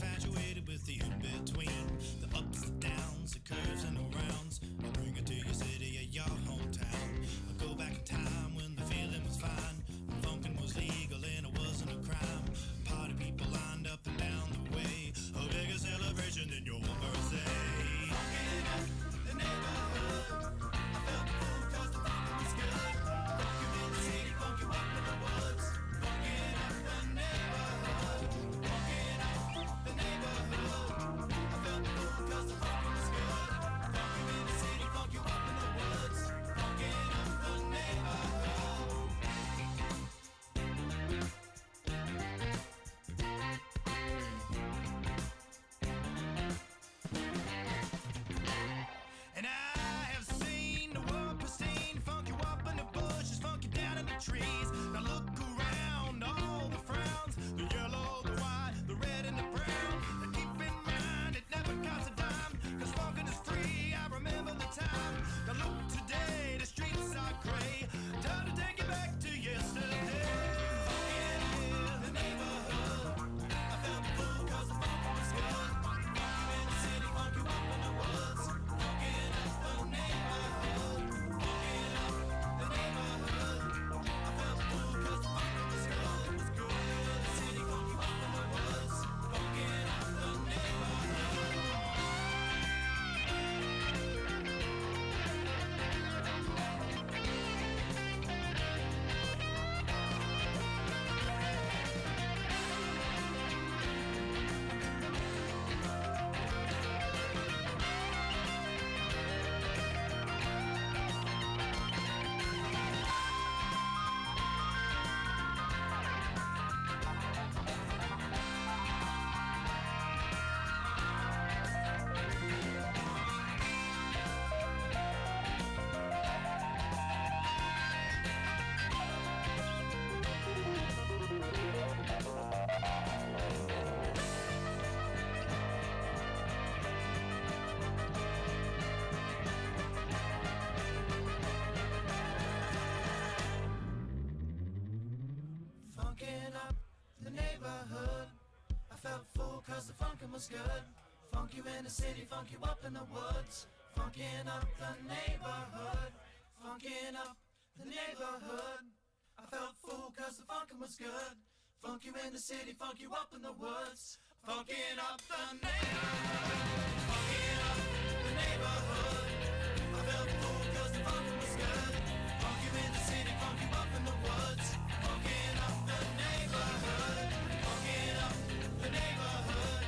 infatuated with the in-between, the ups, the downs, the curves and the rounds. I'll bring it to your city or your hometown. I'll go back in time when the feeling was fine, when funkin' was legal and it wasn't a crime. Party people lined up and down the way, a bigger celebration than your birthday. Funkin' up the neighborhood, I felt the fool 'cause the funkin' was good. Funkin' in the city, funkin' up in the woods. Funkin' up the neighborhood, funkin' up the neighborhood. I felt the fool 'cause the funkin' was good. Funkin' in the city, funkin' up in the woods. Funkin' up the neighborhood. And I have seen the world pristine, funk you up in the bushes, funk you down in the trees. Now look around, all the frowns, the yellow, the white, the red and the brown. And keep in mind, it never costs a dime, 'cause funkin' is free, I remember the time. Now look today, the streets are gray, time to take it back to yesterday. Funkin' in the neighborhood, I felt the fool 'cause the funk was good. Funk you in the city, funk you up in the woods. Funkin' up the neighborhood, funkin' up the neighborhood. I felt the fool 'cause the funk was good. It was good in the city, funk you up in the woods. Funkin' up the neighborhood. Funkin' up the neighborhood, I felt a fool 'cause the funkin' was good. Funk you in the city, funk you up in the woods. Funkin' up the neighborhood, funkin' up the neighborhood. I felt a fool 'cause the funkin' was good. Funk you in the city, funk you up in the woods. Funkin' up the neighborhood, funkin' up the neighborhood. I felt a fool 'cause the funkin' was good. Funk you in the city, funk you up in the woods. Funkin' up the neighborhood, funkin' up the neighborhood.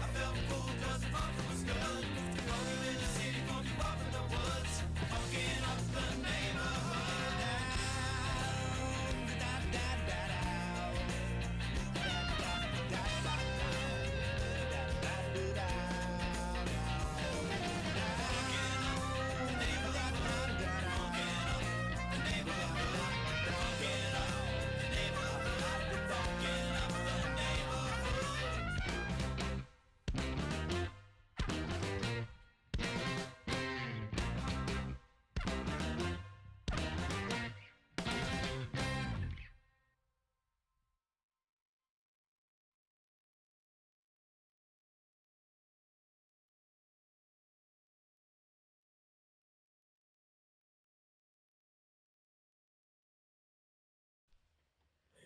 I felt a fool 'cause the funkin' was good. Funk you in the city, funk you up in the woods. Funkin' up the neighborhood.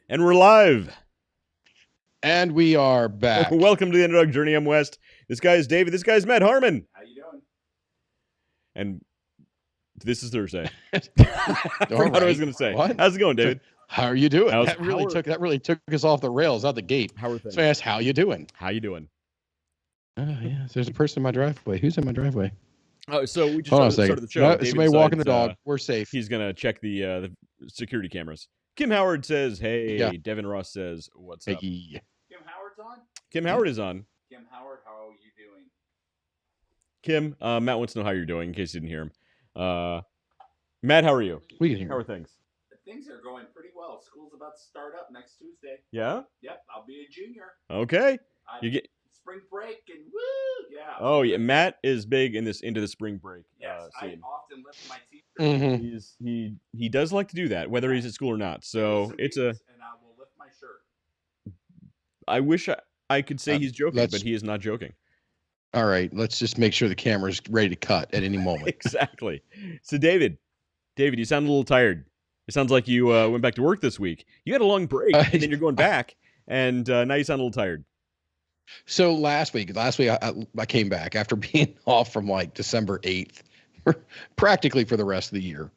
And we're live. And we are back. Welcome to the Underdog Journey. I'm West. This guy is David. This guy is Matt Harmon. How you doing? And this is Thursday. All I forgot what I was right. going to say. What? How's it going, David? How are you doing? How's- That really how are- took us off the rails out the gate. How are things? So I asked, how you doing? How you doing? Oh, yeah. There's a person in my driveway. Who's in my driveway? Oh, so we just Hold on a started second. the show. No, David somebody walking the decides, dog. We're safe. He's going to check the security cameras. Kim Howard says, hey. Yeah. Devin Ross says, what's up? Hey. Kim Howard's on? Kim Howard is on. Kim Howard, how are you doing? Kim, Matt wants to know how you're doing, in case you didn't hear him. Matt, how are you? We can hear How are him. things? Things are going pretty well. School's about to start up next Tuesday. Yeah? Yep, I'll be a junior. Okay. I You get. spring break and woo, yeah. Oh yeah, Matt is big in this into the spring break Yes, I scene. often lift my t-shirt. Mm-hmm. He does like to do that, whether he's at school or not. So it's a. And I will lift my shirt. I wish I could say he's joking, let's- but he is not joking. All right, let's just make sure the camera's ready to cut at any moment. Exactly. So, David, you sound a little tired. It sounds like you went back to work this week. You had a long break, and then you're going back, and now you sound a little tired. So last week I came back after being off from like December 8th, practically for the rest of the year.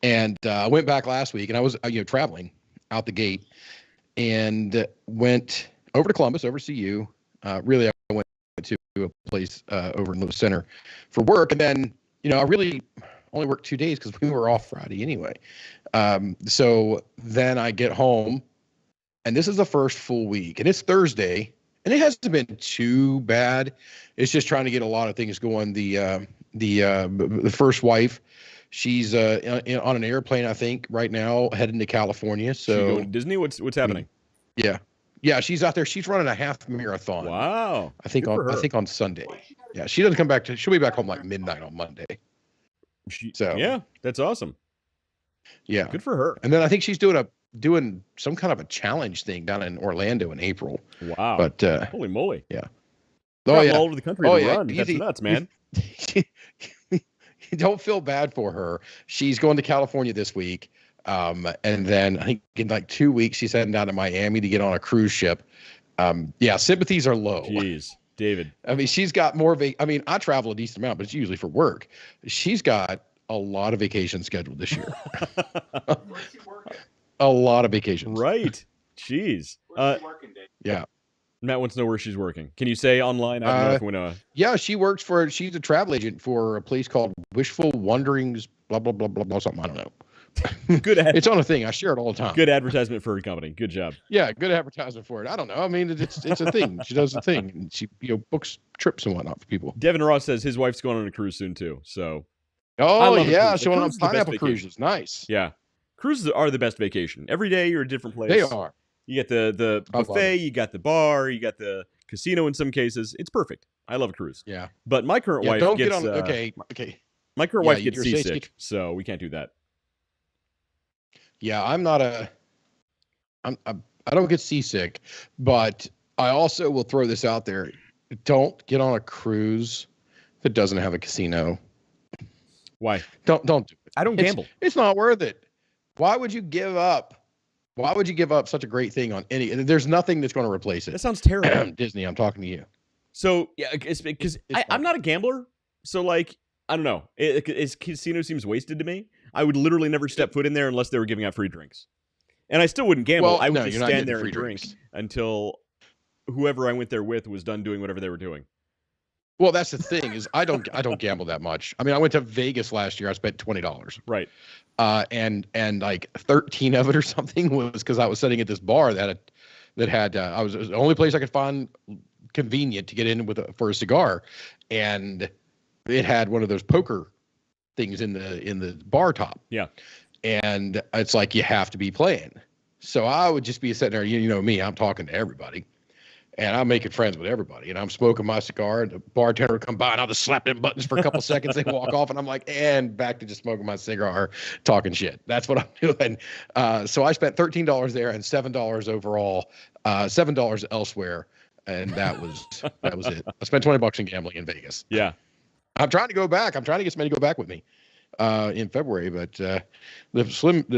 And I went back last week, and I was traveling out the gate, and went over to Columbus, over to CU. Really, I went to a place over in Lewis Center for work, and then I really only worked 2 days because we were off Friday anyway. So then I get home, and this is the first full week, and it's Thursday, and it hasn't been too bad. It's just trying to get a lot of things going. The first wife, she's on an airplane, I think, right now, heading to California. So you going to Disney? What's happening? Yeah, she's out there. She's running a half marathon. Wow. I think on Sunday. Yeah, she doesn't come back she'll be back home like midnight on Monday. Yeah, that's awesome. Yeah, good for her. And then I think she's doing some kind of a challenge thing down in Orlando in April. Wow. But holy moly. Yeah. Oh yeah. All over the country to run. Easy. That's nuts, man. You don't feel bad for her. She's going to California this week. And then I think in like 2 weeks she's heading down to Miami to get on a cruise ship. Sympathies are low. Jeez, David. I mean, she's got more I travel a decent amount, but it's usually for work. She's got a lot of vacations scheduled this year. Where's she working? A lot of vacations. Right. Jeez. Where's she working, Dave? Yeah. Matt wants to know where she's working. Can you say online? I don't know if we know. Yeah, she's a travel agent for a place called Wishful Wanderings, blah, blah, blah, blah, blah, something. I don't know. Good. It's on a thing. I share it all the time. Good advertisement for her company. Good job. Yeah, good advertisement for it. I don't know. I mean, it's a thing. She does a thing. And she books trips and whatnot for people. Devin Ross says his wife's going on a cruise soon too. So. Oh yeah, she went on cruise is the best pineapple vacation. cruises. Nice. Yeah, cruises are the best vacation. Every day you're a different place. They are. You get the buffet. You got the bar. You got the casino. In some cases, it's perfect. I love a cruise. Yeah. But my current wife don't gets get on. Okay. My current wife gets you're saying seasick, so we can't do that. Yeah, I don't get seasick, but I also will throw this out there. Don't get on a cruise that doesn't have a casino. Why? Don't do it. I don't gamble. It's not worth it. Why would you give up? Why would you give up such a great thing on any? There's nothing that's going to replace it. That sounds terrible. Disney, I'm talking to you. So yeah, it's because I'm not a gambler. So like, I don't know. Casino seems wasted to me. I would literally never step foot in there unless they were giving out free drinks. And I still wouldn't gamble. Well, I would no, just you're not stand getting there and free drink drinks. until whoever I went there with was done doing whatever they were doing. Well, that's the thing is I don't gamble that much. I mean, I went to Vegas last year. I spent $20. Right. And like 13 of it or something was because I was sitting at this bar that had it was the only place I could find convenient to get in for a cigar, and it had one of those poker things in the bar top. Yeah. And it's like you have to be playing. So I would just be sitting there, you know me, I'm talking to everybody. And I'm making friends with everybody. And I'm smoking my cigar. And the bartender would come by and I'll just slap them buttons for a couple seconds. They walk off and I'm like, and back to just smoking my cigar, talking shit. That's what I'm doing. So I spent $13 there and $7 overall, $7 elsewhere. And that was it. I spent $20 in gambling in Vegas. Yeah. I'm trying to go back. I'm trying to get somebody to go back with me in February, but the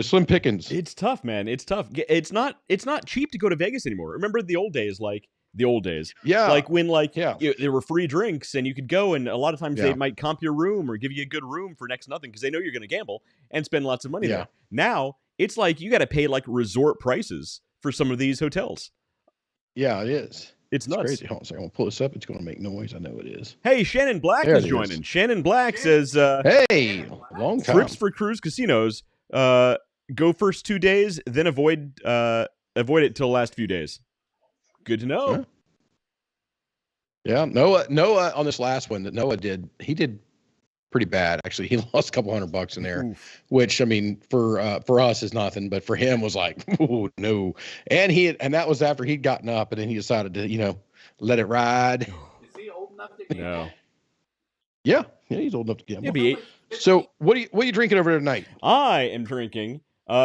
slim pickings. It's tough, man. It's tough. It's not cheap to go to Vegas anymore. Remember the old days, Yeah. Like when there were free drinks and you could go, and a lot of times they might comp your room or give you a good room for next to nothing because they know you're going to gamble and spend lots of money there. Now it's like you got to pay like resort prices for some of these hotels. Yeah, it is. It's nuts. Crazy. Hold on a second. I'm going to pull this up. It's going to make noise. I know it is. Hey, Shannon Black is joining. Shannon Black says, hey, long time. Trips for cruise casinos, go first 2 days, then avoid it till last few days. Good to know. Yeah. Noah on this last one that Noah did, he did pretty bad. Actually, he lost a couple $100 in there, Oof. which I mean, for us is nothing, but for him was like, oh no. And that was after he'd gotten up and then he decided to, let it ride. Is he old enough to gamble? No. Yeah, he's old enough to gamble. Yeah, be So what are you drinking over there tonight? I am drinking.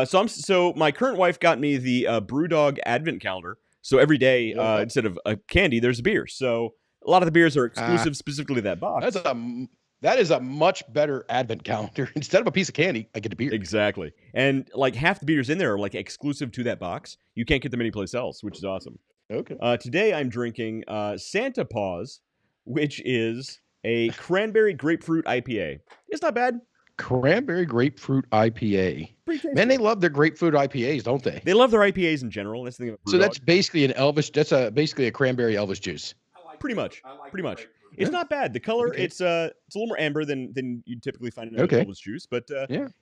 So my current wife got me the BrewDog Advent calendar. So every day, instead of a candy, there's a beer. So a lot of the beers are exclusive specifically to that box. That is a much better advent calendar. Instead of a piece of candy, I get a beer. Exactly. And like half the beers in there are like exclusive to that box. You can't get them anyplace else, which is awesome. Okay. Today I'm drinking Santa Paws, which is a cranberry grapefruit IPA. It's not bad. Cranberry grapefruit IPA. Man, they love their grapefruit IPAs, don't they? They love their IPAs in general. That's the thing about So that's basically basically a cranberry Elvis juice. Pretty much. It's not bad. The color, Okay. it's a little more amber than you'd typically find in Elvis juice, but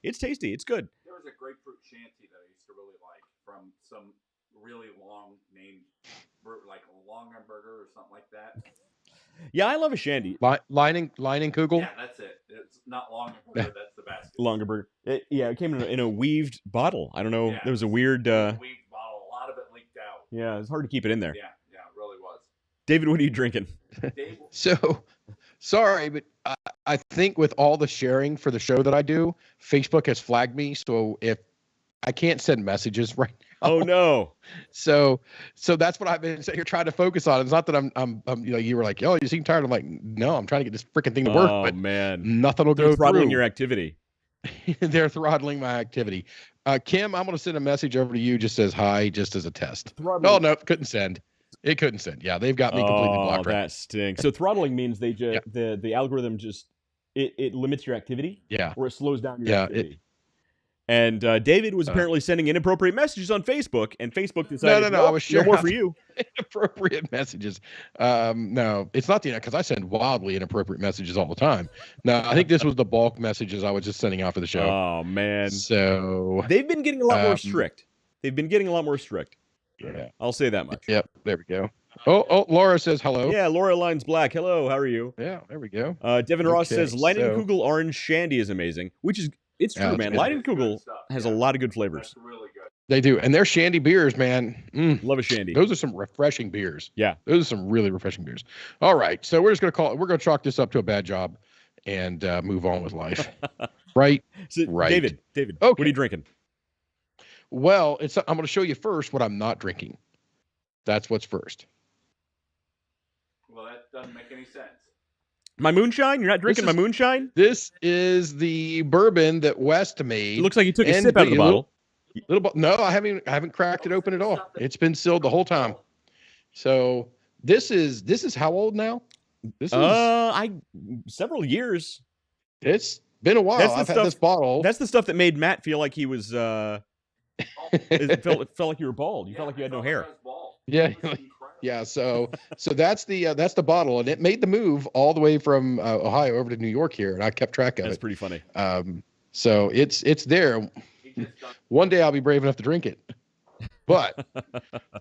it's tasty. It's good. There was a grapefruit shanty that I used to really like from some really long name, like Longaberger or something like that. Yeah, I love a shandy. Lining Kugel? Yeah, that's it. It's not Longaberger, that's the basket. Longaberger. It came in a weaved bottle. I don't know. Yeah, there was a weird... weaved bottle. A lot of it leaked out. Yeah, it's hard to keep it in there. Yeah, it really was. David, what are you drinking? So, sorry, but I think with all the sharing for the show that I do, Facebook has flagged me. So if I can't send messages right now. Oh no. So that's what I've been saying. You're trying to focus on. It's not that I'm you were like, oh, you seem tired. I'm like, no, I'm trying to get this freaking thing to work. Oh but man, nothing will go throttling through. your activity. They're throttling my activity. Kim, I'm going to send a message over to you. Just says hi, just as a test. Oh no, couldn't send. It couldn't send. Yeah, they've got me completely blocked. Oh, that stinks. So throttling means they just the algorithm just it limits your activity. Yeah. Or it slows down your activity. And David was apparently sending inappropriate messages on Facebook, and Facebook decided, no, I was sharing no more for you. Inappropriate messages. No, it's not because I send wildly inappropriate messages all the time. No, I think this was the bulk messages I was just sending out for the show. Oh man. So they've been getting a lot more strict. Yeah, I'll say that much. Yep, there we go. Oh, Laura says hello. Yeah, Laura Lines Black. Hello, how are you? Yeah, there we go. Devin Ross says Leinenkugel Orange Shandy is amazing, which is it's true, man. Leinenkugel has a lot of good flavors. That's really good. They do, and their shandy beers, man. Love a shandy. Those are some refreshing beers. Yeah, those are some really refreshing beers. All right, so we're gonna chalk this up to a bad job, and move on with life. Right. So, right. David. Okay. What are you drinking? Well, I'm going to show you first what I'm not drinking. That's what's first. Well, that doesn't make any sense. My moonshine? You're not drinking my moonshine? This is the bourbon that West made. It looks like you took a sip out of the bottle. No, I haven't cracked it open at all. It's been sealed the whole time. So this is how old now? This is several years. It's been a while. I've had this bottle. That's the stuff that made Matt feel like he was it felt like you were bald. You felt like you had no hair. Yeah. Yeah, so that's the bottle, and it made the move all the way from Ohio over to New York here, and I kept track of it. That's pretty funny. So it's there. One day I'll be brave enough to drink it. But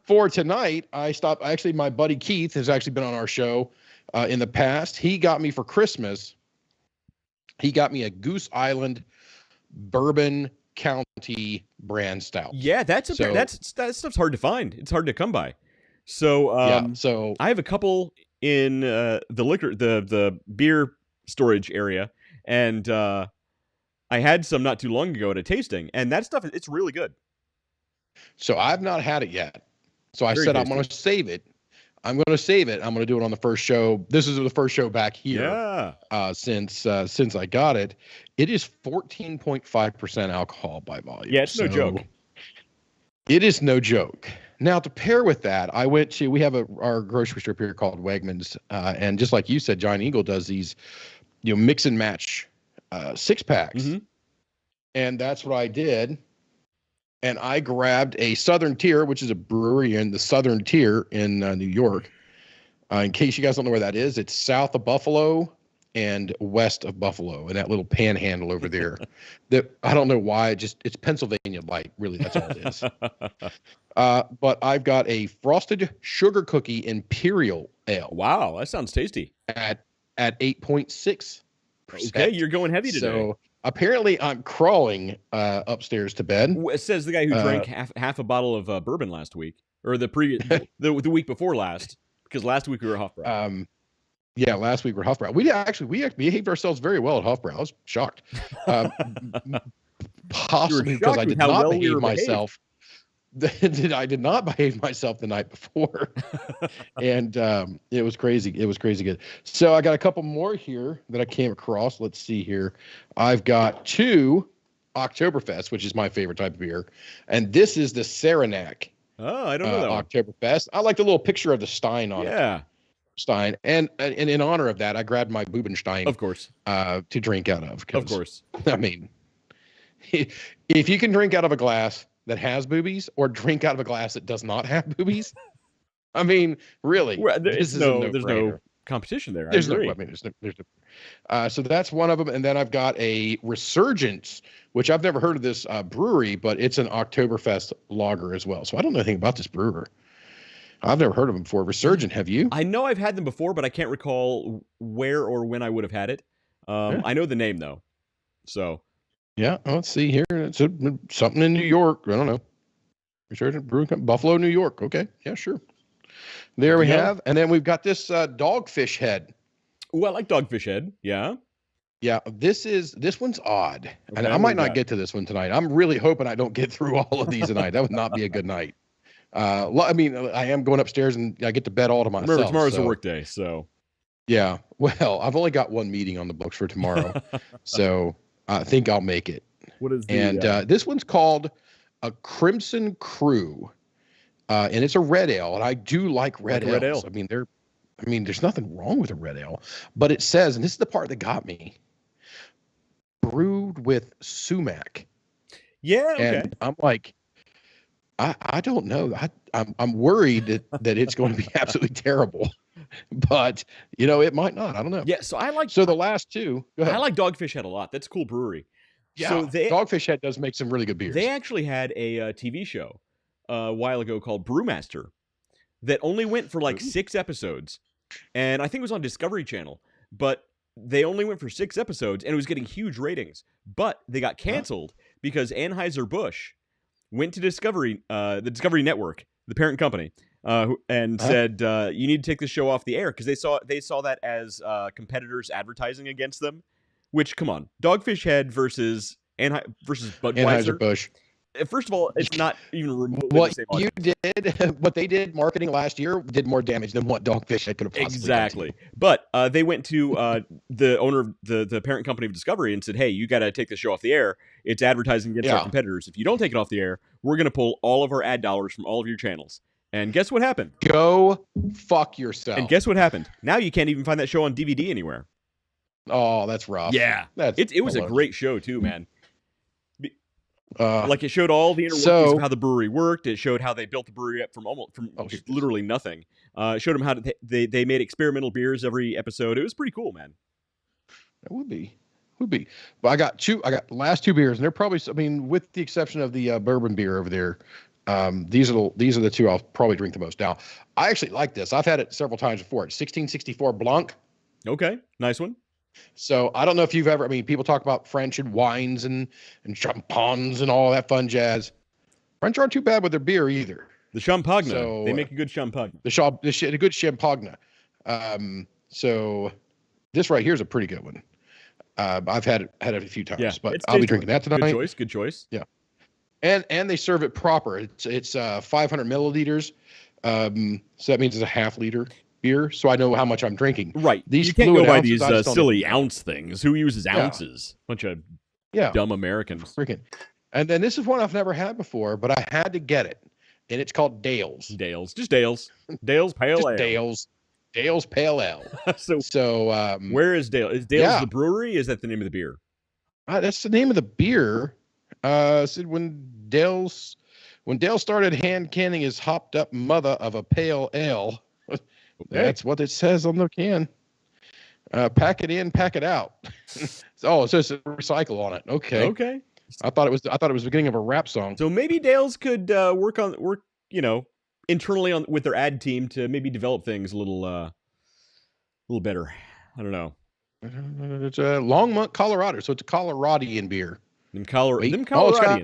for tonight, actually, my buddy Keith has actually been on our show in the past. He got me for Christmas. He got me a Goose Island Bourbon County brand stout. Yeah, that stuff's hard to find. It's hard to come by. So so I have a couple in the beer storage area, and I had some not too long ago at a tasting, and that stuff it's really good. So I've not had it yet. So I said I'm going to save it. I'm going to save it. I'm going to do it on the first show. This is the first show back here. Yeah. Since I got it. It is 14.5% alcohol by volume. Yeah, it's no joke. It is no joke. Now, to pair with that, we have our grocery store here called Wegmans, and just like you said, Giant Eagle does these, mix and match 6-packs, and that's what I did. And I grabbed a Southern Tier, which is a brewery in the Southern Tier in New York. In case you guys don't know where that is, it's south of Buffalo and west of Buffalo, and that little panhandle over there. That I don't know why, it's Pennsylvania Light. Really, that's all it is. But I've got a frosted sugar cookie imperial ale. Wow, that sounds tasty. At 8.6%. Okay, you're going heavy today. So apparently I'm crawling upstairs to bed. It says the guy who drank half a bottle of bourbon last week, or the week before last, because last week we were Hofbrau. Yeah, last week we were Hofbrau. We behaved ourselves very well at Hofbrau. I was shocked. Possibly because I did not behave myself. I did not behave myself the night before, and it was crazy. It was crazy good. So I got a couple more here that I came across. Let's see here. I've got 2 Oktoberfest, which is my favorite type of beer, and this is the Saranac. Oh, I don't know that one. Oktoberfest. I like the little picture of the Stein on it. Yeah. Stein, and in honor of that, I grabbed my Bubenstein, of course, to drink out of. Of course. I mean, if you can drink out of a glass that has boobies, or drink out of a glass that does not have boobies, I mean, really, there's no competition there. There's no. So that's one of them, and then I've got a Resurgence, which I've never heard of this brewery, but it's an Oktoberfest lager as well. So I don't know anything about this brewer. I've never heard of them before. Resurgent, have you? I know I've had them before, but I can't recall where or when I would have had it. I know the name though. So yeah, let's see here. It's something in New York. I don't know. Resurgent Brewing Company, Buffalo, New York. Okay, yeah, sure. There we have, and then we've got this Dogfish Head. Oh, I like Dogfish Head. Yeah. Yeah, this one's odd, okay, and I might not get to this one tonight. I'm really hoping I don't get through all of these tonight. That would not be a good night. I mean, I am going upstairs and I get to bed all to myself. Remember, tomorrow's a work day, so. Yeah, well, I've only got one meeting on the books for tomorrow, so I think I'll make it. What is the, and this one's called a Crimson Crew, and it's a red ale, and I do like red ales. I mean, there's nothing wrong with a red ale, but it says, and this is the part that got me, brewed with sumac. Yeah, okay. And I'm like, I don't know. I'm worried that it's going to be absolutely terrible, but it might not. I don't know. Yeah. So the last 2. Go ahead. I like Dogfish Head a lot. That's a cool brewery. Yeah. So Dogfish Head does make some really good beers. They actually had a TV show a while ago called Brewmaster that only went for like 6 episodes, and I think it was on Discovery Channel. But they only went for 6 episodes, and it was getting huge ratings. But they got canceled because Anheuser-Busch went to the Discovery Network, the parent company, and said, you need to take this show off the air, because they saw that as competitors advertising against them. Which, come on, Dogfish Head versus Budweiser. Anheuser-Busch. First of all, it's not even remotely what the same audience. What they did marketing last year did more damage than what Dogfish Head could have possibly exactly. But they went to the owner of the parent company of Discovery and said, hey, you got to take this show off the air. It's advertising against our competitors. If you don't take it off the air, we're going to pull all of our ad dollars from all of your channels. And guess what happened? Go fuck yourself. And guess what happened? Now you can't even find that show on DVD anywhere. Oh, that's rough. Yeah. It was a great show too, man. Like, it showed all the inner workings of how the brewery worked. It showed how they built the brewery up from literally nothing. It showed them how they made experimental beers every episode. It was pretty cool, man. It would be. But I got the last 2 beers, and they're probably, I mean, with the exception of the bourbon beer over there, these are the 2 I'll probably drink the most. Now, I actually like this. I've had it several times before. It's 1664 Blanc. Okay, nice one. So I don't know if you've ever, I mean, people talk about French and wines and champagnes and all that fun jazz. French aren't too bad with their beer either. The champagne. So, they make a good champagne. A good champagne. So this right here is a pretty good one. I've had it a few times, but I'll be drinking that tonight. Good choice. Yeah. And they serve it proper. It's 500 milliliters. So that means it's a half liter beer, so I know how much I'm drinking. Right. You can't go by these silly ounce things. Who uses ounces? Bunch of dumb Americans. Freaking. And then this is one I've never had before, but I had to get it, and it's called Dale's. Just Dale's. Dale's Pale Ale. Dale's Pale Ale. so where is Dale? Is Dale's the brewery? Is that the name of the beer? That's the name of the beer. Said when Dale started hand canning his hopped up mother of a pale ale. That's what it says on the can. Pack it in, pack it out. It says recycle on it. Okay. I thought it was the beginning of a rap song. So maybe Dale's could work internally with their ad team to maybe develop things a little better. I don't know. It's a Longmont, Colorado, so it's a Coloradian beer. Them Coloradians.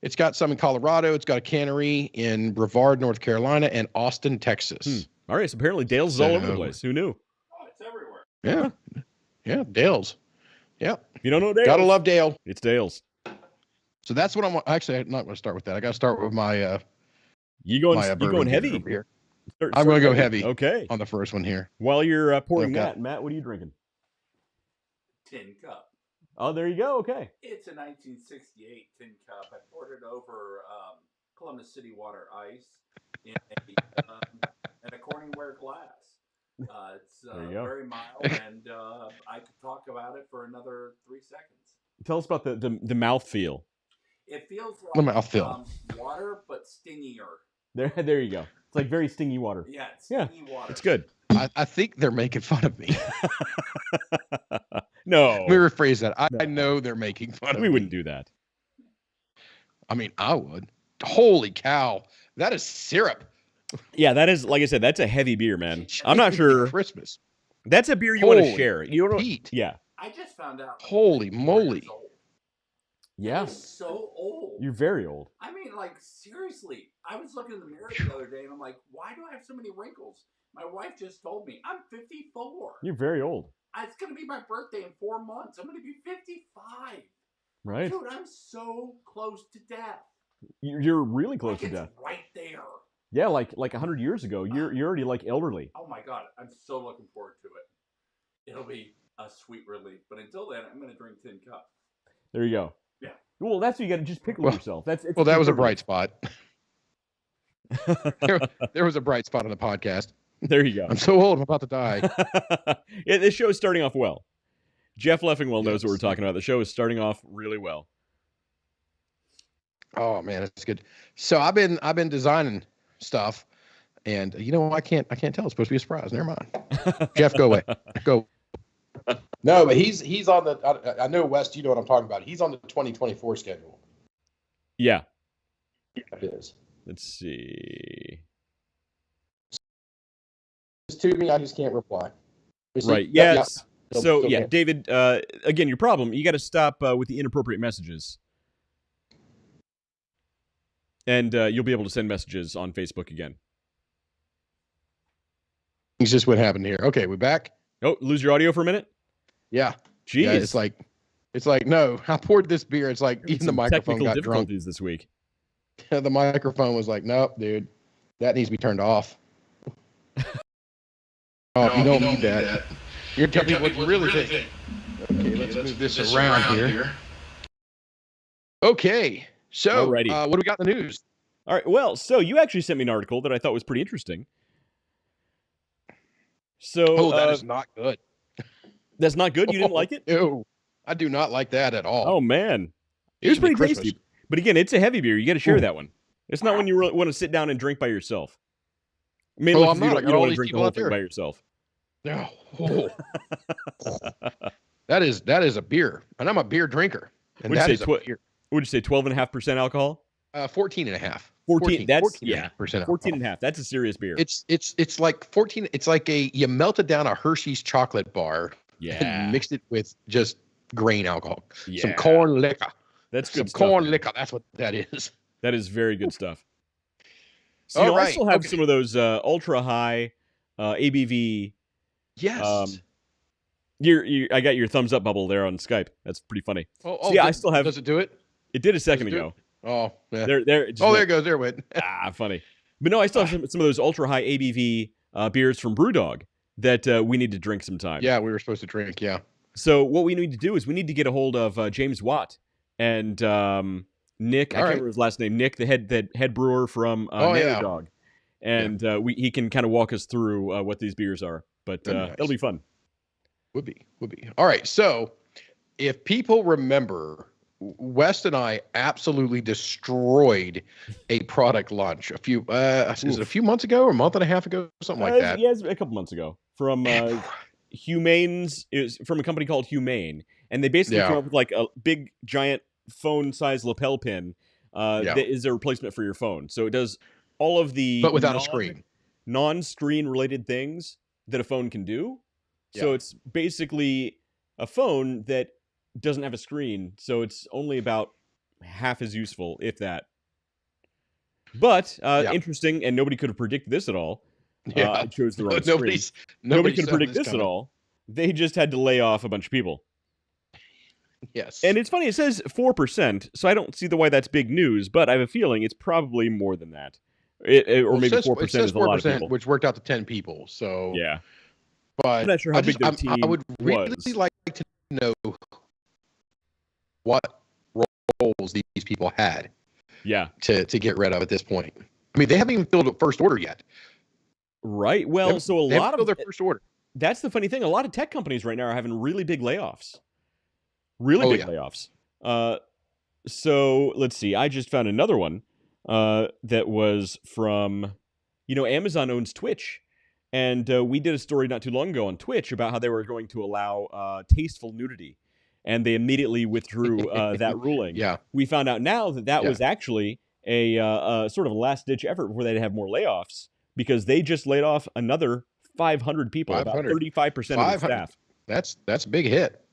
It's got some in Colorado. It's got a cannery in Brevard, North Carolina, and Austin, Texas. All right, so apparently Dale's is all over the place. Who knew? Oh, it's everywhere. Yeah, Dale's. Yeah. If you don't know Dale's, gotta love Dale. It's Dale's. So that's what I'm actually. I'm not going to start with that. I got to start with my. You going heavy? Over here. Start I'm going to go heavy. Okay. On the first one here. While you're pouring that, Matt, what are you drinking? Tin Cup. Oh, there you go. Okay. It's a 1968 Tin Cup. I poured it over Columbus City Water Ice in a Corningware glass. It's very mild, and I could talk about it for another 3 seconds. Tell us about the mouth feel. It feels like mouthfeel. Water, but stingier. There you go. It's like very stingy water. Yeah, it's stingy water. It's good. I think they're making fun of me. No. Let me rephrase that. I know they're making fun of me. We wouldn't do that. I mean, I would. Holy cow. That is syrup. Yeah, that is, like I said, that's a heavy beer, man. I'm not sure. Christmas. That's a beer you want to share. You don't. Pete. Yeah. I just found out. Holy moly. Yeah. So old. You're very old. I mean, like, seriously. I was looking in the mirror the other day, and I'm like, why do I have so many wrinkles? My wife just told me, I'm 54. You're very old. It's going to be my birthday in 4 months. I'm going to be 55. Right. Dude, I'm so close to death. You're really close to death. Right there. Yeah, like 100 years ago. You're already like elderly. Oh my God. I'm so looking forward to it. It'll be a sweet relief. But until then, I'm going to drink Tin Cup. There you go. Yeah. Well, that's what you got to just pickle yourself. That was a bright spot. there was a bright spot on the podcast. There you go. I'm so old, I'm about to die. Yeah, this show is starting off well. Jeff Leffingwell knows what we're talking about. The show is starting off really well. Oh man, that's good. So I've been designing stuff, and I can't tell. It's supposed to be a surprise. Never mind. Jeff, go away. Go. No, but he's on the. I know West. You know what I'm talking about. He's on the 2024 schedule. Yeah. Yeah, it is. Let's see. To me, I just can't reply. Right. Yes. So yeah, David. Again, your problem. You got to stop with the inappropriate messages, and you'll be able to send messages on Facebook again. It's just what happened here. Okay, we back. Oh, lose your audio for a minute. Yeah. Jeez. Yeah, it's like no. I poured this beer. It's like even the microphone got drunk this week. The microphone was like, nope, dude, that needs to be turned off. Oh, you don't need that. You're telling me what you really think. Okay, let's move this around here. Okay, so what do we got in the news? All right, well, so you actually sent me an article that I thought was pretty interesting. So, that is not good. That's not good? You didn't like it? No, I do not like that at all. Oh, man. It was pretty tasty. But again, it's a heavy beer. You got to share that one. It's not when you really want to sit down and drink by yourself. Mainly I'm not. You don't want to drink the whole thing by yourself. No. Oh. That is a beer, and I'm a beer drinker. And would you say 12.5% alcohol? 14.5. 14. That's 14.5%. 14.5. That's a serious beer. It's like 14. It's like you melted down a Hershey's chocolate bar. Yeah. And mixed it with just grain alcohol. Yeah. Some corn liquor. That's good stuff. Some corn liquor. That's what that is. That is very good stuff. So I still have some of those ultra high ABV. Yes. I got your thumbs up bubble there on Skype. That's pretty funny. I still have. Does it do it? It did a second ago. Oh, yeah. There it goes. There it went. Funny. But no, I still have some of those ultra high ABV beers from Brewdog that we need to drink sometime. Yeah, we were supposed to drink. Yeah. So what we need to do is we need to get a hold of James Watt and Nick. I can't remember his last name. Nick, the head brewer from Underdog, and he can kind of walk us through what these beers are. But it'll be fun. Would be. All right. So if people remember, West and I absolutely destroyed a product launch is it a few months ago or a month and a half ago, something like that? Yeah, a couple months ago from Humane's. It was from a company called Humane, and they basically come up with like a big giant phone-sized lapel pin that is a replacement for your phone. So it does all of the but without a screen, non-screen related things that a phone can do. So it's basically a phone that doesn't have a screen, so it's only about half as useful, if that. But interesting, and nobody could have predicted this at all. I chose the wrong screen. Nobody could predict this at all. They just had to lay off a bunch of people. Yes. And it's funny, it says 4%, so I don't see why that's big news, but I have a feeling it's probably more than that. Or maybe 4% is a lot of people. Which worked out to 10 people. So yeah. But I'm not sure how big their team I would really was. like to know what roles these people had. Yeah. To get rid of at this point. I mean, they haven't even filled a first order yet. Right. Well, so a lot of their first order. That's the funny thing. A lot of tech companies right now are having really big layoffs. Really big layoffs. So let's see. I just found another one that was from, Amazon owns Twitch. And we did a story not too long ago on Twitch about how they were going to allow tasteful nudity. And they immediately withdrew that ruling. Yeah. We found out now that was actually a sort of a last-ditch effort before they'd have more layoffs, because they just laid off another 500 people, about 35% of the staff. That's a big hit.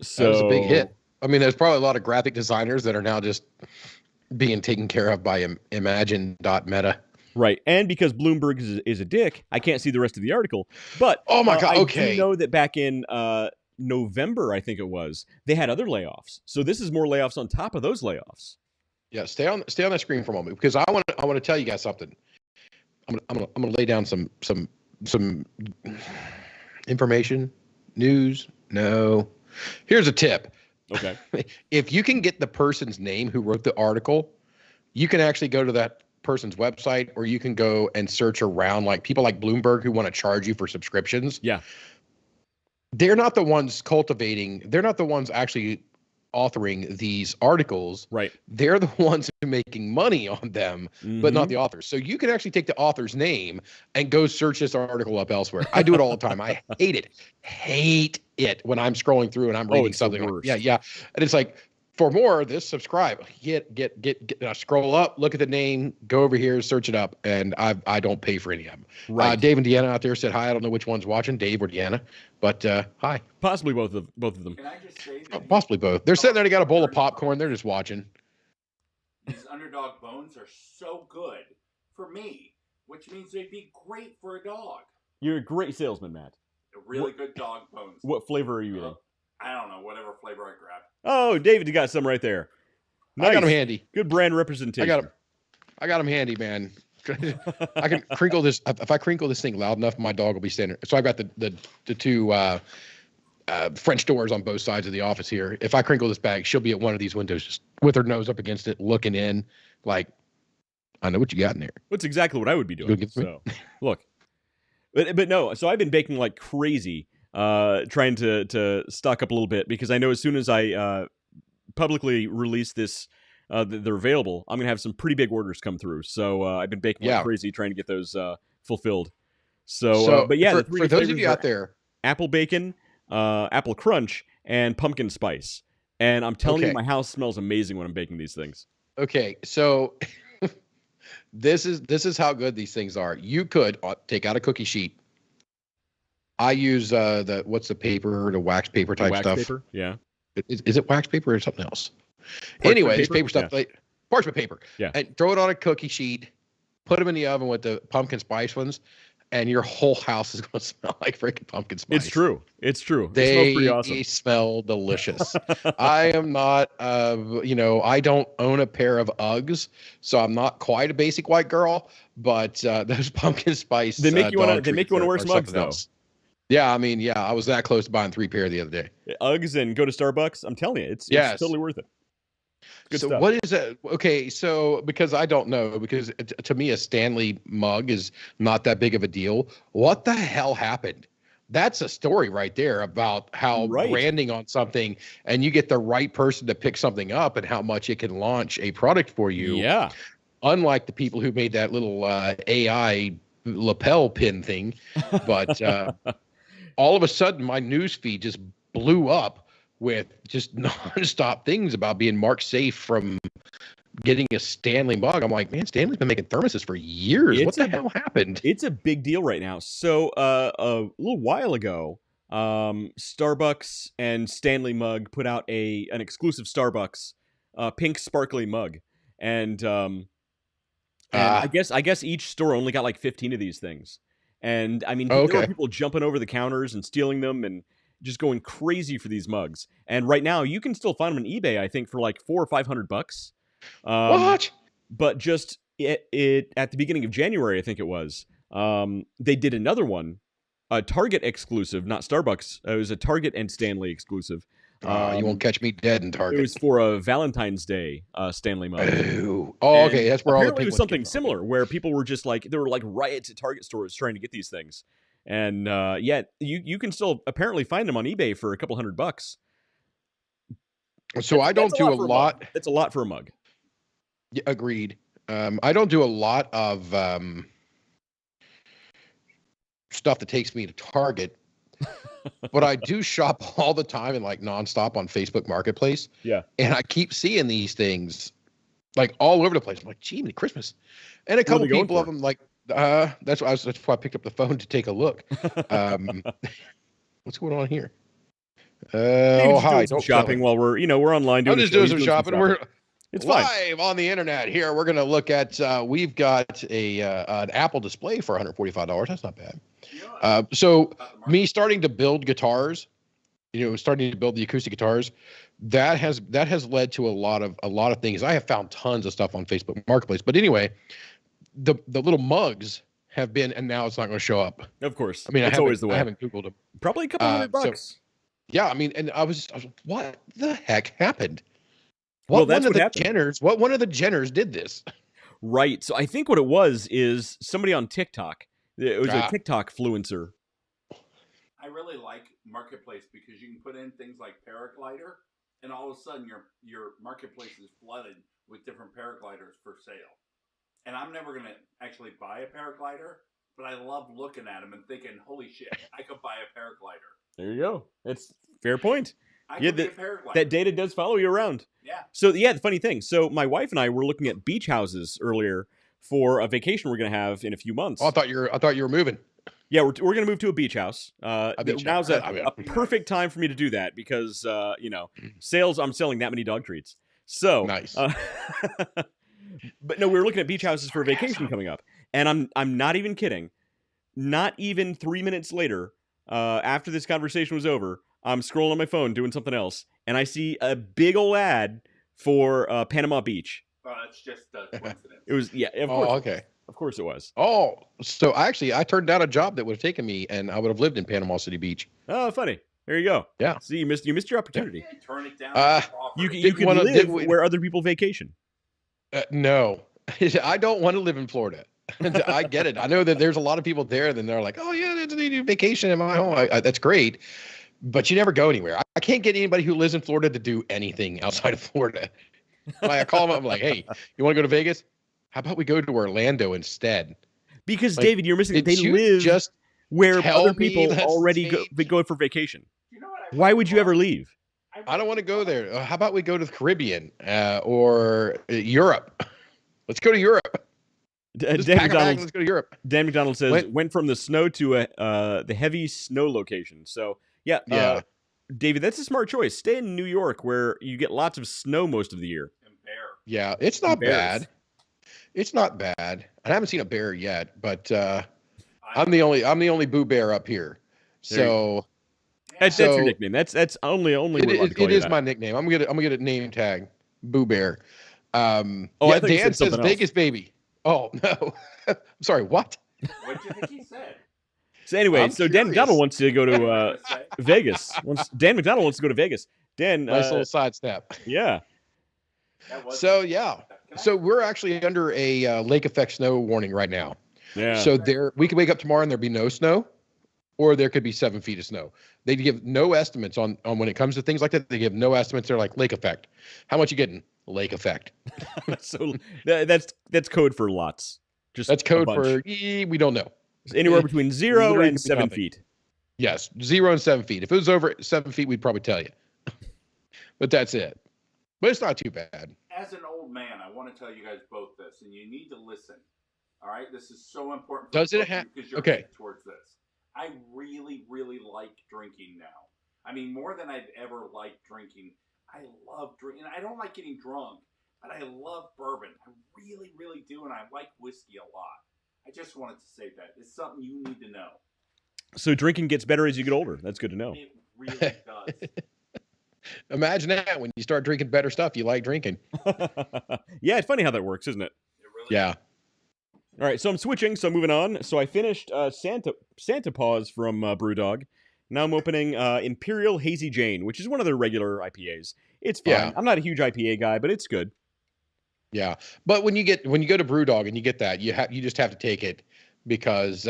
So that was a big hit. I mean, there's probably a lot of graphic designers that are now just being taken care of by Imagine.Meta. Right, and because Bloomberg is a dick, I can't see the rest of the article. But oh my god, okay. I do know that back in November, I think it was, they had other layoffs. So this is more layoffs on top of those layoffs. Yeah, stay on that screen for a moment, because I want to tell you guys something. I'm gonna lay down some information, news. No, here's a tip. Okay, if you can get the person's name who wrote the article, you can actually go to that person's website, or you can go and search around, like people like Bloomberg who want to charge you for subscriptions. Yeah. They're not the ones they're not the ones actually authoring these articles. Right. They're the ones who are making money on them, but not the authors. So you can actually take the author's name and go search this article up elsewhere. I do it all the time. I hate it when I'm scrolling through and I'm reading something. Yeah. And it's like, for more of this, subscribe. Get scroll up, look at the name, go over here, search it up, and I don't pay for any of them. Right. Dave and Deanna out there said hi. I don't know which one's watching, Dave or Deanna, but hi. Possibly both of them. Can I just say that possibly both. They're sitting there. They got a bowl of popcorn. They're just watching. These Underdog bones are so good for me, which means they'd be great for a dog. You're a great salesman, Matt. They're really good dog bones. What flavor are you eating? I don't know, whatever flavor I grabbed. Oh, David, you got some right there. Nice. I got them handy. Good brand representation. I got them handy, man. I can crinkle this. If I crinkle this thing loud enough, my dog will be standing. So I've got the two French doors on both sides of the office here. If I crinkle this bag, she'll be at one of these windows, just with her nose up against it, looking in, like, I know what you got in there. That's exactly what I would be doing. So, look, but no. So I've been baking like crazy. Trying to stock up a little bit, because I know as soon as I publicly release this, they're available, I'm gonna have some pretty big orders come through. So I've been baking like crazy trying to get those fulfilled. So but yeah, for those of you out there, apple bacon, apple crunch, and pumpkin spice. And I'm telling you, my house smells amazing when I'm baking these things. Okay, so this is how good these things are. You could take out a cookie sheet. I use the wax paper type wax stuff. Paper? Yeah. Is it wax paper or something else? Parchment Anyway, paper? it's paper stuff, like parchment paper. Yeah. And throw it on a cookie sheet, put them in the oven with the pumpkin spice ones, and your whole house is going to smell like freaking pumpkin spice. It's true. It smells pretty awesome. They smell delicious. I am not, I don't own a pair of Uggs, so I'm not quite a basic white girl. But those pumpkin spice, they make you want to wear some Uggs though. Yeah, I mean, I was that close to buying 3 pair the other day. Uggs and go to Starbucks. I'm telling you, it's totally worth it. Good stuff. What is that? Okay, so because I don't know, because to me a Stanley mug is not that big of a deal. What the hell happened? That's a story right there about how branding on something, and you get the right person to pick something up, and how much it can launch a product for you. Yeah. Unlike the people who made that little AI lapel pin thing, but. All of a sudden, my news feed just blew up with just nonstop things about being marked safe from getting a Stanley mug. I'm like, man, Stanley's been making thermoses for years. What the hell happened? It's a big deal right now. So a little while ago, Starbucks and Stanley mug put out an exclusive Starbucks pink sparkly mug, and I guess each store only got like 15 of these things. And I mean, there were people jumping over the counters and stealing them, and just going crazy for these mugs. And right now, you can still find them on eBay, I think, for like $400 or $500. What? But just it at the beginning of January, I think it was, they did another one, a Target exclusive, not Starbucks. It was a Target and Stanley exclusive. You won't catch me dead in Target. It was for a Valentine's Day Stanley mug. Oh, okay. That's where all the apparently it was something similar, where people were just like, there were like riots at Target stores trying to get these things. And you can still apparently find them on eBay for a couple $100. So I don't do a lot. That's a lot for a mug. Yeah, agreed. I don't do a lot of stuff that takes me to Target, but I do shop all the time and like nonstop on Facebook Marketplace. Yeah. And I keep seeing these things like all over the place. I'm like, gee, Merry Christmas. And a couple people of them like, that's why I picked up the phone to take a look. What's going on here? Hi. Some shopping while we're online doing. I'm just doing some shopping. It's live fine. On the internet here. We're going to look at, we've got an Apple display for $145. That's not bad. So me starting to build guitars, starting to build the acoustic guitars, that has led to a lot of things. I have found tons of stuff on Facebook Marketplace, but anyway, the little mugs have been, and now it's not going to show up. Of course. I mean, it's always the way. I haven't Googled them. Probably a couple $100. So, yeah, I mean, and I was what the heck happened? What one of the Jenners did this? Right. So I think what it was is somebody on TikTok. It was a TikTok fluencer. I really like Marketplace because you can put in things like paraglider, and all of a sudden your marketplace is flooded with different paragliders for sale. And I'm never going to actually buy a paraglider, but I love looking at them and thinking, holy shit, I could buy a paraglider. There you go. It's fair point. Could be a paraglider. That data does follow you around. Yeah. So, the funny thing. So, my wife and I were looking at beach houses earlier for a vacation we're going to have in a few months. Oh, I thought you were moving. Yeah, we're going to move to a beach house. Now's a perfect time for me to do that because, I'm selling that many dog treats. So nice. But no, we were looking at beach houses for a vacation coming up, and I'm not even kidding. Not even 3 minutes later, after this conversation was over, I'm scrolling on my phone doing something else, and I see a big old ad for Panama Beach. Oh, that's just a coincidence. It was, of course. Oh, okay. Of course it was. Oh, so actually, I turned down a job that would have taken me, and I would have lived in Panama City Beach. Oh, funny. There you go. Yeah. See, you missed your opportunity. Yeah, turn it down. You can live where other people vacation. No, I don't want to live in Florida. I get it. I know that there's a lot of people there, then they're like, oh, yeah, they do vacation in my home. That's great. But you never go anywhere. I can't get anybody who lives in Florida to do anything outside of Florida. I call them up, I'm like, hey, you want to go to Vegas? How about we go to Orlando instead? Because, David, you're missing. They live just where other people already go for vacation. You know what Why would you ever leave? I don't want to go there. How about we go to the Caribbean or Europe? Let's go to Europe. Let's go to Europe. Dan McDonald says, went from the snow to the heavy snow location. So, yeah. David, that's a smart choice. Stay in New York where you get lots of snow most of the year. And bear. Yeah, it's not bad. It's not bad. I haven't seen a bear yet, but I'm the only Boo Bear up here. So that's your nickname. That's only it is my nickname. I'm gonna get a name tag, Boo Bear. Dan says Vegas baby. Oh no, I'm sorry. What? What do you think he said? So anyway, Dan McDonald wants to go to Vegas. Dan McDonald wants to go to Vegas. Dan, nice little sidestep. Yeah. So so we're actually under a lake effect snow warning right now. Yeah. So we could wake up tomorrow and there'd be no snow, or there could be 7 feet of snow. They give no estimates on when it comes to things like that. They give no estimates. They're like lake effect. How much you getting? Lake effect. So that's code for lots. That's code for we don't know. Anywhere between 0 and 7 feet. Yes, 0 and 7 feet. If it was over 7 feet, we'd probably tell you. But that's it. But it's not too bad. As an old man, I want to tell you guys both this, and you need to listen. All right, this is so important. Does it have? Because you're headed towards this. I really, really like drinking now. I mean, more than I've ever liked drinking. I love drinking. I don't like getting drunk, but I love bourbon. I really, really do, and I like whiskey a lot. I just wanted to say that. It's something you need to know. So drinking gets better as you get older. That's good to know. It really does. Imagine that when you start drinking better stuff you like drinking. Yeah, it's funny how that works, isn't it? It really Yeah. All right, so I'm switching. So moving on. So I finished Santa Paws from Brewdog. Now I'm opening Imperial Hazy Jane, which is one of their regular IPAs. It's fine. Yeah. I'm not a huge IPA guy, but it's good. Yeah, but when you go to BrewDog and you get that, you just have to take it because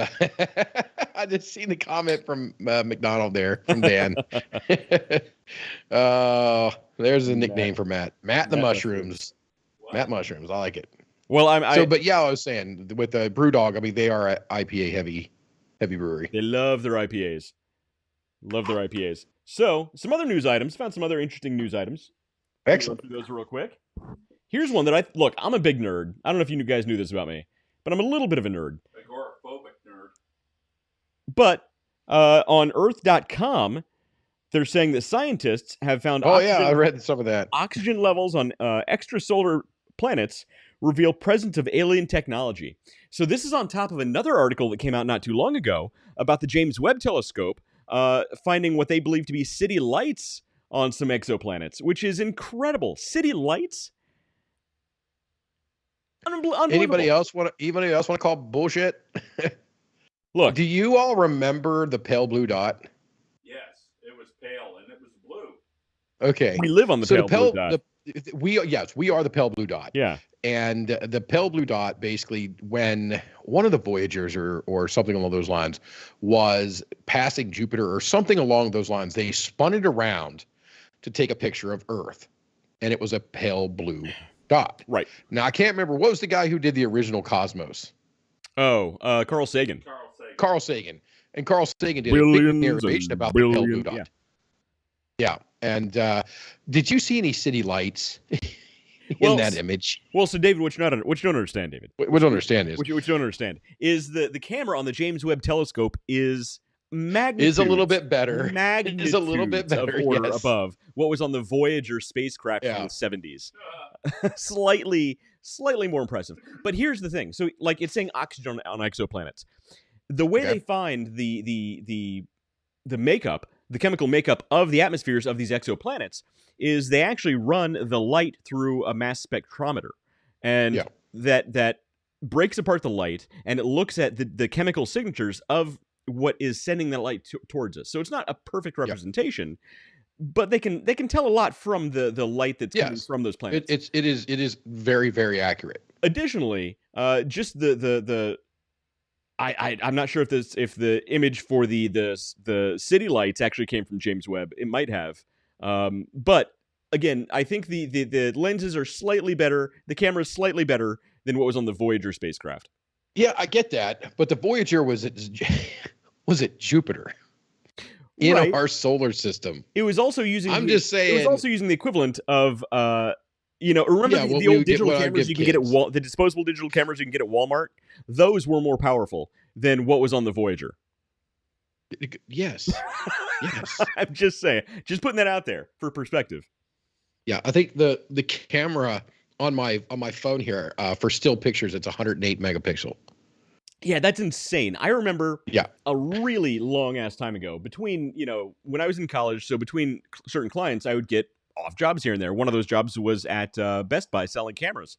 I just seen the comment from McDonald there from Dan. There's a nickname for Matt. Matt the Mushrooms. Wow. Matt Mushrooms. I like it. Well, but yeah, I was saying with the BrewDog, I mean they are an IPA heavy brewery. They love their IPAs. Love their IPAs. So some other news items. Found some other interesting news items. Excellent. Go through those real quick. Here's one that I'm a big nerd. I don't know if you guys knew this about me, but I'm a little bit of a nerd. Agoraphobic nerd. But on Earth.com, they're saying that scientists have found I read some of that. Oxygen levels on extrasolar planets reveal presence of alien technology. So this is on top of another article that came out not too long ago about the James Webb Telescope finding what they believe to be city lights on some exoplanets, which is incredible. City lights? Anybody else want to call bullshit? Look, do you all remember the pale blue dot? Yes, it was pale and it was blue. Okay, we live on the pale blue dot. We are the pale blue dot. Yeah, and the pale blue dot basically when one of the Voyagers or something along those lines was passing Jupiter or something along those lines, they spun it around to take a picture of Earth, and it was a pale blue dot. Right. Now, I can't remember. What was the guy who did the original Cosmos? Oh, Carl Sagan. Carl Sagan. And Carl Sagan did a big narration about the pale blue dot. Yeah. And did you see any city lights in that image? Well, so David, what you don't understand, David. What you don't understand is... What you don't understand is the camera on the James Webb Telescope is a little bit better. Is a little bit better. Of order above what was on the Voyager spacecraft from the 70s. Slightly more impressive. But here's the thing. So, like, it's saying oxygen on exoplanets. The way they find the makeup, the chemical makeup of the atmospheres of these exoplanets is they actually run the light through a mass spectrometer. And that breaks apart the light, and it looks at the chemical signatures of what is sending that light towards us. So it's not a perfect representation, but they can tell a lot from the light that's coming from those planets. It is very, very accurate. Additionally, just I'm not sure if the image for the city lights actually came from James Webb. It might have, but again, I think the lenses are slightly better. The camera is slightly better than what was on the Voyager spacecraft. Yeah, I get that, but the Voyager was at Jupiter in our solar system. It was also using. I'm just saying. It was also using the equivalent of, remember the old digital cameras you can get at the disposable digital cameras you can get at Walmart. Those were more powerful than what was on the Voyager. Yes. Yes. I'm just saying, just putting that out there for perspective. Yeah, I think the camera on my phone here for still pictures, it's 108 megapixel. Yeah, that's insane. I remember a really long ass time ago between, when I was in college, so between certain clients, I would get off jobs here and there. One of those jobs was at Best Buy selling cameras.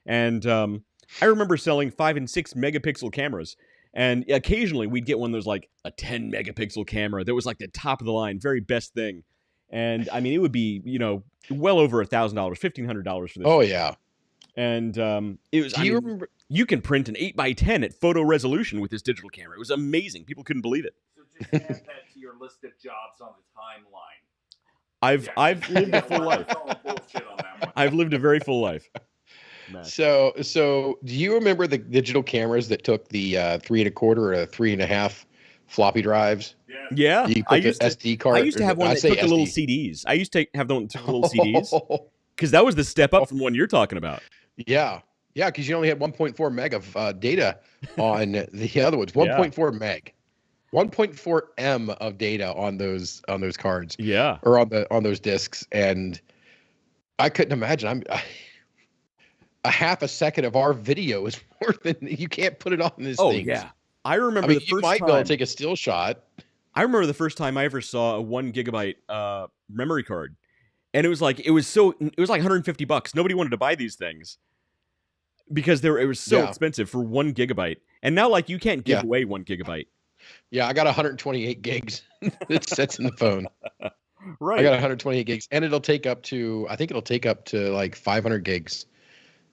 And I remember selling 5 and 6 megapixel cameras. And occasionally we'd get one that was like a 10 megapixel camera that was like the top of the line, very best thing. And I mean, it would be, well over $1,000, $1,500 for this. Oh, yeah. And it was, remember? You can print an 8x10 at photo resolution with this digital camera. It was amazing. People couldn't believe it. So just add that to your list of jobs on the timeline. I've lived a full life. I've lived a very full life. So do you remember the digital cameras that took the 3 1/4 or 3 1/2 floppy drives? Yeah. You put the SD card. I used to have one that took the little CDs. I used to have one that took the little CDs because that was the step up from one you're talking about. Yeah. Yeah, because you only had 1.4 meg of data on the other ones. 1.4 meg. 1.4 M of data on those cards. Yeah. Or on those discs. And I couldn't imagine. A half a second of our video is more than you can't put it on this thing. Oh, yeah. I remember the first time. You might be able to take a still shot. I remember the first time I ever saw a 1 gigabyte memory card, and it was like $150. Nobody wanted to buy these things because it was so expensive for 1 gigabyte. And now, like, you can't give away 1 gigabyte. Yeah, I got 128 gigs that sits in the phone. Right. I got 128 gigs, and it'll take up to like 500 gigs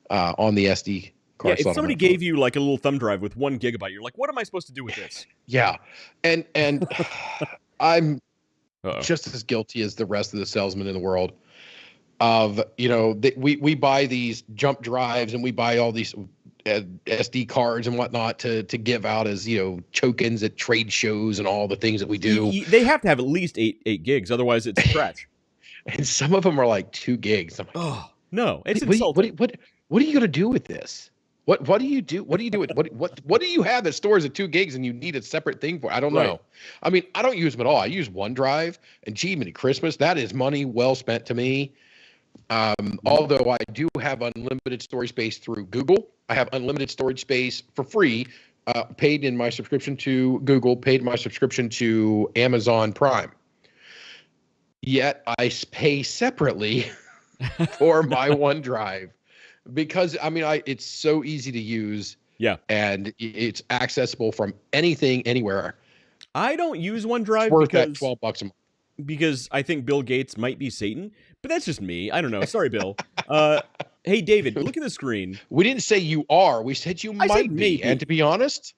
on the SD card. Yeah, if somebody gave you like a little thumb drive with 1 gigabyte, you're like, what am I supposed to do with this? Yeah, and I'm just as guilty as the rest of the salesmen in the world of, we buy these jump drives and we buy all these SD cards and whatnot to give out as, tokens at trade shows and all the things that we do. They have to have at least 8 gigs, otherwise it's trash. And some of them are like 2 gigs. I'm like, oh no, it's insulting. What are you gonna do with this? What do you do? What do you do with what do you have that stores at 2 gigs and you need a separate thing for? I don't know. I mean, I don't use them at all. I use OneDrive, and gee, many Christmas, that is money well spent to me. Although I do have unlimited storage space through Google. I have unlimited storage space for free, paid in my subscription to Google, paid in my subscription to Amazon Prime. Yet I pay separately for my OneDrive because, I mean, it's so easy to use. Yeah. And it's accessible from anything, anywhere. I don't use OneDrive worth that $12 a month. Because I think Bill Gates might be Satan, but that's just me. I don't know. Sorry, Bill. Hey, David, look at the screen. We didn't say you are. We said you might be. And to be honest,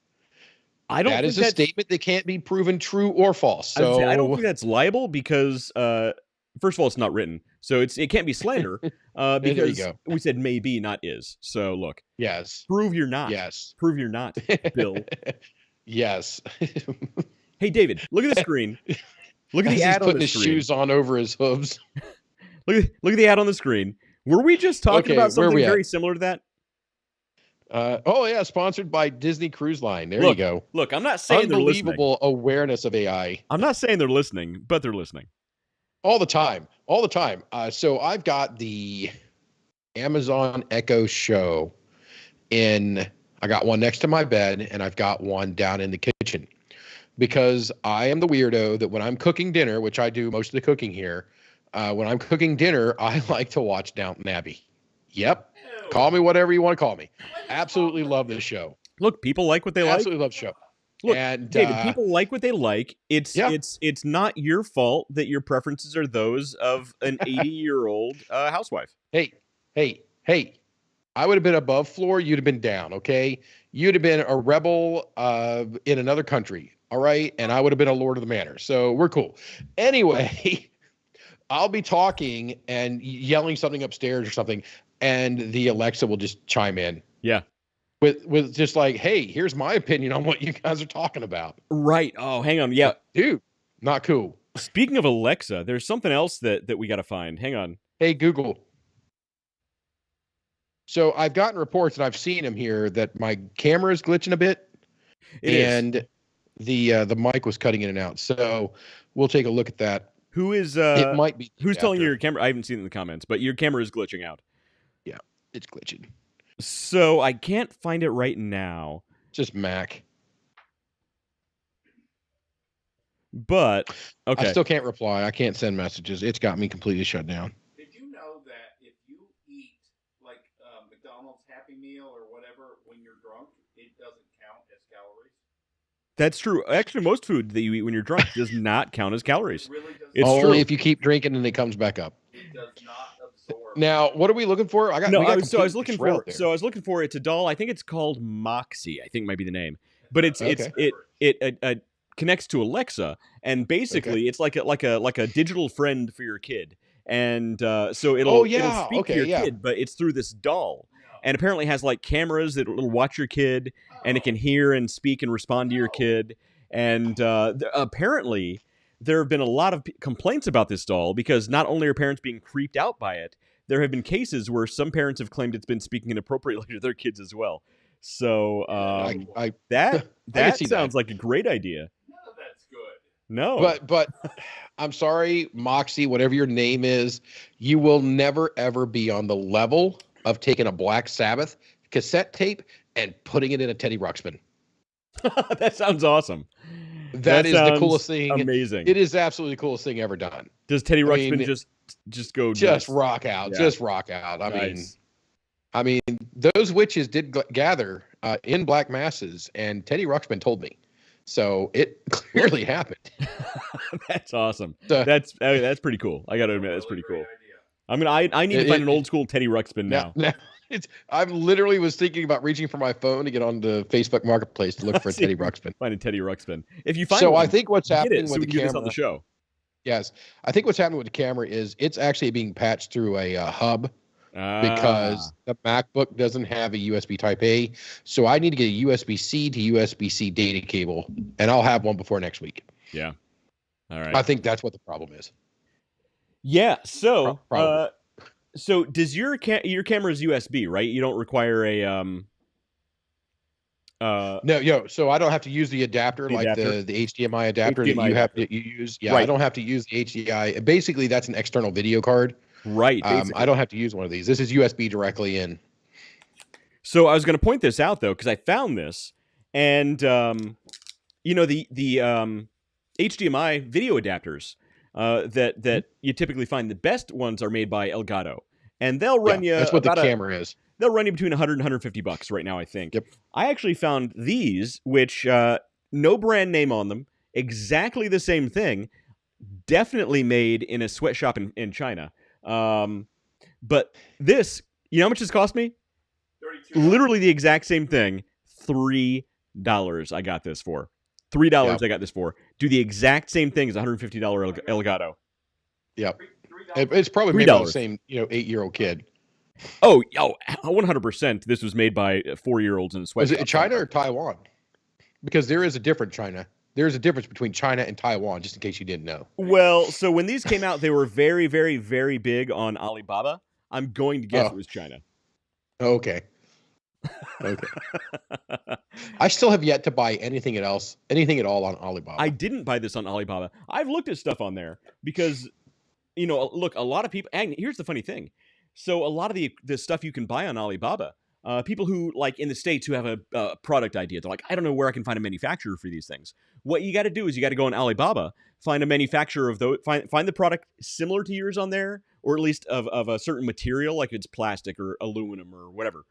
that is a statement that can't be proven true or false. So I don't think that's liable because, first of all, it's not written. So it can't be slander because we said maybe, not is. So look. Yes. Prove you're not. Yes. Prove you're not, Bill. Yes. Hey, David, look at the screen. Look at the ad on the screen. He's putting his shoes on over his hooves. Look at the ad on the screen. Were we just talking about something very similar to that? Oh yeah, sponsored by Disney Cruise Line. There you go. Look, I'm not saying they're listening. Unbelievable awareness of AI. I'm not saying they're listening, but they're listening. All the time. So I've got the Amazon Echo Show I got one next to my bed and I've got one down in the kitchen. Because I am the weirdo that when I'm cooking dinner, which I do most of the cooking here, when I'm cooking dinner, I like to watch Downton Abbey. Yep. Ew. Call me whatever you want to call me. Absolutely love this show. Look, people like what they like. Absolutely love the show. Look, and, David, people like what they like. It's not your fault that your preferences are those of an 80-year-old housewife. Hey. I would have been above floor. You'd have been down, okay? You'd have been a rebel in another country. All right. And I would have been a Lord of the Manor. So we're cool. Anyway, I'll be talking and yelling something upstairs or something. And the Alexa will just chime in. Yeah. With just like, hey, here's my opinion on what you guys are talking about. Right. Oh, hang on. Yeah. Dude, not cool. Speaking of Alexa, there's something else that we got to find. Hang on. Hey, Google. So I've gotten reports and I've seen them here that my camera is glitching a bit. The mic was cutting in and out. So we'll take a look at that. It might be who's telling you your camera? I haven't seen it in the comments, but your camera is glitching out. Yeah, it's glitching. So I can't find it right now. Just Mac. But okay. I still can't reply. I can't send messages. It's got me completely shut down. Did you know that if you eat like McDonald's Happy Meal or whatever when you're drunk, it doesn't count as calories? That's true. Actually, most food that you eat when you're drunk does not count as calories. It really does. It's only true. If you keep drinking and it comes back up. It does not absorb. Now, what are we looking for? I was looking for it's a doll. I think it's called Moxie. I think might be the name. But it connects to Alexa, and basically it's like a digital friend for your kid. And so it'll speak to your kid, but it's through this doll. And apparently has like cameras that will watch your kid, and it can hear and speak and respond to your kid. And apparently there have been a lot of complaints about this doll because not only are parents being creeped out by it, there have been cases where some parents have claimed it's been speaking inappropriately to their kids as well. So that sounds like a great idea. None of that's good. No. But I'm sorry, Moxie, whatever your name is, you will never, ever be on the level of taking a Black Sabbath cassette tape and putting it in a Teddy Ruxpin. That sounds awesome. That is the coolest thing. Amazing. It is absolutely the coolest thing ever done. Does Teddy Ruxpin just go just rock out? Yeah. Just rock out. I mean, those witches did gather in black masses, and Teddy Ruxpin told me, so it clearly happened. That's awesome. That's pretty cool. I got to admit, that's pretty cool. I need to find an old school Teddy Ruxpin now. I literally was thinking about reaching for my phone to get on the Facebook Marketplace to look for a Teddy Ruxpin. Find a Teddy Ruxpin. If you find so, I think what's happening with the camera. Get this on the show. Yes, I think what's happening with the camera is it's actually being patched through a hub because the MacBook doesn't have a USB Type A. So I need to get a USB-C to USB-C data cable, and I'll have one before next week. Yeah. All right. I think that's what the problem is. Yeah. So, so does your camera is USB, right? You don't require a no, so I don't have to use the adapter, the HDMI adapter that you have to use. Yeah, right. I don't have to use the HDMI. Basically, that's an external video card. Right. I don't have to use one of these. This is USB directly in. So I was going to point this out though, because I found this, and the HDMI video adapters that you typically find, the best ones are made by Elgato, and they'll run you. That's what the camera is. They'll run you between $100 and $150 right now, I think. Yep. I actually found these, which no brand name on them, exactly the same thing, definitely made in a sweatshop in China. But this, you know how much this cost me? $32. Literally the exact same thing. $3 I got this for. $3 I got this for. Do the exact same thing as $150 Elgato. Yep. It's probably made by the same 8-year-old kid. Oh, 100%. This was made by 4-year-olds in a sweatshop. Is it China or Taiwan? Because there is a different China. There's a difference between China and Taiwan, just in case you didn't know. Well, so when these came out, they were very, very, very big on Alibaba. I'm going to guess it was China. Okay. I still have yet to buy anything at all on Alibaba. I didn't buy this on Alibaba. I've looked at stuff on there because, look, a lot of people, and here's the funny thing. So a lot of the stuff you can buy on Alibaba, people who, like in the States, who have a product idea, they're like, I don't know where I can find a manufacturer for these things. What you got to do is you got to go on Alibaba, find a manufacturer of those, find the product similar to yours on there, or at least of a certain material, like it's plastic or aluminum or whatever.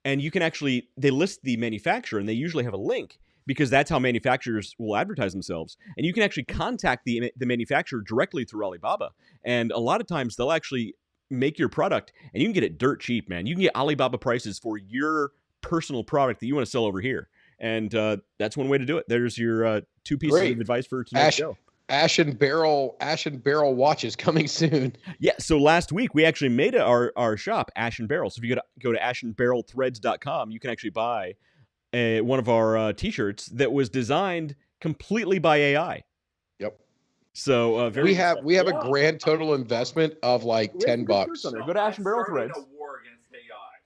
And you can they list the manufacturer, and they usually have a link because that's how manufacturers will advertise themselves. And you can actually contact the manufacturer directly through Alibaba. And a lot of times they'll actually make your product, and you can get it dirt cheap, man. You can get Alibaba prices for your personal product that you want to sell over here. And that's one way to do it. There's your 2 pieces of advice for tonight's show. Ash and Barrel watches coming soon. Yeah, so last week we actually made our shop, Ash and Barrel. So if you go to ashandbarrelthreads.com, you can actually buy one of our t-shirts that was designed completely by AI. Yep. So we have a grand total investment of like $10. Go to Ash and Barrel Threads.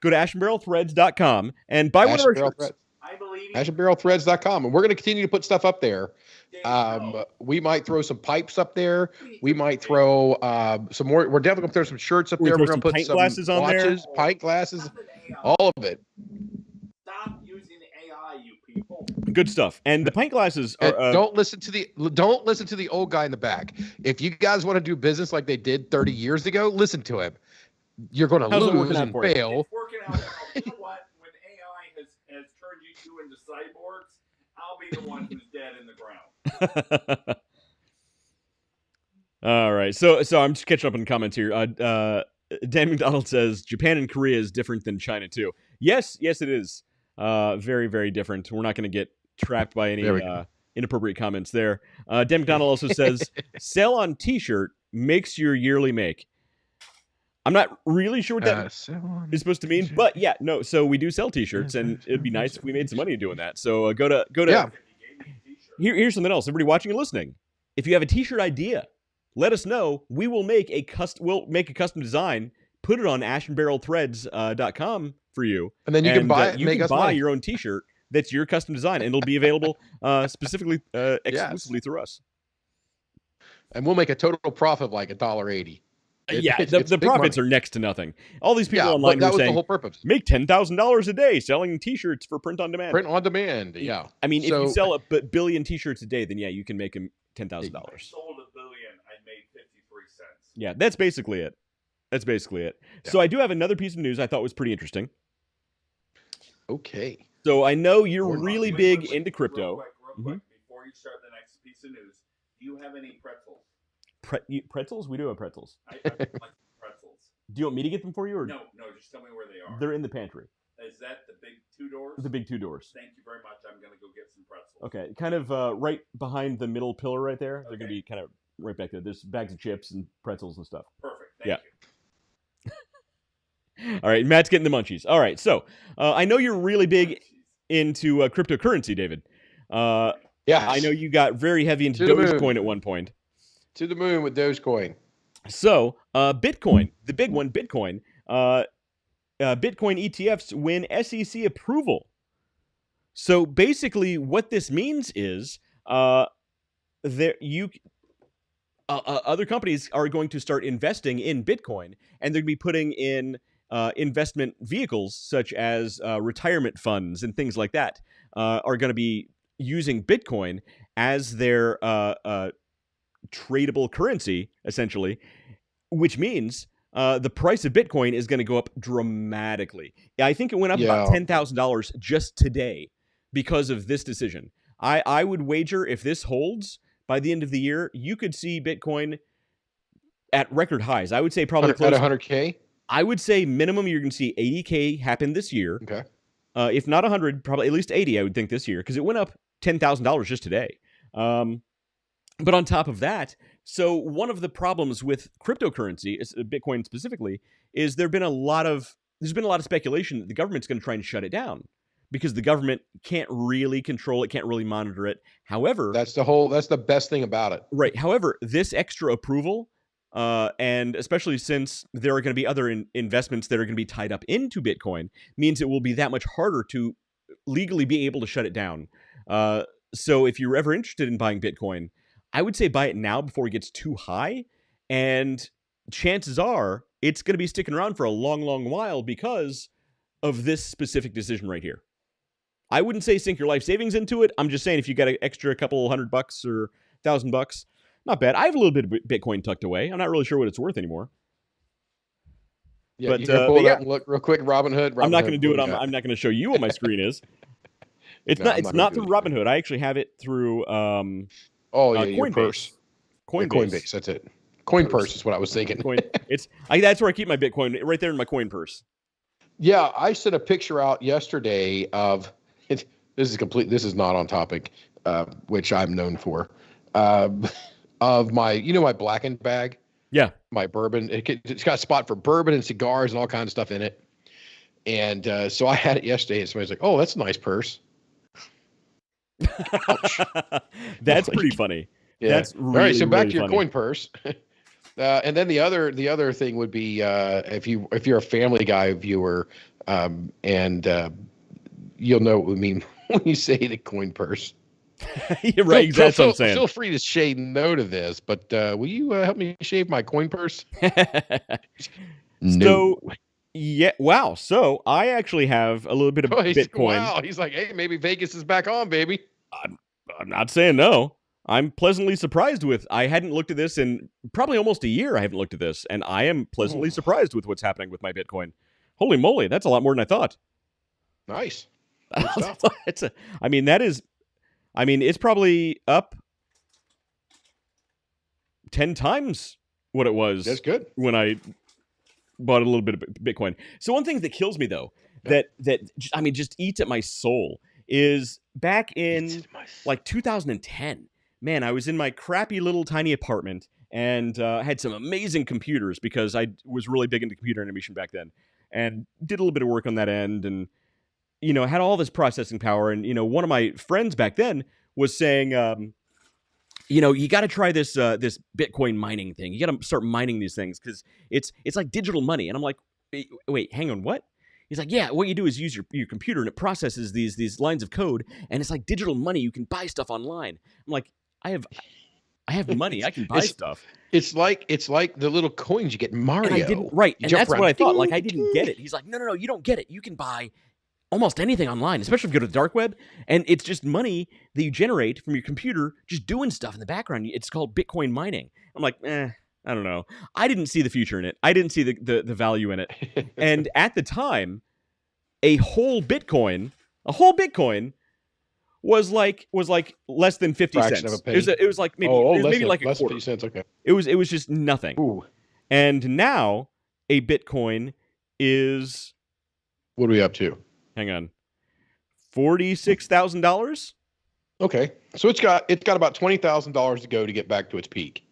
Go to ashandbarrelthreads.com and buy one of our shirts. ashandbarrelthreads.com, and we're going to continue to put stuff up there. We might throw some pipes up there. We might throw some more. We're definitely going to throw some shirts up there. We're going to put some glasses on watches, there. pint glasses, all of it. Stop using AI, you people. Good stuff. And the pint glasses are, don't listen to the old guy in the back. If you guys want to do business like they did 30 years ago, listen to him. You're going to lose and fail. It's working out. You know what? When AI has turned you two into cyborgs, I'll be the one who's dead in the ground. All right. So I'm just catching up on comments here. Dan McDonald says Japan and Korea is different than China too. Yes, it is. Very, very different. We're not going to get trapped by any inappropriate comments there. Dan McDonald also says sell on t-shirt makes your yearly make. I'm not really sure what that is supposed to mean, but yeah, no. So we do sell t-shirts, and it'd be nice if we made some money doing that. So go to. Yeah. Here's something else. Everybody watching and listening, if you have a t-shirt idea, let us know. We will make a custom design, put it on ashandbarrelthreads.com for you, and then you can buy it. You can buy your own t-shirt that's your custom design, and it'll be available specifically exclusively through us. And we'll make a total profit of like $1.80. Yeah, the profits are next to nothing. All these people online but that were was saying, the whole purpose. Make $10,000 a day selling T-shirts for print on demand. Print on demand, yeah. I mean, if you sell a billion T-shirts a day, then yeah, you can make them $10,000. I sold 1 billion, I made 53 cents. Yeah, that's basically it. Yeah. So I do have another piece of news I thought was pretty interesting. Okay. So I know you're really big into crypto. Real quick, before you start the next piece of news, do you have any pretzels? Pretzels? We do have pretzels. I like pretzels. Do you want me to get them for you? Or? No, just tell me where they are. They're in the pantry. Is that the big 2 doors? The big 2 doors. Thank you very much. I'm going to go get some pretzels. Okay, kind of right behind the middle pillar right there. They're going to be kind of right back there. There's bags of chips and pretzels and stuff. Perfect. Thank you. All right, Matt's getting the munchies. All right, so I know you're really big into cryptocurrency, David. Yeah, I know you got very heavy into Dogecoin at one point. To the moon with Dogecoin. So, Bitcoin, the big one, Bitcoin ETFs win SEC approval. So basically, what this means is other companies are going to start investing in Bitcoin, and they're going to be putting in investment vehicles such as retirement funds and things like that are going to be using Bitcoin as their tradable currency, essentially, which means the price of Bitcoin is going to go up dramatically. I think it went up about $10,000 just today because of this decision. I would wager if this holds by the end of the year, you could see Bitcoin at record highs. I would say probably close at 100K. I would say minimum you're going to see 80K happen this year. Okay. If not 100, probably at least 80, I would think this year, because it went up $10,000 just today. But on top of that, so one of the problems with cryptocurrency, Bitcoin specifically, is there's been a lot of speculation that the government's going to try and shut it down because the government can't really control it, can't really monitor it. However, that's the best thing about it. Right. However, this extra approval, and especially since there are going to be other investments that are going to be tied up into Bitcoin, means it will be that much harder to legally be able to shut it down. So if you're ever interested in buying Bitcoin, I would say buy it now before it gets too high. And chances are it's going to be sticking around for a long, long while because of this specific decision right here. I wouldn't say sink your life savings into it. I'm just saying if you got an extra couple $100 or $1,000, not bad. I have a little bit of Bitcoin tucked away. I'm not really sure what it's worth anymore. Yeah, but, you can pull it up and look real quick. Robinhood. I'm not going to do it. I'm not going to show you what my screen is. It's not through Robinhood. I actually have it through Coinbase. Coinbase. That's it. Coin purse is what I was thinking. That's where I keep my Bitcoin, right there in my coin purse. Yeah, I sent a picture out yesterday of it. This is not on topic, which I'm known for. Of my, my blackened bag. Yeah. My bourbon. It's got a spot for bourbon and cigars and all kinds of stuff in it. And so I had it yesterday, and somebody's like, "Oh, that's a nice purse." That's pretty funny. Yeah. That's really, all right. So back to your funny. Coin purse. And then the other thing would be if you're a Family Guy viewer, and you'll know what we mean when you say the coin purse. You're right. That's what I'm saying. Feel free to say no to this, but will you help me shave my coin purse? No. So, yeah. Wow. So I actually have a little bit of Bitcoin. Wow. He's like, hey, maybe Vegas is back on, baby. I'm not saying no. I'm pleasantly surprised with. I hadn't looked at this in probably almost a year. I haven't looked at this, and I am pleasantly surprised with what's happening with my Bitcoin. Holy moly, that's a lot more than I thought. Nice. It's probably up 10 times what it was. That's good. When I bought a little bit of Bitcoin. So one thing that kills me though, that just eats at my soul is back in like 2010. Man, I was in my crappy little tiny apartment and had some amazing computers because I was really big into computer animation back then and did a little bit of work on that end and, had all this processing power. And, one of my friends back then was saying, you got to try this Bitcoin mining thing. You got to start mining these things because it's like digital money. And I'm like, wait, hang on, what? He's like, yeah, what you do is use your computer and it processes these lines of code and it's like digital money. You can buy stuff online. I'm like, I I have money. I can buy stuff. It's like the little coins you get in Mario. And I didn't, right. And that's what I thought. Like, I didn't get it. He's like, no, you don't get it. You can buy almost anything online, especially if you go to the dark web. And it's just money that you generate from your computer, just doing stuff in the background. It's called Bitcoin mining. I'm like, I don't know. I didn't see the future in it. I didn't see the value in it. And at the time, a whole Bitcoin was like less than 50 cents. It was like maybe like a quarter. 50 cents, okay. It was just nothing. Ooh. And now a Bitcoin is, what are we up to? Hang on. $46,000? Okay. So it's got about $20,000 to go to get back to its peak.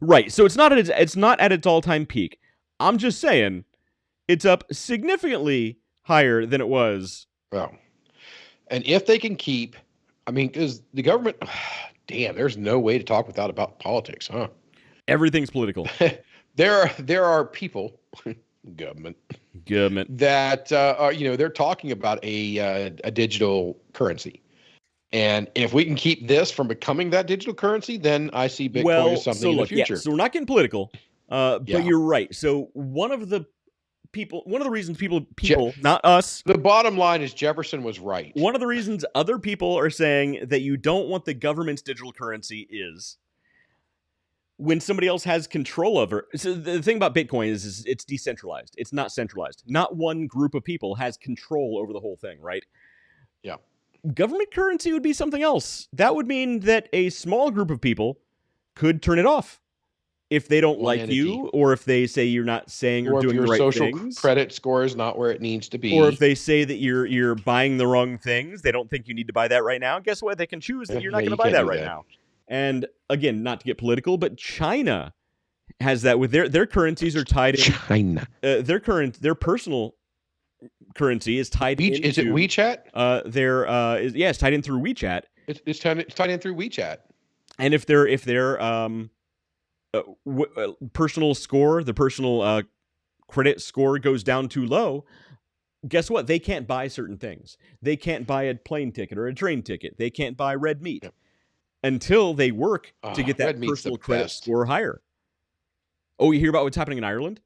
Right. So it's not at its all-time peak. I'm just saying it's up significantly higher than it was. Well, and if they can keep, I mean, because the government, damn, there's no way to talk about politics, huh? Everything's political. There are people, government that are, they're talking about a digital currency, and if we can keep this from becoming that digital currency, then I see Bitcoin as something in the future. Yeah, so we're not getting political, but you're right. So one of the reasons people, not us. The bottom line is Jefferson was right. One of the reasons other people are saying that you don't want the government's digital currency is when somebody else has control over. So the thing about Bitcoin is it's decentralized. It's not centralized. Not one group of people has control over the whole thing, right? Yeah. Government currency would be something else. That would mean that a small group of people could turn it off if they don't like you, or if they say you're not saying or doing the right things. Or if your social credit score is not where it needs to be. Or if they say that you're buying the wrong things, they don't think you need to buy that right now. Guess what? They can choose that you're not going to buy that right now. And again, not to get political, but China has that with their currencies are tied in. China. Their personal currency is tied into. Is it WeChat? It's tied in through WeChat. It's tied in through WeChat. And if their personal score, the personal credit score goes down too low, guess what? They can't buy certain things. They can't buy a plane ticket or a train ticket. They can't buy red meat until they work to get that personal credit score higher. Oh, you hear about what's happening in Ireland?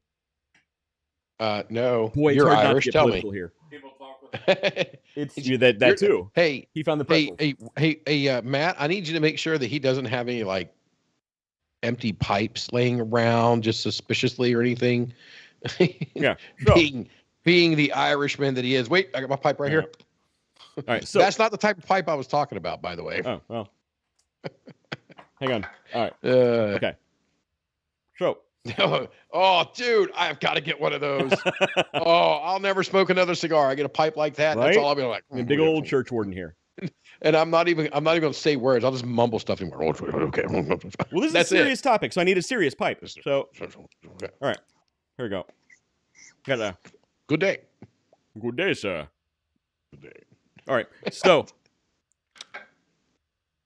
No. Boy, you're Irish. Tell me. Here. People talk with It's that too. Hey, he found the pretzels. Hey, Matt, I need you to make sure that he doesn't have any like empty pipes laying around just suspiciously or anything. Yeah. Being the Irishman that he is. Wait, I got my pipe right here. All right. So that's not the type of pipe I was talking about, by the way. Oh, well. Hang on. All right. Okay. So. Oh, dude, I've got to get one of those. I'll never smoke another cigar. I get a pipe like that. Right? That's all I'll be like. Big old church warden here. And I'm not even going to say words. I'll just mumble stuff anymore. Okay. Well, this is a serious topic, so I need a serious pipe. So, all right, here we go. Got a good day. Good day, sir. Good day. All right. So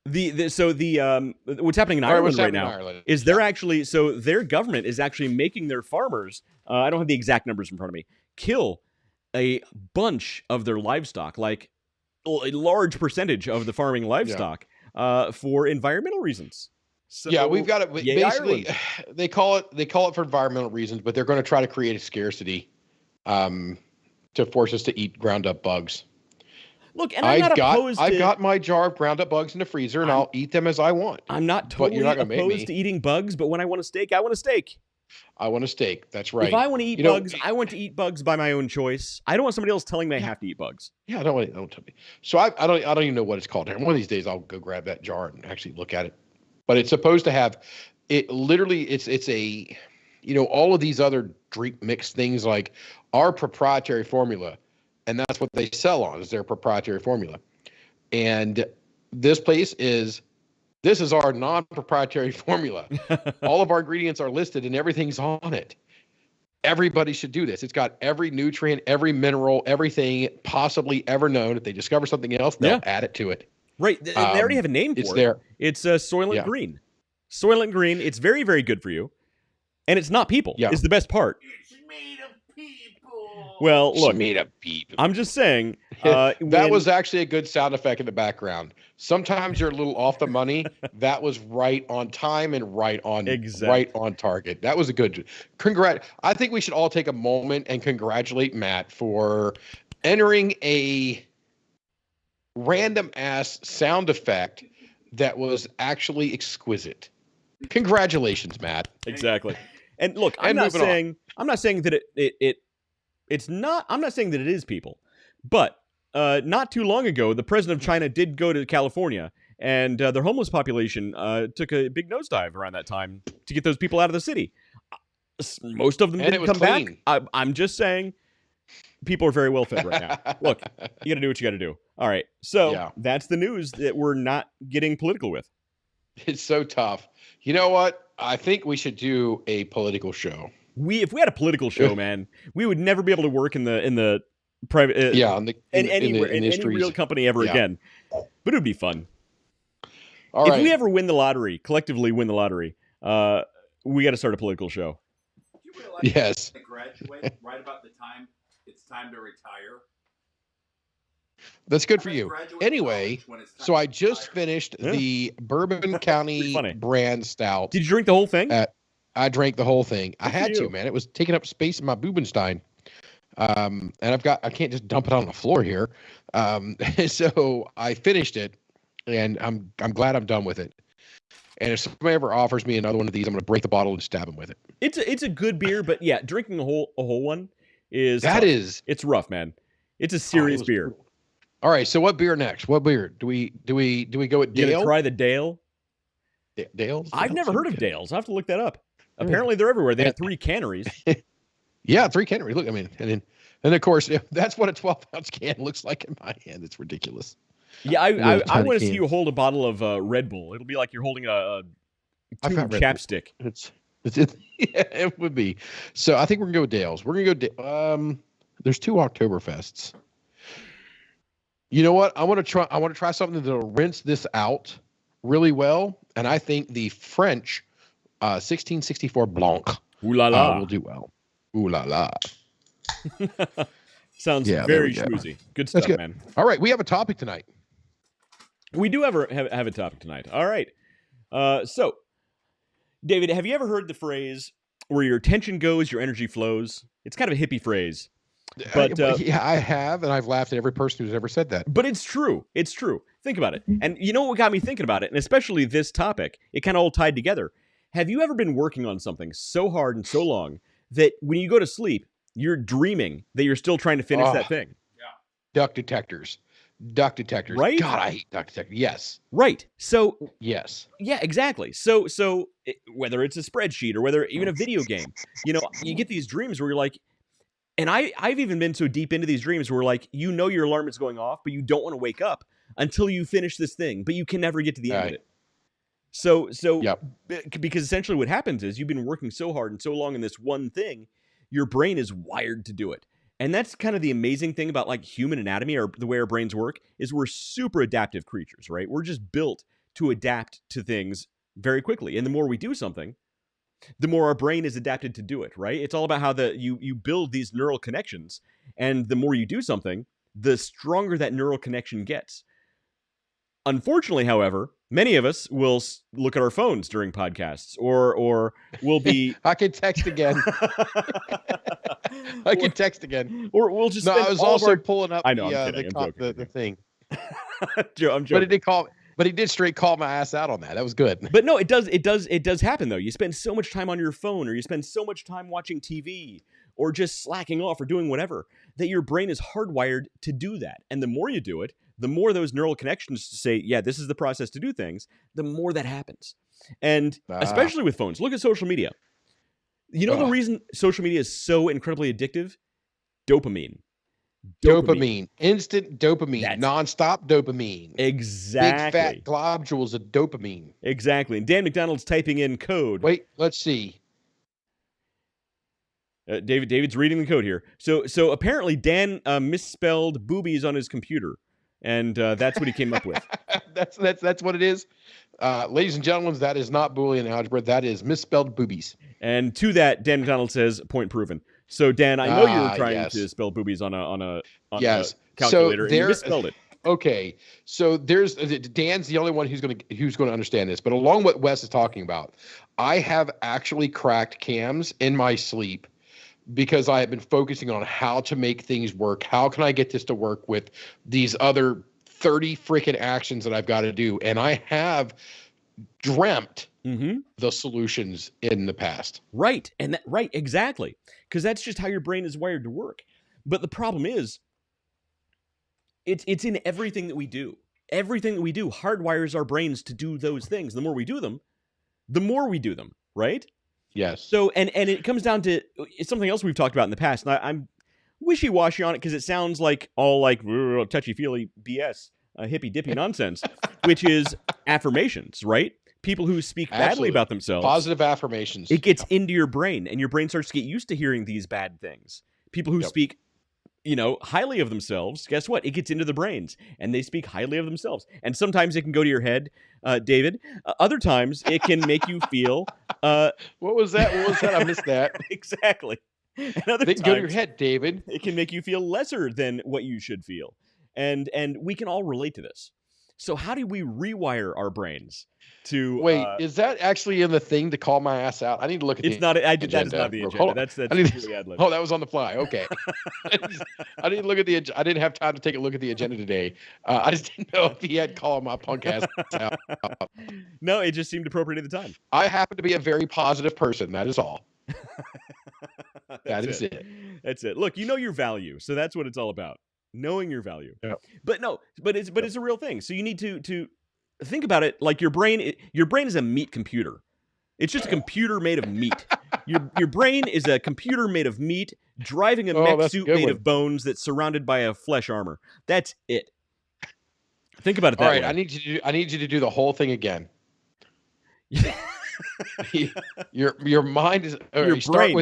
what's happening in Ireland right now is their government is actually making their farmers. I don't have the exact numbers in front of me. Kill a bunch of their livestock, like a large percentage of the farming livestock, for environmental reasons. So, yeah, we've got it. Basically, they call it for environmental reasons, but they're going to try to create a scarcity to force us to eat ground up bugs. Look, and I've got my jar of ground up bugs in the freezer, and I'll eat them as I want. I'm not totally opposed to eating bugs, but when I want a steak, I want a steak. I want a steak. That's right. If I want to eat bugs, I want to eat bugs by my own choice. I don't want somebody else telling me I have to eat bugs. Yeah, don't tell me. So I don't even know what it's called. One of these days I'll go grab that jar and actually look at it. But it's supposed to have it. Literally, it's a, all of these other drink mix things like our proprietary formula, and that's what they sell on is their proprietary formula. And this is our non-proprietary formula. All of our ingredients are listed and everything's on it. Everybody should do this. It's got every nutrient, every mineral, everything possibly ever known. If they discover something else, they'll add it to it. Right. They already have a name for it. There. It's Soylent Green. Soylent Green. It's very, very good for you. And it's not people. Yeah. It's the best part. It's made of people. Well, look, made a beep. I'm just saying. That was actually a good sound effect in the background. Sometimes you're a little off the money. That was right on time and right on target. That was a good. I think we should all take a moment and congratulate Matt for entering a random ass sound effect that was actually exquisite. Congratulations, Matt. Exactly. And look, I'm not saying that it's not. I'm not saying that it is people, but not too long ago, the president of China did go to California, and their homeless population took a big nosedive around that time to get those people out of the city. Most of them didn't come back. I'm just saying, people are very well fed right now. Look, you got to do what you got to do. All right, so that's the news that we're not getting political with. It's so tough. You know what? I think we should do a political show. If we had a political show, man, we would never be able to work in the private in any real company ever again. But it would be fun. If we ever win the lottery, collectively win the lottery, we got to start a political show. Do you realize I graduate right about the time it's time to retire? That's good for you. Anyway, so I just finished the Bourbon County brand stout. Did you drink the whole thing? I drank the whole thing. I had to, man. It was taking up space in my Bubenstein. And I can't just dump it on the floor here. So I finished it, and I'm glad I'm done with it. And if somebody ever offers me another one of these, I'm going to break the bottle and stab him with it. It's a good beer, but yeah, drinking a whole one is it's rough, man. It's a serious beer. Brutal. All right, so what beer next? What beer do we go with? Dale? You gonna try the Dale? Dale's? I've never heard of Dale's. I have to look that up. Apparently, they're everywhere. They have 3 canneries. Yeah, 3 canneries. Look, I mean, and of course, that's what a 12-ounce can looks like in my hand. It's ridiculous. Yeah, I want to see you hold a bottle of Red Bull. It'll be like you're holding a tube of chapstick. It would be. So I think we're gonna go with Dale's. We're gonna go. There's 2 Oktoberfests. You know what? I want to try something that'll rinse this out really well, and I think the French 1664 Blanc will do well. Ooh la la. Sounds very schmoozy. Good stuff, man. All right, we have a topic tonight. We do have a topic tonight. All right. So, David, have you ever heard the phrase, where your attention goes, your energy flows? It's kind of a hippie phrase. But yeah, I have, and I've laughed at every person who's ever said that. But it's true. It's true. Think about it. And you know what got me thinking about it, and especially this topic, it kind of all tied together. Have you ever been working on something so hard and so long that when you go to sleep, you're dreaming that you're still trying to finish that thing? Yeah. Duck detectors. Right? God, I hate duck detectors. Yes. Right. So. Yes. Yeah, exactly. So whether it's a spreadsheet or whether even a video game, you get these dreams where you're like, and I've even been so deep into these dreams where like, your alarm is going off, but you don't want to wake up until you finish this thing, but you can never get to the end of it. So because essentially what happens is you've been working so hard and so long in this one thing, your brain is wired to do it. And that's kind of the amazing thing about like human anatomy, or the way our brains work, is we're super adaptive creatures, right? We're just built to adapt to things very quickly. And the more we do something, the more our brain is adapted to do it, right? It's all about how you build these neural connections, and the more you do something, the stronger that neural connection gets. Unfortunately, however, many of us will look at our phones during podcasts, or will be. I can text again. Or we'll just. No, I was also pulling up. I know. The thing. I'm joking. But it did call. But he did straight call my ass out on that. That was good. But no, it does happen though. You spend so much time on your phone, or you spend so much time watching TV, or just slacking off, or doing whatever, that your brain is hardwired to do that. And the more you do it, the more those neural connections to say, yeah, this is the process to do things, the more that happens. And especially with phones, look at social media. You know the reason social media is so incredibly addictive? Dopamine. Instant dopamine, nonstop dopamine. Exactly. Big fat globules of dopamine. Exactly. And Dan McDonald's typing in code. Wait, let's see. David's reading the code here. So apparently Dan misspelled boobies on his computer, and that's what he came up with. That's what it is. Ladies and gentlemen, that is not Boolean algebra. That is misspelled boobies. And to that, Dan McDonald says, point proven. So Dan, I know you were trying to spell boobies on a calculator, and you misspelled it. Okay, so Dan's the only one who's going to understand this. But along what Wes is talking about, I have actually cracked cams in my sleep because I have been focusing on how to make things work. How can I get this to work with these other 30 freaking actions that I've got to do? And I have dreamt the solutions in the past. Right. And right, exactly. Because that's just how your brain is wired to work. But the problem is, it's in everything that we do. Everything that we do hardwires our brains to do those things. The more we do them, right? Yes. So, and it comes down to it's something else we've talked about in the past, and I'm wishy-washy on it because it sounds like all like touchy-feely BS, hippy-dippy nonsense, which is affirmations, right? People who speak badly about themselves. Positive affirmations. It gets into your brain, and your brain starts to get used to hearing these bad things. People who speak, highly of themselves, guess what? It gets into the brains, and they speak highly of themselves. And sometimes it can go to your head, David. Other times it can make you feel... What was that? I missed that. Exactly. And other times, go to your head, David. It can make you feel lesser than what you should feel. And we can all relate to this. So how do we rewire our brains to... Wait, is that actually in the thing to call my ass out? I need to look at it's not. That is not the agenda. That's really ad-lib. Oh, that was on the fly. Okay. I didn't look at the. I didn't have time to take a look at the agenda today. I just didn't know if he had called my punk ass out. No, it just seemed appropriate at the time. I happen to be a very positive person. That is all. That is it. That's it. Look, you know your value, so that's what it's all about. Knowing your value. Yeah. But it's a real thing. So you need to think about it like your brain is a meat computer. It's just a computer made of meat. Your brain is a computer made of meat driving a mech suit made of bones that's surrounded by a flesh armor. That's it. Think about it that way. All right, I need you to do the whole thing again. your mind is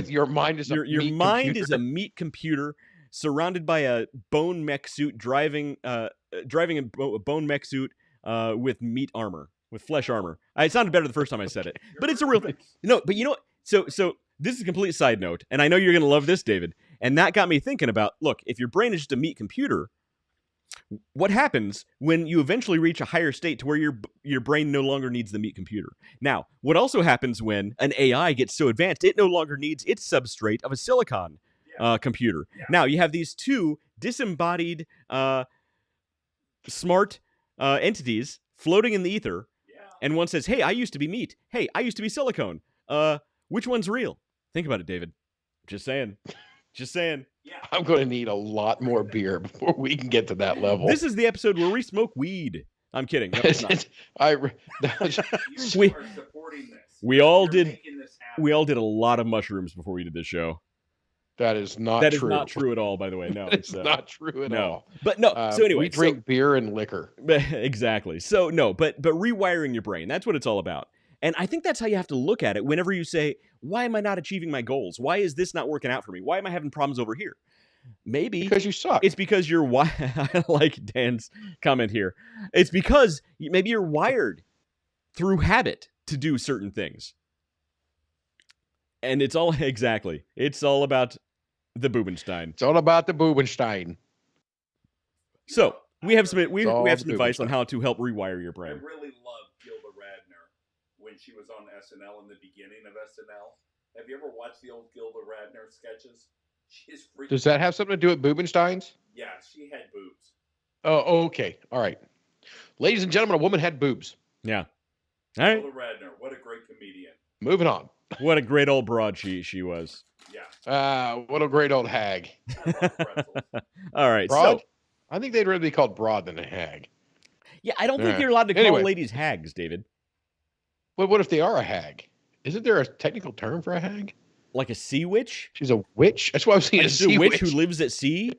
your mind is a meat computer surrounded by a bone mech suit driving a bone mech suit with meat armor, with flesh armor. It sounded better the first time I said it, but it's a real thing. But you know, so this is a complete side note, and I know you're going to love this, David. And that got me thinking about, look, if your brain is just a meat computer, what happens when you eventually reach a higher state to where your brain no longer needs the meat computer? Now, what also happens when an AI gets so advanced, it no longer needs its substrate of a silicon computer. Yeah. Now, you have these two disembodied smart entities floating in the ether, and one says, hey, I used to be meat. Hey, I used to be silicone. Which one's real? Think about it, David. Just saying. Just saying. Yeah. I'm going to need a lot more beer before we can get to that level. This is the episode where we smoke weed. I'm kidding. No, it's not. We all did a lot of mushrooms before we did this show. That is not true. That is not true at all, by the way. No, it's not true at all. But no. So anyway, we drink beer and liquor. Exactly. So no, but rewiring your brain. That's what it's all about. And I think that's how you have to look at it whenever you say, why am I not achieving my goals? Why is this not working out for me? Why am I having problems over here? Maybe because you suck. It's because you're I like Dan's comment here. It's because maybe you're wired through habit to do certain things. And it's all about the Bubenstein. It's all about the Bubenstein. So we have some advice on how to help rewire your brain. I really love Gilda Radner when she was on SNL in the beginning of SNL. Have you ever watched the old Gilda Radner sketches? Does that have something to do with Bubensteins? Yeah, she had boobs. Oh, okay. All right. Ladies and gentlemen, a woman had boobs. Yeah. All right. Gilda Radner, what a great comedian. Moving on. What a great old broad she was. Yeah. What a great old hag. All right. Broad? So, I think they'd rather be called broad than a hag. Yeah, I don't think you're allowed to call ladies hags, David. But what if they are a hag? Isn't there a technical term for a hag? Like a sea witch? She's a witch? That's what I was saying. She's a witch who lives at sea?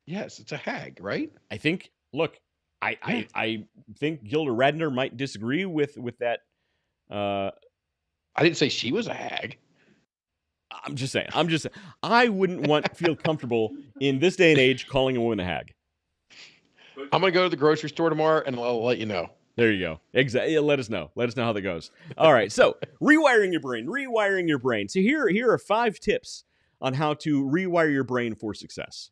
Yes, it's a hag, right? I think, look, I think Gilda Radner might disagree with that. I didn't say she was a hag. I'm just saying. I wouldn't feel comfortable in this day and age calling a woman a hag. I'm going to go to the grocery store tomorrow and I'll let you know. There you go. Exactly. Let us know. Let us know how that goes. All right. So rewiring your brain. So here are 5 tips on how to rewire your brain for success.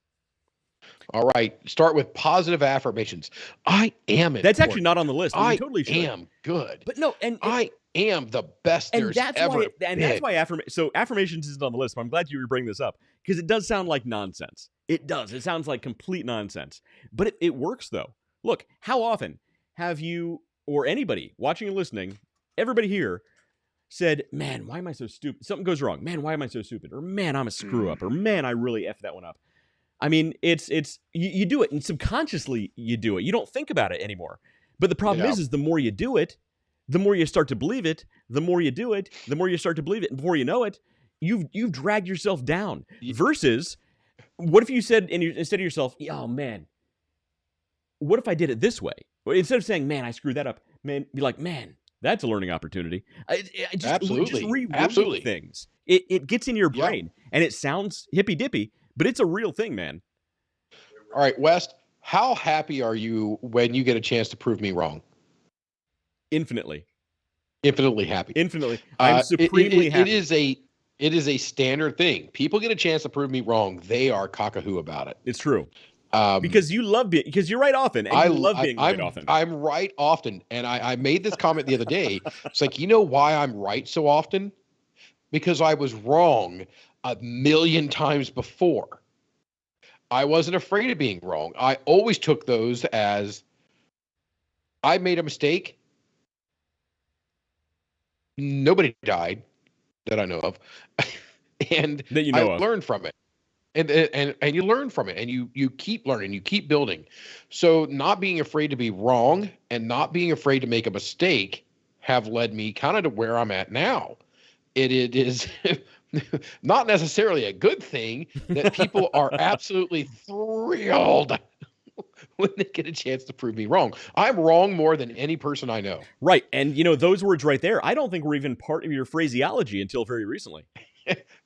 All right. Start with positive affirmations. I am important. That's actually not on the list. I totally should. am good. But no, and I am the best there's ever been. And that's why affirmations isn't on the list, but I'm glad you were bringing this up because it does sound like nonsense. It does. It sounds like complete nonsense. But it works, though. Look, how often have you or anybody watching and listening, everybody here, said, man, why am I so stupid? Something goes wrong. Man, why am I so stupid? Or man, I'm a screw up. Or man, I really effed that one up. I mean, you do it, and subconsciously you do it. You don't think about it anymore. But the problem is the more you do it, the more you start to believe it. The more you do it, the more you start to believe it. And before you know it, you've dragged yourself down. Versus, what if you said instead of yourself, oh man, what if I did it this way? Instead of saying, man, I screwed that up, man, be like, man, that's a learning opportunity. Absolutely. Rewording things. It gets in your brain, and it sounds hippy dippy. But it's a real thing, man. All right, West, how happy are you when you get a chance to prove me wrong? Infinitely. Infinitely happy. Infinitely. I'm supremely happy. It is a standard thing. People get a chance to prove me wrong. They are cockahoo about it. It's true. Because you love being, because you're right often, and you love being right often. I'm right often. And I made this comment the other day. It's like, you know why I'm right so often? Because I was wrong 1,000,000 times before. I wasn't afraid of being wrong. I always took those as I made a mistake. Nobody died that I know of. And that you know I learned from it. And you learn from it, and you keep learning, you keep building. So not being afraid to be wrong and not being afraid to make a mistake have led me kind of to where I'm at now. It is not necessarily a good thing that people are absolutely thrilled when they get a chance to prove me wrong. I'm wrong more than any person I know. Right. And, those words right there, I don't think were even part of your phraseology until very recently.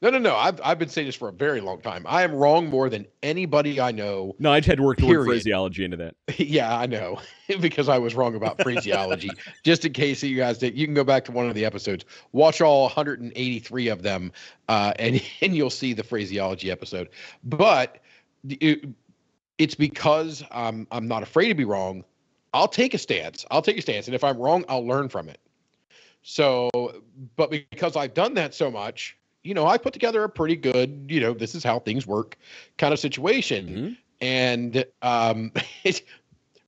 No. I've been saying this for a very long time. I am wrong more than anybody I know. No, I just had to work the word phraseology into that. Yeah, I know. Because I was wrong about phraseology. Just in case you guys did, you can go back to one of the episodes, watch all 183 of them, and you'll see the phraseology episode. But it's because I'm not afraid to be wrong. I'll take a stance. And if I'm wrong, I'll learn from it. So, but because I've done that so much, I put together a pretty good, this is how things work kind of situation. Mm-hmm. And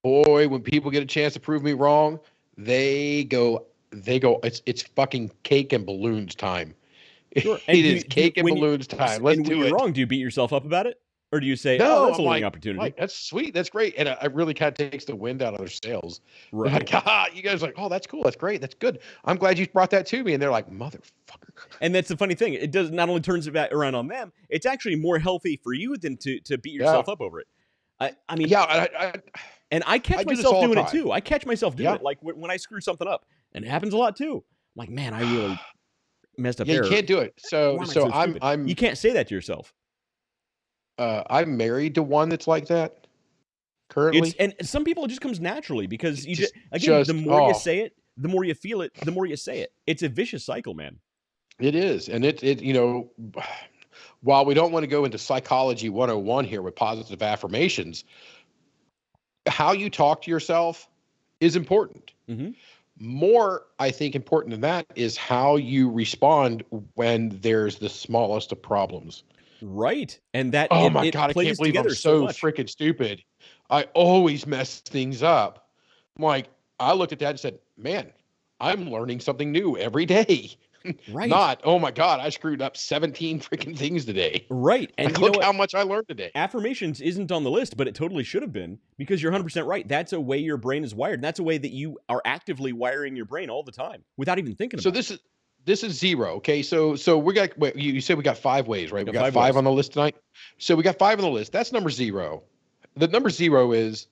boy, when people get a chance to prove me wrong, they go, it's fucking cake and balloons time. Sure. It is cake and balloons time. Let's do it. When you're wrong, do you beat yourself up about it? Or do you say, no, that's a learning opportunity? Like, that's sweet. That's great. And it really kind of takes the wind out of their sails. Right. Like, you guys are like, oh, that's cool. That's great. That's good. I'm glad you brought that to me. And they're like, motherfucker. And that's the funny thing. It does not only turns it around on them, it's actually more healthy for you than to beat yourself up over it. I mean, and I catch myself doing it too. I catch myself doing it. Like when I screw something up, and it happens a lot too. I'm like, man, I really messed up there. You can't do it. So I'm you can't say that to yourself. I'm married to one that's like that currently. And some people it just comes naturally because the more you say it, the more you feel it, the more you say it. It's a vicious cycle, man. It is. And it while we don't want to go into psychology 101 here with positive affirmations, how you talk to yourself is important. Mm-hmm. More, I think, important than that is how you respond when there's the smallest of problems. Right. And that my God, I can't believe I'm so freaking stupid. I always mess things up. I'm like, I looked at that and said, man, I'm learning something new every day. Right. Not, oh my God, I screwed up 17 freaking things today. Right. And look how much I learned today. Affirmations isn't on the list, but it totally should have been because you're 100% right. That's a way your brain is wired. And that's a way that you are actively wiring your brain all the time without even thinking about it. This is zero. Okay. So we got, you said we got 5 ways, right? We got five on the list tonight. So we got 5 on the list. That's number 0. The number 0 is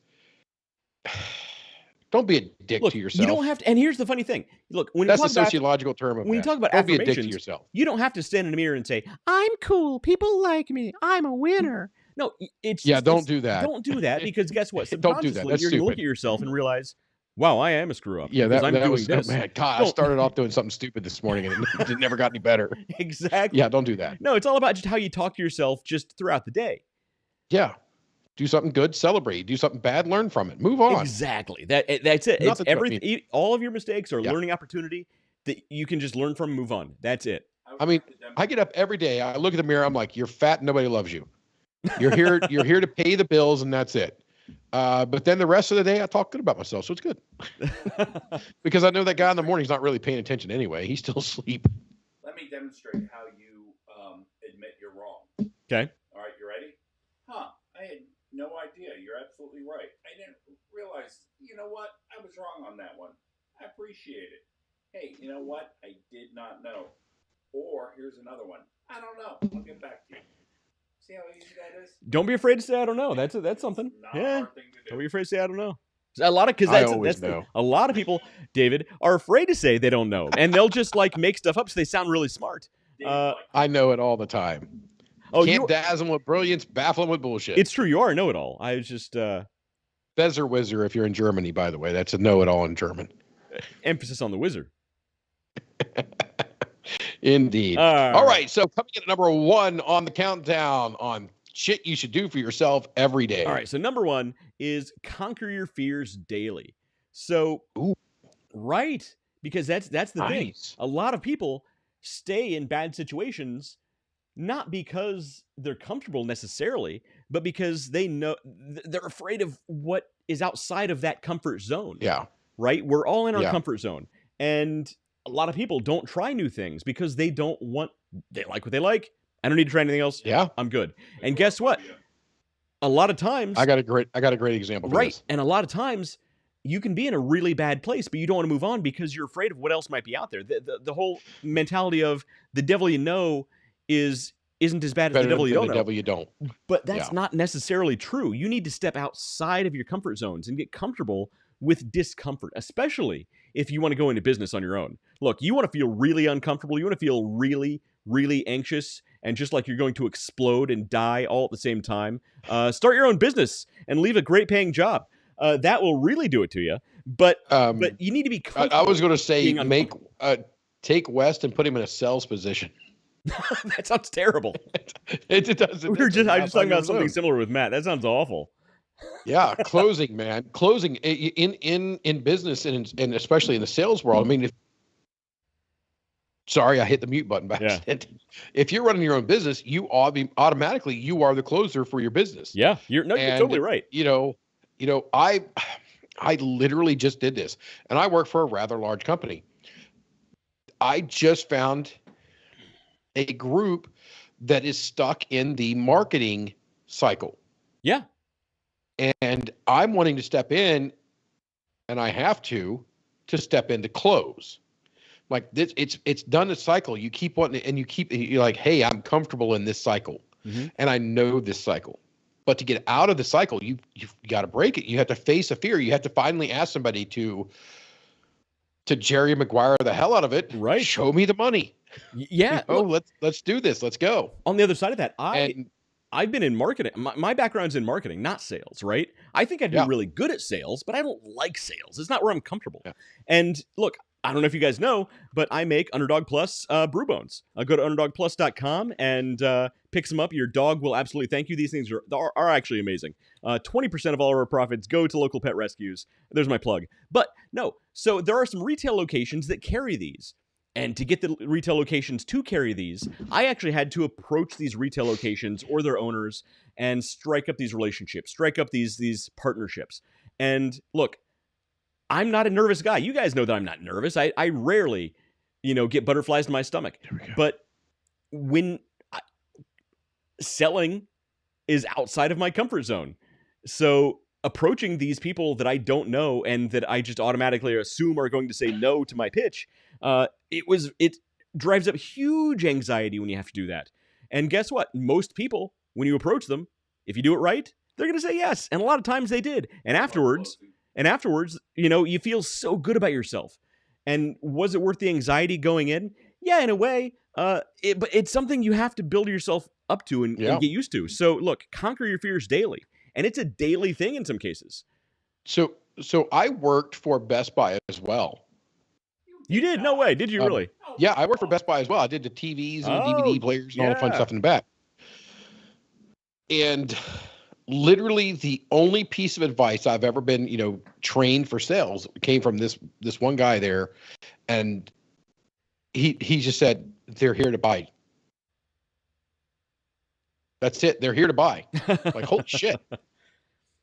don't be a dick to yourself. You don't have to. And here's the funny thing. Look, that's a sociological term of when you talk about don't be affirmations, a dick to yourself. You don't have to stand in a mirror and say, I'm cool. People like me. I'm a winner. No, don't do that. Don't do that because guess what? Don't do that. That's you're going to look stupid. at yourself and realize, wow, I am a screw up. Yeah, because that I'm doing was this. man. God, I started off doing something stupid this morning, and it never got any better. Exactly. Yeah, don't do that. No, it's all about just how you talk to yourself just throughout the day. Yeah. Do something good, celebrate. Do something bad, learn from it. Move on. Exactly. That's it. It's everything. All of your mistakes are learning opportunity that you can just learn from and move on. That's it. I mean, I get up every day. I look at the mirror. I'm like, you're fat. Nobody loves you. You're here. You're here to pay the bills, and that's it. But then the rest of the day, I talk good about myself, so it's good. Because I know that guy in the morning is not really paying attention anyway. He's still asleep. Let me demonstrate how you admit you're wrong. Okay. All right, you ready? Huh? I had no idea. You're absolutely right. I didn't realize. You know what? I was wrong on that one. I appreciate it. Hey, you know what? I did not know. Or here's another one. I don't know. I'll get back to you. See how easy that is? Don't be afraid to say I don't know. That's something. Not a Yeah. hard thing to do. Don't be afraid to say I don't know. A lot of a lot of people, David, are afraid to say they don't know, and they'll just like make stuff up so they sound really smart. I know it all the time. Can't dazzle with brilliance, baffle them with bullshit. It's true. You are a know-it-all. I was just Bezer Whizzer if you're in Germany, by the way. That's a know-it-all in German. Emphasis on the wizard. Indeed. All right. So coming in at number 1 on the countdown on shit you should do for yourself every day. All right. So number 1 is conquer your fears daily. So, right. Because that's the thing. A lot of people stay in bad situations not because they're comfortable necessarily, but because they know they're afraid of what is outside of that comfort zone. Yeah. Right? We're all in our comfort zone. And a lot of people don't try new things because they like what they like. I don't need to try anything else. Yeah. I'm good. And guess what? A lot of times I got a great example for this. And a lot of times you can be in a really bad place, but you don't want to move on because you're afraid of what else might be out there. The whole mentality of the devil you know isn't as bad as the devil you don't know. The devil you don't. But that's not necessarily true. You need to step outside of your comfort zones and get comfortable with discomfort, especially if you want to go into business on your own. Look, you want to feel really uncomfortable. You want to feel really, really anxious and just like you're going to explode and die all at the same time. Start your own business and leave a great paying job. That will really do it to you. But you need to be comfortable. I was going to say take West and put him in a sales position. That sounds terrible. It does. I was just talking about something similar with Matt. That sounds awful. Yeah, closing, man. Closing in business and especially in the sales world. I mean, sorry, I hit the mute button by accident. If you're running your own business, you are the closer for your business. Yeah, you're totally right. You know, I literally just did this, and I work for a rather large company. I just found a group that is stuck in the marketing cycle. Yeah. And I'm wanting to step in, and I have to step in to close. Like this, it's done a cycle. You keep wanting, and you're like, hey, I'm comfortable in this cycle, and I know this cycle. But to get out of the cycle, you've got to break it. You have to face a fear. You have to finally ask somebody to Jerry Maguire the hell out of it. Right. Show me the money. Yeah. Let's do this. Let's go. On the other side of that, I've been in marketing. My background's in marketing, not sales, right? I think I do really good at sales, but I don't like sales. It's not where I'm comfortable. Yeah. And look, I don't know if you guys know, but I make Underdog Plus brew bones. Go to underdogplus.com and pick some up. Your dog will absolutely thank you. These things are actually amazing. 20% of all our profits go to local pet rescues. There's my plug. But no, so there are some retail locations that carry these. And to get the retail locations to carry these, I actually had to approach these retail locations or their owners and strike up these relationships, strike up these partnerships. And look, I'm not a nervous guy. You guys know that I'm not nervous. I rarely, get butterflies in my stomach. But when selling is outside of my comfort zone, so approaching these people that I don't know and that I just automatically assume are going to say no to my pitch, it drives up huge anxiety when you have to do that. And guess what? Most people, when you approach them, if you do it right, they're going to say yes. And a lot of times they did. And afterwards, you feel so good about yourself. And was it worth the anxiety going in? Yeah, in a way. But it's something you have to build yourself up to and get used to. So look, conquer your fears daily. And it's a daily thing in some cases. So So I worked for Best Buy as well. You did? No way. Did you really? Yeah, I worked for Best Buy as well. I did the TVs and the DVD players and all the fun stuff in the back. And literally the only piece of advice I've ever been, trained for sales came from this one guy there. And he just said, they're here to buy. That's it. They're here to buy. Like, holy shit.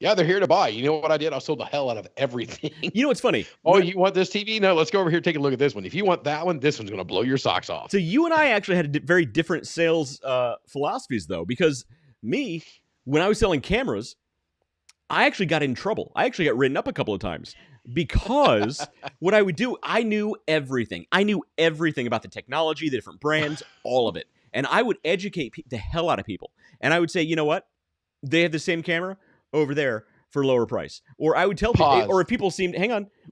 Yeah, they're here to buy. You know what I did? I sold the hell out of everything. You know what's funny? Oh, you want this TV? No, let's go over here and take a look at this one. If you want that one, this one's going to blow your socks off. So you and I actually had very different sales philosophies, though, because me, when I was selling cameras, I actually got in trouble. I actually got written up a couple of times because what I would do, I knew everything. I knew everything about the technology, the different brands, all of it. And I would educate the hell out of people. And I would say, you know what? They have the same camera over there for lower price. Or I would tell people, or if people seemed,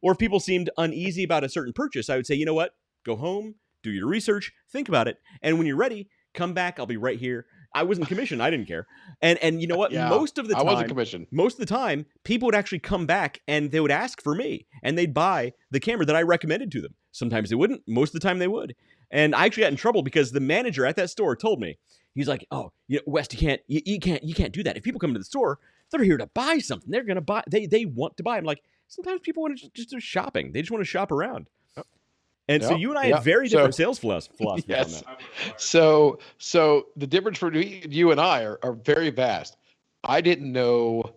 or if people seemed uneasy about a certain purchase, I would say, you know what? Go home, do your research, think about it. And when you're ready, come back. I'll be right here. I wasn't commissioned. I didn't care. And you know what? Yeah, most of the time, I wasn't commissioned. Most of the time, people would actually come back and they would ask for me and they'd buy the camera that I recommended to them. Sometimes they wouldn't. Most of the time they would. And I actually got in trouble because the manager at that store told me, he's like, oh, West, you can't do that. If people come to the store, they're here to buy something. They're going to buy. They want to buy. I'm like, sometimes people want to just do shopping. They just want to shop around. And so you and I have very different sales philosophies yes. on that. So the difference for you and I are very vast. I didn't know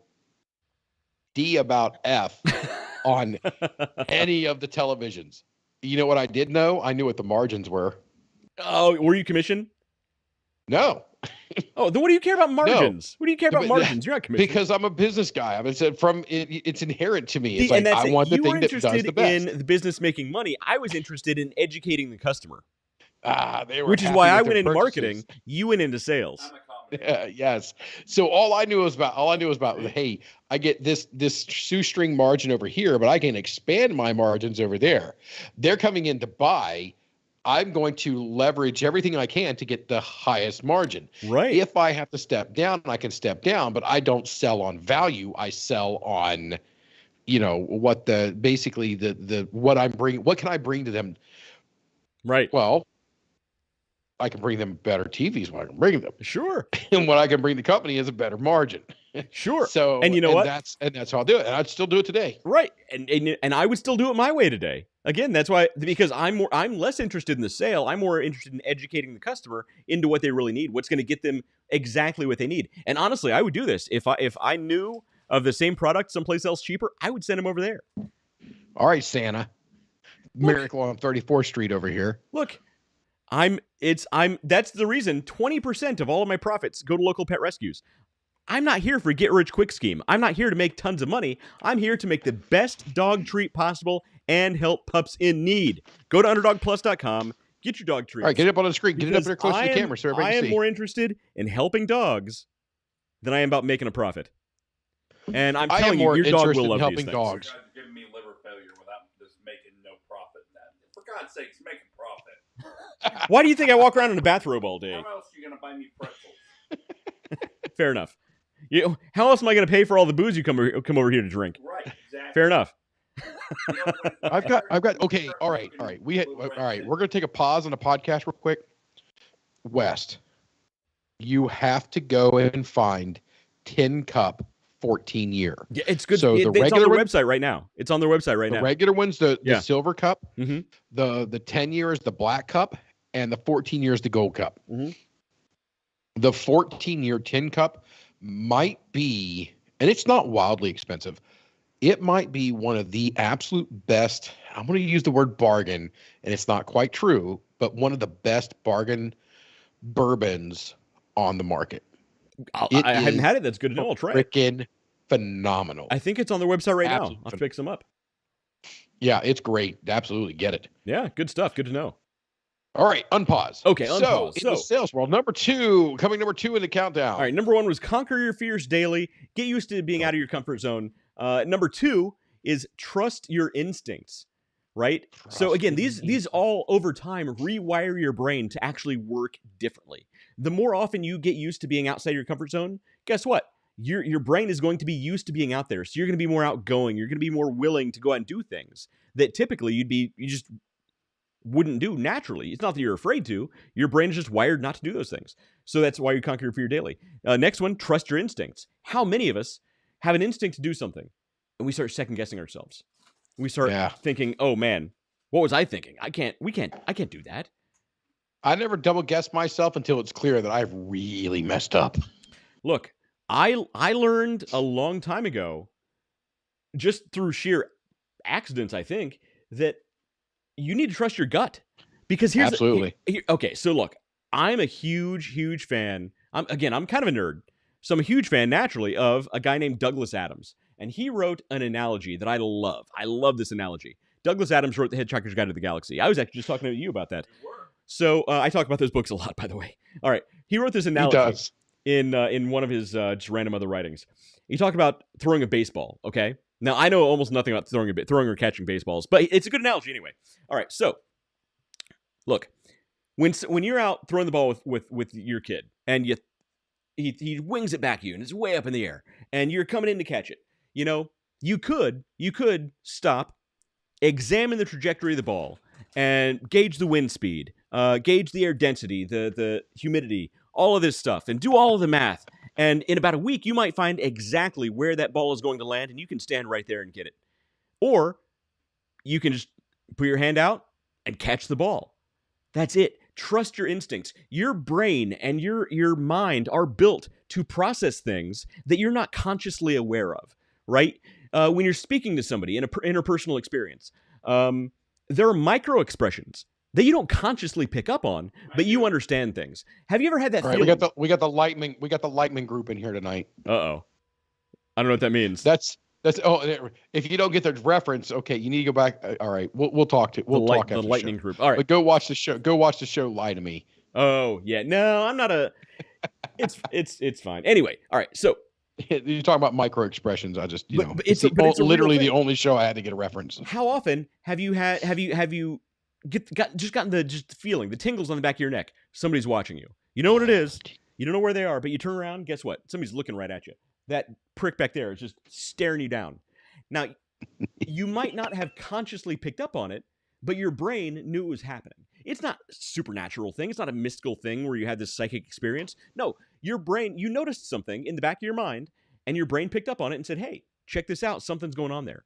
D about F on any of the televisions. You know what I did know? I knew what the margins were. Oh, were you commissioned? No. Oh, then what do you care about margins? No. What do you care about margins? You're not commissioned. Because I'm a business guy. I mean, it's inherent to me. It's like I want the thing that does the best. You were interested in the business making money. I was interested in educating the customer. Which is why I went into marketing. You went into sales. Yeah, yes. So all I knew was about, hey, I get this shoestring margin over here, but I can expand my margins over there. They're coming in to buy. I'm going to leverage everything I can to get the highest margin. Right. If I have to step down, I can step down, but I don't sell on value. I sell on, what what I'm bringing. What can I bring to them? Right. Well, I can bring them better TVs when I can bring them. Sure. And what I can bring the company is a better margin. Sure. So, and you know what? That's how I'll do it. And I'd still do it today. Right. And I would still do it my way today. Again, that's why, because I'm less interested in the sale. I'm more interested in educating the customer into what they really need, what's going to get them exactly what they need. And honestly, I would do this. If I knew of the same product someplace else cheaper, I would send them over there. All right, Santa. Miracle on 34th Street over here. Look, that's the reason 20% of all of my profits go to local pet rescues. I'm not here for a get-rich-quick scheme. I'm not here to make tons of money. I'm here to make the best dog treat possible and help pups in need. Go to underdogplus.com. Get your dog treats. All right, get it up on the screen. Get it up there close to the camera so everybody can see. I am more interested in helping dogs than I am about making a profit. And I'm telling you, your dog will love these things. Dogs. You guys are giving me liver failure without just making no profit. For God's sakes, make a profit. Why do you think I walk around in a bathrobe all day? How else are you going to buy me pretzels? Fair enough. How else am I going to pay for all the booze you come over here to drink? Right, exactly. Fair enough. I've got. Okay, all right. All right. We're going to take a pause on the podcast real quick. West, you have to go and find Tin Cup 14 year. Yeah, it's good. So it's on their website right now. It's on their website right now. The regular one's the silver cup. Mm-hmm. The 10 year is the black cup, and the 14 year is the gold cup. Mm-hmm. The 14-year Tin Cup might be, and it's not wildly expensive, it might be one of the absolute best, I'm going to use the word bargain, and it's not quite true, but one of the best bargain bourbons on the market. I haven't had it. That's good to know. I'll try it. Freaking phenomenal. I think it's on their website right now. I'll have to pick some up. Yeah, it's great. Absolutely get it. Yeah, good stuff. Good to know. All right, unpause. Okay, unpause. So, in the sales world, number two in the countdown. All right, number one was conquer your fears daily. Get used to being out of your comfort zone. Number two is trust your instincts, right? So again, these all over time rewire your brain to actually work differently. The more often you get used to being outside your comfort zone, guess what? your brain is going to be used to being out there. So you're going to be more outgoing. You're going to be more willing to go out and do things that typically you just wouldn't do naturally. It's not that you're afraid to. Your brain is just wired not to do those things. So that's why you conquer your fear daily. Next one, trust your instincts. How many of us have an instinct to do something and we start second guessing ourselves? We start thinking, oh man, what was I thinking? I can't do that. I never double guess myself until it's clear that I've really messed up. Look, I learned a long time ago, just through sheer accidents, I think, that you need to trust your gut. Because here's absolutely. Okay, so look, I'm a huge fan. I'm kind of a nerd. So I'm a huge fan, naturally, of a guy named Douglas Adams. And he wrote an analogy that I love. I love this analogy. Douglas Adams wrote The Hitchhiker's Guide to the Galaxy. I was actually just talking to you about that. So I talk about those books a lot, by the way. All right. He wrote this analogy in one of his just random other writings. He talked about throwing a baseball, okay? Now, I know almost nothing about throwing or catching baseballs, but it's a good analogy anyway. All right, so, look, when you're out throwing the ball with your kid, and he wings it back at you, and it's way up in the air, and you're coming in to catch it, you know, you could stop, examine the trajectory of the ball, and gauge the wind speed, gauge the air density, the humidity, all of this stuff, and do all of the math. And in about a week, you might find exactly where that ball is going to land, and you can stand right there and get it. Or you can just put your hand out and catch the ball. That's it. Trust your instincts. Your brain and your mind are built to process things that you're not consciously aware of, right? When you're speaking to somebody in an interpersonal experience, there are micro expressions that you don't consciously pick up on, but you understand things. Have you ever had that feeling? We got the Lightning group in here tonight. Uh-oh. I don't know what that means. That's if you don't get the reference, okay, you need to go back. All right, we'll talk to talk after the Lightning group. All right. But go watch the show. Go watch the show Lie to Me. Oh, yeah. No, I'm not it's fine. Anyway, all right. So you're talking about micro expressions. I just, it's literally the only show I had to get a reference. How often have you gotten the feeling, the tingles on the back of your neck? Somebody's watching you. You know what it is. You don't know where they are, but you turn around. Guess what? Somebody's looking right at you. That prick back there is just staring you down. Now, you might not have consciously picked up on it, but your brain knew it was happening. It's not a supernatural thing. It's not a mystical thing where you had this psychic experience. No, your brain, you noticed something in the back of your mind, and your brain picked up on it and said, hey, check this out. Something's going on there.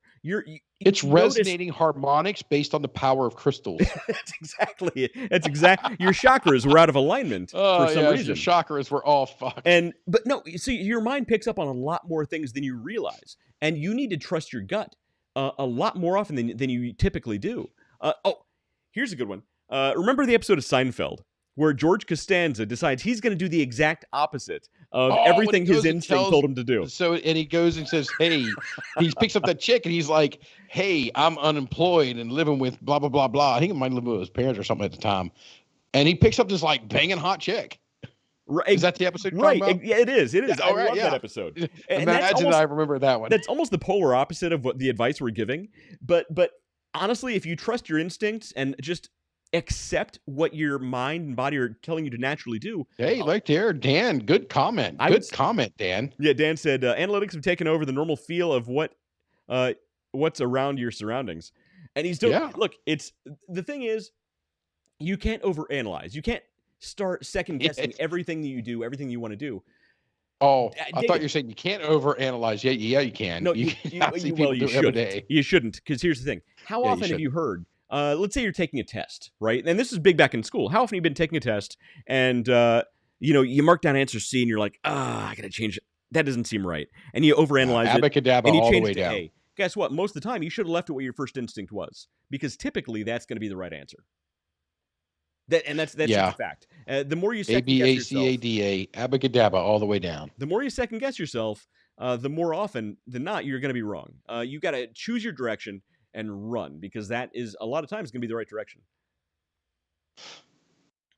It's resonating harmonics based on the power of crystals. That's exactly it. That's exactly. Your chakras were out of alignment for some reason. Your chakras were all fucked. But no, see, your mind picks up on a lot more things than you realize, and you need to trust your gut a lot more often than you typically do. Here's a good one. Remember the episode of Seinfeld where George Costanza decides he's going to do the exact opposite of everything his instinct told him to do. And he goes and says, hey, he picks up that chick and he's like, hey, I'm unemployed and living with blah, blah, blah, blah. I think he might live with his parents or something at the time. And he picks up this like banging hot chick. Right. Is that the episode you're talking about? Yeah, it is. It is. I love that episode. Imagine I remember that one. That's almost the polar opposite of what the advice we're giving. But honestly, if you trust your instincts and just accept what your mind and body are telling you to naturally do. Hey, right there, Dan. Good comment. Good comment, Dan. Yeah, Dan said analytics have taken over the normal feel of what's around your surroundings, and he's doing. Yeah. Look, it's the thing is, you can't overanalyze. You can't start second guessing everything that you do, everything you want to do. Oh, I thought you were saying you can't overanalyze. Yeah, you can. No, you shouldn't. You shouldn't, because here's the thing. How often have you heard? Let's say you're taking a test, right? And this is big back in school. How often have you been taking a test and, you mark down answer C and you're like, I got to change it. That doesn't seem right. And you overanalyze it. Abacadabra all the way down. A. Guess what? Most of the time, you should have left it what your first instinct was, because typically that's going to be the right answer. That's just a fact. The more you second guess yourself, ABACADA, abacadabra all the way down. The more you second guess yourself, the more often than not you're going to be wrong. You got to choose your direction and run, because that is a lot of times going to be the right direction.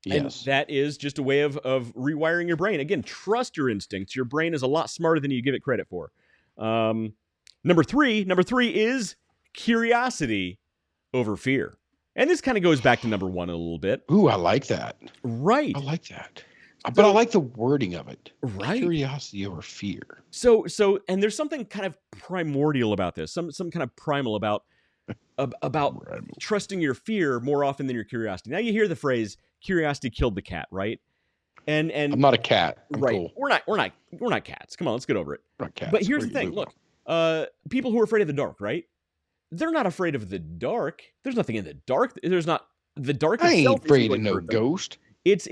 Yes. And that is just a way of rewiring your brain. Again, trust your instincts. Your brain is a lot smarter than you give it credit for. Number three is curiosity over fear. And this kind of goes back to number one a little bit. Ooh, I like that. Right. I like that. But I like the wording of it. Right. Curiosity over fear. So, and there's something kind of primordial about this. Some kind of primal about trusting your fear more often than your curiosity. Now you hear the phrase "curiosity killed the cat," right? And I'm not a cat. I'm right. Cool. We're not cats. Come on, let's get over it. We're not cats. But here's the thing. Look, people who are afraid of the dark, right? They're not afraid of the dark. There's nothing in the dark. There's not the dark. I ain't afraid of no ghost. It's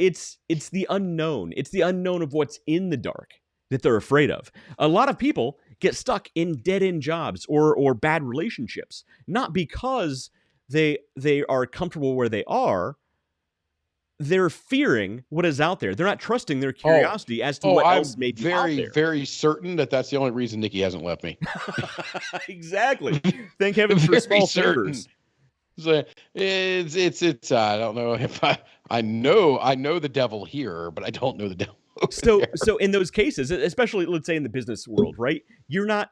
the unknown. It's the unknown of what's in the dark that they're afraid of. A lot of people get stuck in dead-end jobs or bad relationships, not because they are comfortable where they are. They're fearing what is out there. They're not trusting their curiosity as to what else may be out there. I'm very certain that's the only reason Nikki hasn't left me. Exactly. Thank heaven for small favors. So it's I don't know if I know the devil here, but I don't know the devil. So in those cases, especially let's say in the business world, right? You're not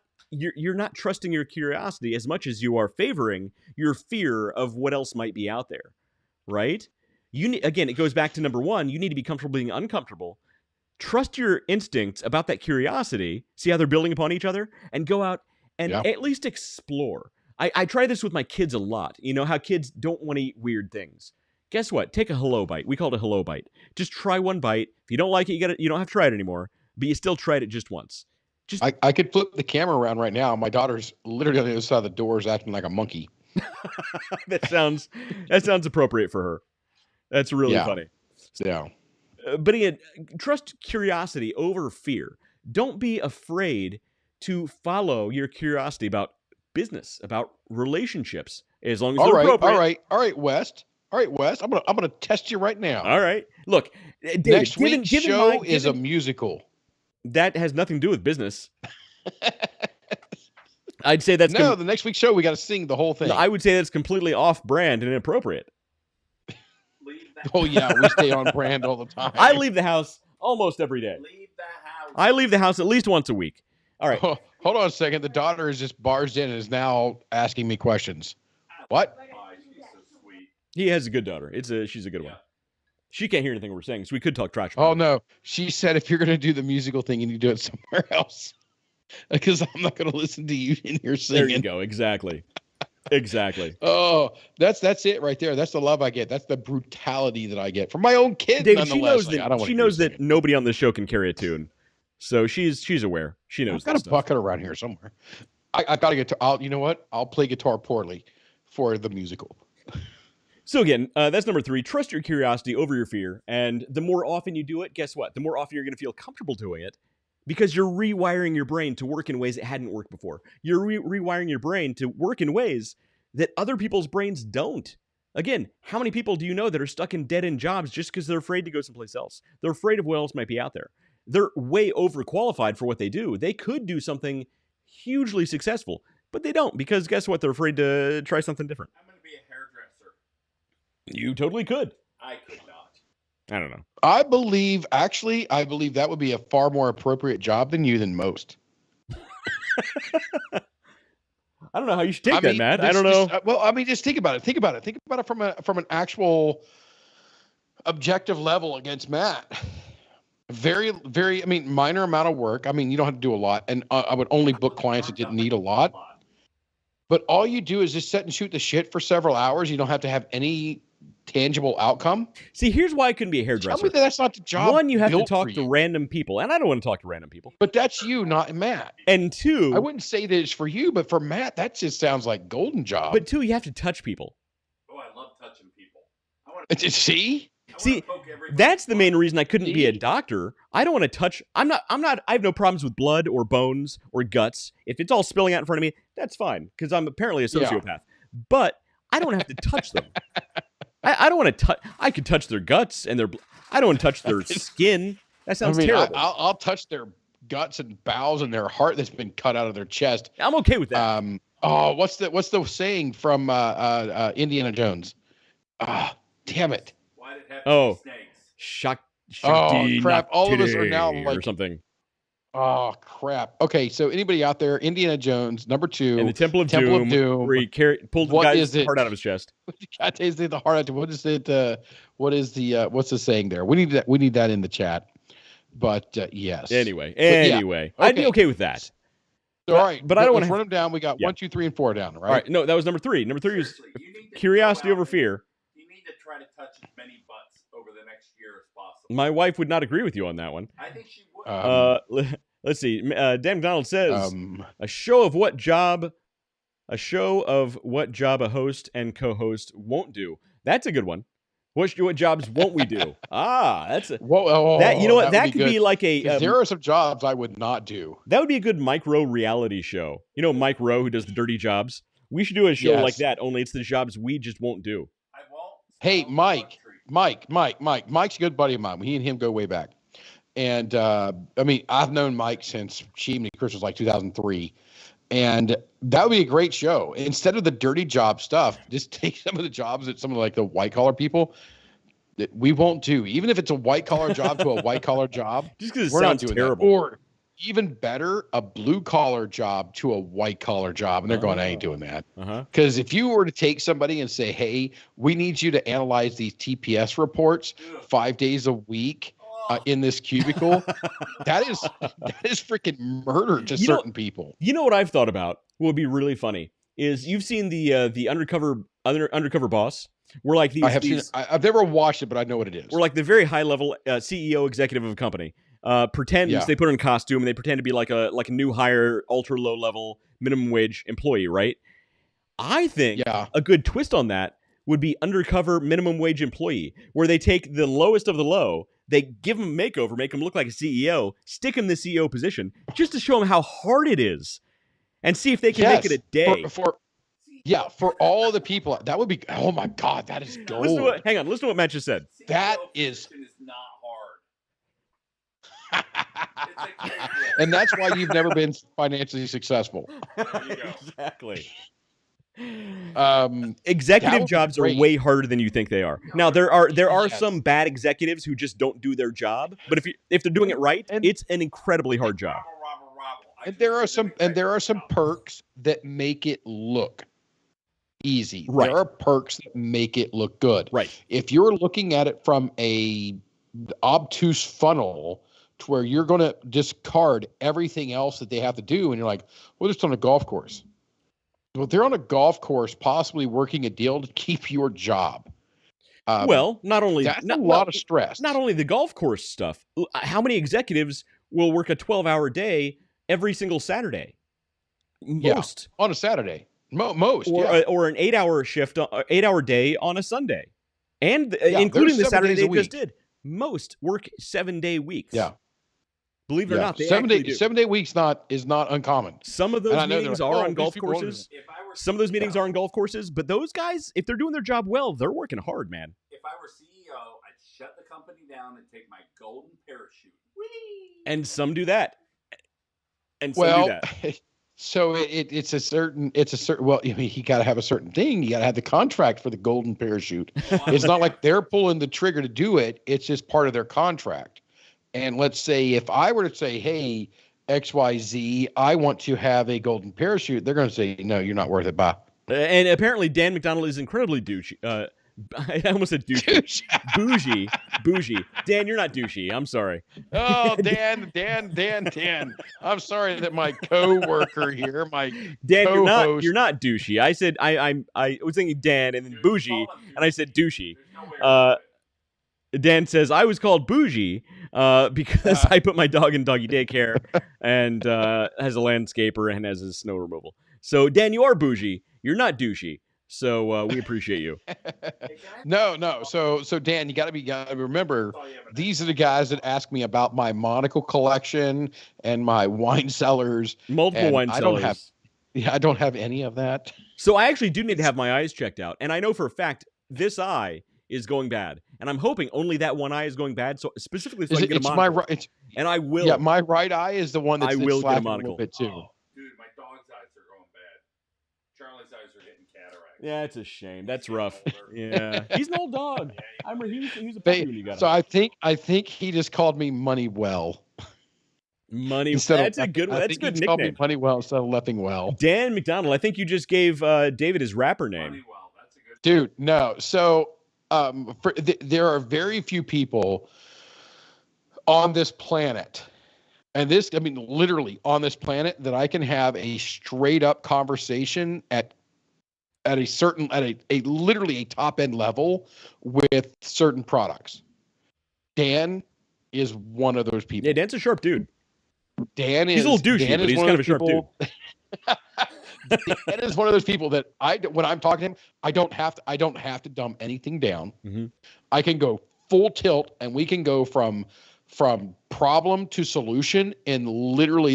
trusting your curiosity as much as you are favoring your fear of what else might be out there, right? Again, it goes back to number one. You need to be comfortable being uncomfortable. Trust your instincts about that curiosity. See how they're building upon each other, and go out and at least explore. I try this with my kids a lot. You know how kids don't want to eat weird things. Guess what? Take a hello bite. We call it a hello bite. Just try one bite. If you don't like it, you don't have to try it anymore. But you still tried it just once. I could flip the camera around right now. My daughter's literally on the other side of the doors acting like a monkey. That sounds appropriate for her. That's really funny. Yeah. But again, trust curiosity over fear. Don't be afraid to follow your curiosity about business, about relationships, as long as they're appropriate. All right, West. I'm gonna test you right now. All right. Look, David, next week's show is a musical. That has nothing to do with business. I'd say that's the next week's show we got to sing the whole thing. I would say that's completely off-brand and inappropriate. Oh yeah, we stay on brand all the time. I leave the house almost every day. I leave the house at least once a week. All right. Oh, hold on a second. The daughter is just barged in and is now asking me questions. What? Oh, she's so sweet. He has a good daughter. She's a good one. She can't hear anything we're saying, so we could talk trash. Oh no, she said if you're going to do the musical thing, you need to do it somewhere else, because I'm not going to listen to you in here singing. There you go. Exactly. Exactly. Oh, that's it right there. That's the love I get. That's the brutality that I get from my own kid. David, she knows that nobody on this show can carry a tune, so she's aware. She knows. I've got a bucket around here somewhere. I got to get to. You know what? I'll play guitar poorly for the musical. So again, that's number 3. Trust your curiosity over your fear, and the more often you do it, guess what? The more often you're going to feel comfortable doing it, because you're rewiring your brain to work in ways it hadn't worked before. You're rewiring your brain to work in ways that other people's brains don't. Again, how many people do you know that are stuck in dead-end jobs just because they're afraid to go someplace else? They're afraid of what else might be out there. They're way overqualified for what they do. They could do something hugely successful, but they don't, because guess what? They're afraid to try something different. I'm going to be a hairdresser. You totally could. I could not. I don't know. I believe that would be a far more appropriate job than most. I don't know how you should take that, Matt. I don't know. Just think about it. Think about it from an actual objective level against Matt. Very, very, minor amount of work. You don't have to do a lot. And I would only book clients that didn't need a lot. But all you do is just sit and shoot the shit for several hours. You don't have to have any tangible outcome. See, here's why I couldn't be a hairdresser. Tell me that's not the job. One, you have to talk to random people, and I don't want to talk to random people. But that's you, not Matt. And 2, I wouldn't say that it's for you, but for Matt, that just sounds like golden job. But 2, you have to touch people. Oh, I love touching people. See, that's the main reason I couldn't be a doctor. I don't want to touch. I have no problems with blood or bones or guts. If it's all spilling out in front of me, that's fine, because I'm apparently a sociopath. Yeah. But I don't have to touch them. I don't want to touch. I could touch their guts and I don't want to touch their skin. That sounds terrible. I'll touch their guts and bowels and their heart that's been cut out of their chest. I'm okay with that. What's the saying from Indiana Jones? Damn it! Why did it have to be snakes? Shock. Oh crap! All of us are now or something. Oh crap. Okay, so anybody out there, Indiana Jones, number 2, and the Temple of Doom, where he pulled the guy's heart out of his chest. God tasted the heart out. What is it? What's the saying there? We need that in the chat. But yes. Anyway, okay. I'd be okay with that. All right, but I don't want to run them down. We got 1, 2, 3, and 4 down, right? All right, no, that was number 3. Number 3 is curiosity over fear. You need to try to touch as many butts over the next year as possible. My wife would not agree with you on that one. I think she would. Let's see. Dan McDonald says a show of what job a host and co-host won't do. That's a good one. What jobs won't we do? That's a that. You know what? That could be like a. There are some jobs I would not do. That would be a good Mike Rowe reality show. You know Mike Rowe, who does the dirty jobs. We should do a show like that. Only it's the jobs we just won't do. I won't. Hey, Mike. Mike's a good buddy of mine. He and him go way back. And I mean, I've known Mike since She Chris was like 2003. And that would be a great show. Instead of the dirty job stuff, just take some of the jobs that some of like the white collar people that we won't do. Even if it's a white collar job to a white collar job, just because it sounds terrible. That. Or even better, a blue collar job to a white collar job. And they're going, I ain't doing that. Because if you were to take somebody and say, hey, we need you to analyze these TPS reports 5 days a week in this cubicle, that is freaking murder to certain people. You know what I've thought about? What would be really funny is you've seen the undercover boss. We're like these. I've never watched it, but I know what it is. We're like the very high level CEO executive of a company. Pretends they put on a costume and they pretend to be like a new hire, ultra low level minimum wage employee, right? I think a good twist on that would be undercover minimum wage employee, where they take the lowest of the low. They give him a makeover, make him look like a CEO, stick him in the CEO position, just to show him how hard it is, and see if they can make it a day. For all the people, that would be. Oh my God, that is gold. Listen to what Matt just said. That is not hard. And that's why you've never been financially successful. Exactly. Executive jobs are way harder than you think they are. Now there are some bad executives who just don't do their job, but if they're doing it right, it's an incredibly hard job. And there are some perks that make it look easy. Right. There are perks that make it look good. Right. If you're looking at it from a obtuse funnel to where you're going to discard everything else that they have to do, and you're like, well, just on a golf course. Well, they're on a golf course, possibly working a deal to keep your job. Not only that's a lot of stress. Not only the golf course stuff. How many executives will work a 12-hour day every single Saturday? Most on a Saturday. Most or an 8-hour shift, 8-hour day on a Sunday, and including the Saturday they just did. Most work 7-day weeks. Yeah. Believe it or not, they 7-day weeks is not uncommon. Some of those meetings are on golf courses. Some of those meetings are on golf courses, but those guys, if they're doing their job well, they're working hard, man. If I were CEO, I'd shut the company down and take my golden parachute. Whee! And some do that. And some do that. So it's a certain. Well, you got to have a certain thing. You got to have the contract for the golden parachute. It's not like they're pulling the trigger to do it. It's just part of their contract. And let's say if I were to say, hey, XYZ, I want to have a golden parachute, they're going to say, no, you're not worth it. Bye. And apparently Dan McDonald is incredibly douchey. I almost said douchey. Bougie. Dan, you're not douchey. I'm sorry. Oh, Dan. I'm sorry that my co-worker here, my Dan, co-host. you're not douchey. I said I was thinking Dan and then bougie, and I said douchey. Dan says I was called bougie because I put my dog in doggy daycare and has a landscaper and has his snow removal. So Dan, you are bougie. You're not douchey. So we appreciate you. No. So Dan, you got to remember, these are the guys that ask me about my monocle collection and my wine cellars. Multiple wine cellars. I don't have any of that. So I actually do need to have my eyes checked out, and I know for a fact this eye is going bad, and I'm hoping only that one eye is going bad. So specifically, so I can get a monocle. And I will. Yeah, my right eye is the one that's I will get a monocle. A bit too. Oh, dude, my dog's eyes are going bad. Charlie's eyes are getting cataracts. Yeah, it's a shame. That's rough. Yeah, he's an old dog. He was a puppy when you got him. So I think he just called me Money Well. Money. Instead That's of a good one. That's a good called me nickname. Moneywell instead of Leffing Well. Dan McDonald. I think you just gave David his rapper name. Moneywell. That's a good Dude, no. So there are very few people on this planet, and this, I mean, literally on this planet, that I can have a straight up conversation at a certain, at a literally a top end level with certain products. Dan is one of those people. Yeah, Dan's a sharp dude. Dan is, he's a little douchey, Dan but he's kind of a sharp dude. Dan is one of those people that when I'm talking to him, I don't have to dumb anything down. Mm-hmm. I can go full tilt, and we can go from problem to solution in literally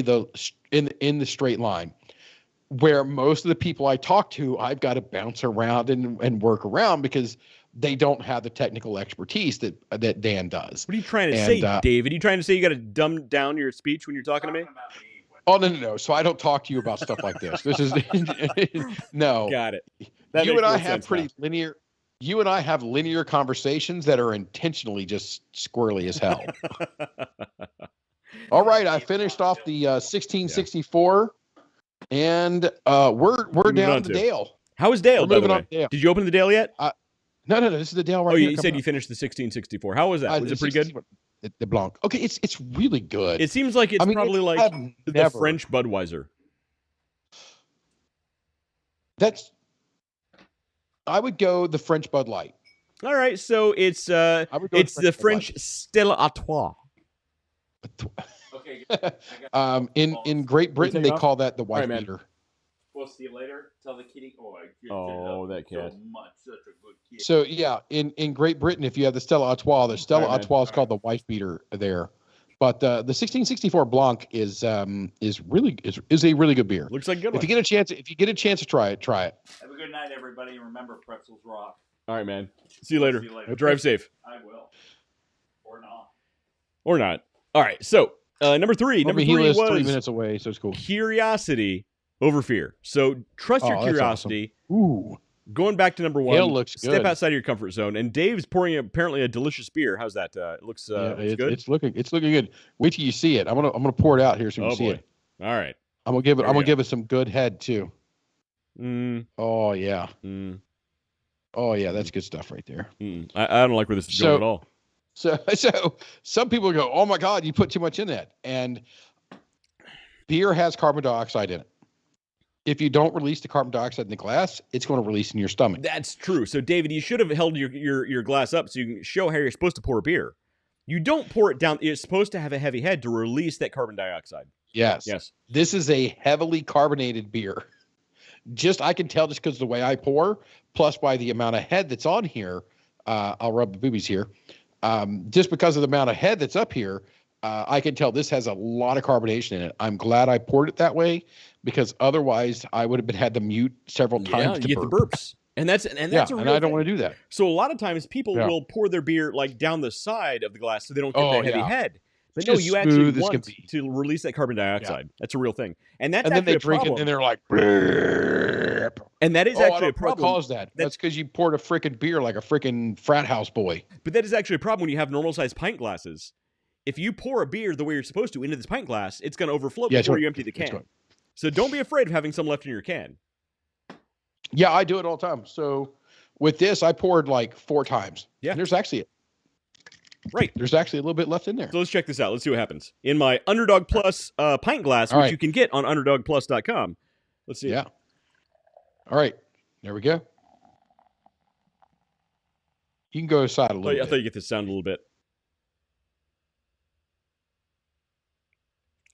in the straight line. Where most of the people I talk to, I've got to bounce around and work around because they don't have the technical expertise that Dan does. What are you trying to say, David? Are you trying to say you got to dumb down your speech when you're talking to me? Oh, no. So I don't talk to you about stuff like this. This is no. Got it. You and I have pretty linear. You and I have linear conversations that are intentionally just squirrely as hell. All right, I finished off the 1664, and we're down to Dale. How is Dale? By the way, Dale. Did you open the Dale yet? No. This is the Dale right here. Oh, you said you finished the 1664. How was that? Was it pretty good? The Blanc. Okay, it's really good. It seems like it's probably like the French Budweiser. I would go the French Bud Light. All right, so it's the French Stella Artois. Okay. In Great Britain, they call that the white beater. We'll see you later. Tell the kitty. That cat. So much. Such a good kid. So yeah, in Great Britain, if you have the Stella Artois, Artois is called the wife beater there. But the 1664 Blanc is a really good beer. Looks like a good one. If you get a chance to try it. Have a good night, everybody. Remember, pretzels rock. All right, man. See you later. Drive safe. I will. Or not. All right. So number three. Number three was 3 minutes away, so it's cool. Curiosity over fear. So trust your curiosity. Awesome. Ooh. Going back to number one, looks step good. outside of your comfort zone. And Dave's pouring apparently a delicious beer. How's that? It looks good. It's looking good. Wait till you see it. I'm gonna pour it out here so you see it. All right. I'm gonna give it some good head too. Oh yeah. Oh yeah, that's good stuff right there. I don't like where this is going at all. So some people go, "Oh my God, you put too much in that." And beer has carbon dioxide in it. If you don't release the carbon dioxide in the glass, it's going to release in your stomach. That's true. So, David, you should have held your glass up so you can show how you're supposed to pour a beer. You don't pour it down. It's supposed to have a heavy head to release that carbon dioxide. Yes. This is a heavily carbonated beer. I can tell just because of the way I pour, plus by the amount of head that's on here. I'll rub the boobies here. Just because of the amount of head that's up here, I can tell this has a lot of carbonation in it. I'm glad I poured it that way because otherwise I would have had to mute several times. You get the burps. And that's a real and I don't want to do that. So a lot of times people will pour their beer like down the side of the glass so they don't get that heavy head. But no, you actually want to release that carbon dioxide. Yeah. That's a real thing. And that's then they drink it and they're like, Brrr. And that is actually a problem. What caused that? That's because you poured a freaking beer like a freaking frat house boy. But that is actually a problem when you have normal sized pint glasses. If you pour a beer the way you're supposed to into this pint glass, it's going to overflow before you empty the can. So don't be afraid of having some left in your can. Yeah, I do it all the time. So with this, I poured like 4 times. Yeah. And there's actually a little bit left in there. So let's check this out. Let's see what happens. In my Underdog Plus pint glass, which you can get on underdogplus.com. Let's see. Yeah. All right. There we go. You can go aside a little bit. I thought you get this sound a little bit.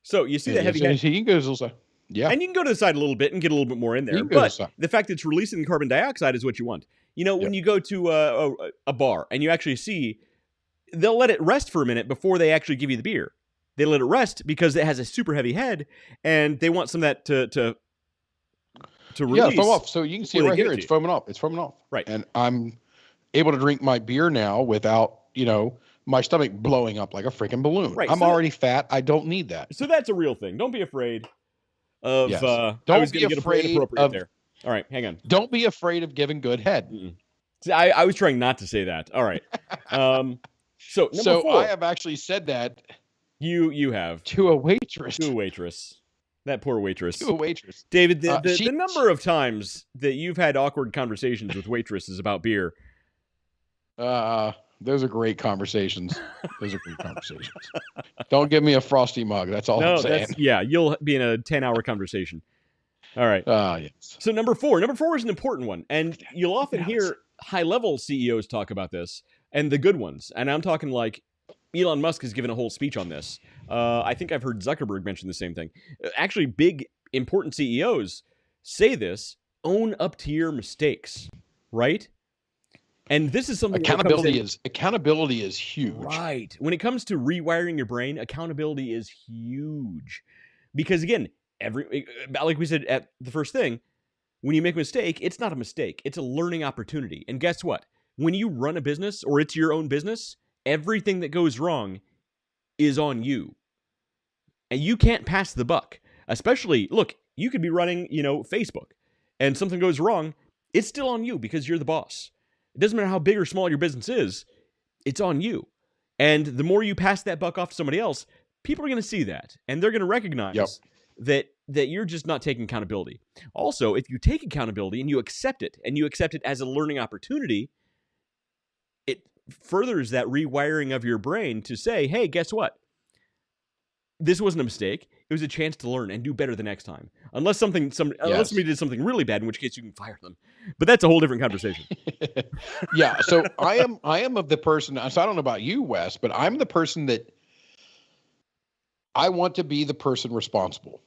So you see that heavy head? You can go to the side. Yeah. And you can go to the side a little bit and get a little bit more in there. But the fact that it's releasing carbon dioxide is what you want. You know, when you go to a bar and you actually see, they'll let it rest for a minute before they actually give you the beer. They let it rest because it has a super heavy head and they want some of that to release. Yeah, foam off. So you can see it right here. It's foaming off. It's foaming off. Right. And I'm able to drink my beer now without, my stomach blowing up like a freaking balloon. Right. I'm already fat. I don't need that. So that's a real thing. Don't be afraid of. Don't be afraid of there. All right, hang on. Don't be afraid of giving good head. See, I was trying not to say that. All right. So number 4. I have actually said that You have. To a waitress. To a waitress. That poor waitress. To a waitress. David, the number of times that you've had awkward conversations with waitresses about beer. Those are great conversations. Don't give me a frosty mug. That's all I'm saying. You'll be in a 10-hour conversation. All right. Yes. So number four is an important one. And you'll often hear high-level CEOs talk about this, and the good ones. And I'm talking like Elon Musk has given a whole speech on this. I think I've heard Zuckerberg mention the same thing. Actually, big, important CEOs say this: own up to your mistakes, right? And this is something accountability is huge. Right. When it comes to rewiring your brain, accountability is huge. Because again, like we said at the first thing, when you make a mistake, it's not a mistake. It's a learning opportunity. And guess what? When you run a business or it's your own business, everything that goes wrong is on you. And you can't pass the buck. Especially, look, you could be running, Facebook, and something goes wrong, it's still on you because you're the boss. It doesn't matter how big or small your business is, it's on you. And the more you pass that buck off to somebody else, people are going to see that. And they're going to recognize that you're just not taking accountability. Also, if you take accountability and you accept it as a learning opportunity, it furthers that rewiring of your brain to say, hey, guess what? This wasn't a mistake. It was a chance to learn and do better the next time. Unless somebody did something really bad, in which case you can fire them. But that's a whole different conversation. Yeah. So I am of the person. So I don't know about you, Wes, but I'm the person that I want to be the person responsible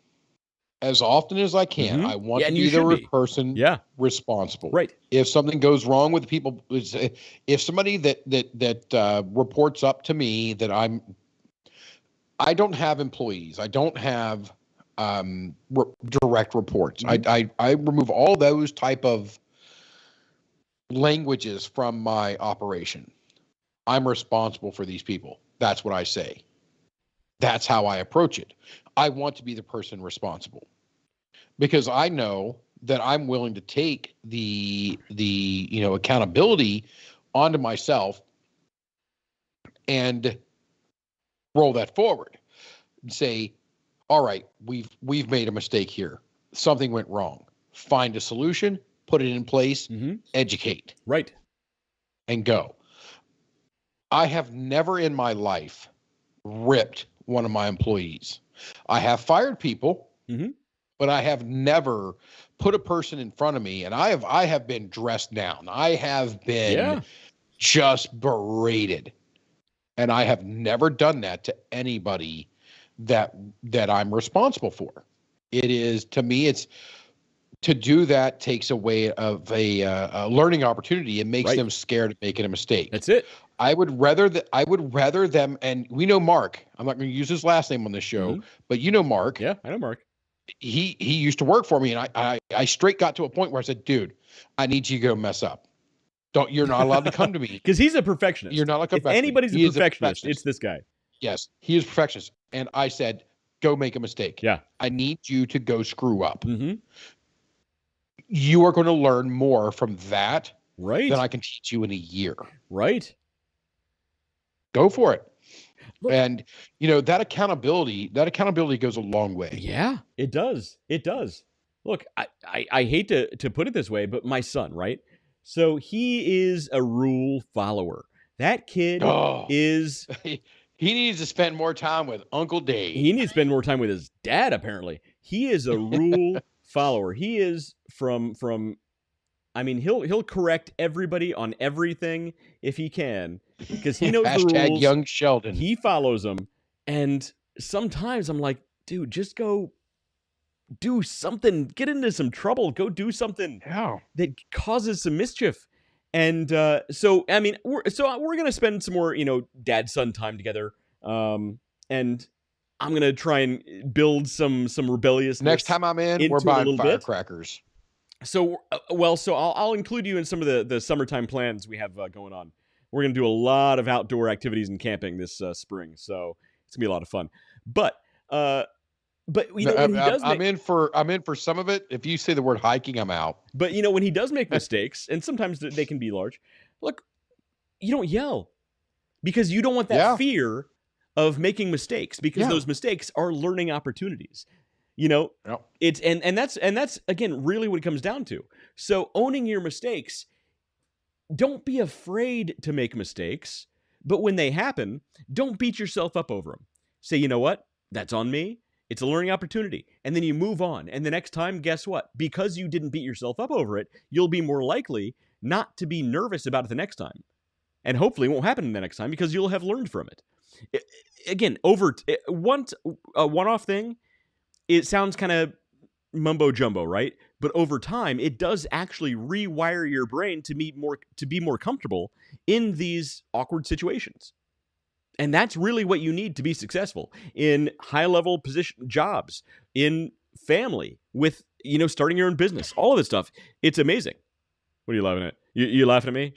as often as I can. Mm-hmm. I want to be the person responsible. Right. If something goes wrong with the people, if somebody that reports up to me that I don't have employees. I don't have direct reports. Mm-hmm. I remove all those type of languages from my operation. I'm responsible for these people. That's what I say. That's how I approach it. I want to be the person responsible because I know that I'm willing to take the accountability onto myself and roll that forward and say, all right, we've made a mistake here. Something went wrong. Find a solution, put it in place, educate. Right. And go. I have never in my life ripped one of my employees. I have fired people, but I have never put a person in front of me, and I have been dressed down. I have been just berated. And I have never done that to anybody that I'm responsible for. It is, to me, it's to do that takes away of a learning opportunity and makes them scared of making a mistake. That's it. I would rather them, and we know Mark. I'm not going to use his last name on this show, but you know Mark. Yeah, I know Mark. He used to work for me, and I straight got to a point where I said, dude, I need you to go mess up. You're not allowed to come to me. Because he's a perfectionist. You're not like if anybody's a perfectionist, it's this guy. Yes, he is a perfectionist. And I said, go make a mistake. Yeah. I need you to go screw up. Mm-hmm. You are going to learn more from that than I can teach you in a year. Right. Go for it. Look, and, that accountability goes a long way. Yeah, it does. It does. Look, I hate to put it this way, but my son, right? So he is a rule follower. That kid is... He needs to spend more time with Uncle Dave. He needs to spend more time with his dad, apparently. He is a rule follower. He is he'll correct everybody on everything if he can, because he knows the rules. Young Sheldon. He follows them. And sometimes I'm like, dude, just go do something, get into some trouble, go do something that causes some mischief. And so we're going to spend some more, dad-son time together. And I'm going to try and build some rebelliousness. Next time I'm in, we're buying firecrackers. So I'll include you in some of the summertime plans we have going on. We're going to do a lot of outdoor activities and camping this spring. So it's going to be a lot of fun. But when he does I'm in for some of it. If you say the word hiking, I'm out. But when he does make mistakes, and sometimes they can be large, look, you don't yell because you don't want that fear of making mistakes, because those mistakes are learning opportunities. It's and that's again really what it comes down to. So owning your mistakes, don't be afraid to make mistakes, but when they happen, don't beat yourself up over them. Say, you know what? That's on me. It's a learning opportunity. And then you move on. And the next time, guess what? Because you didn't beat yourself up over it, you'll be more likely not to be nervous about it the next time. And hopefully it won't happen the next time because you'll have learned from it. Again, a one-off thing, it sounds kind of mumbo jumbo, right? But over time, it does actually rewire your brain to be more comfortable in these awkward situations. And that's really what you need to be successful in high-level position jobs, in family, with starting your own business, all of this stuff. It's amazing. What are you laughing at? You laughing at me?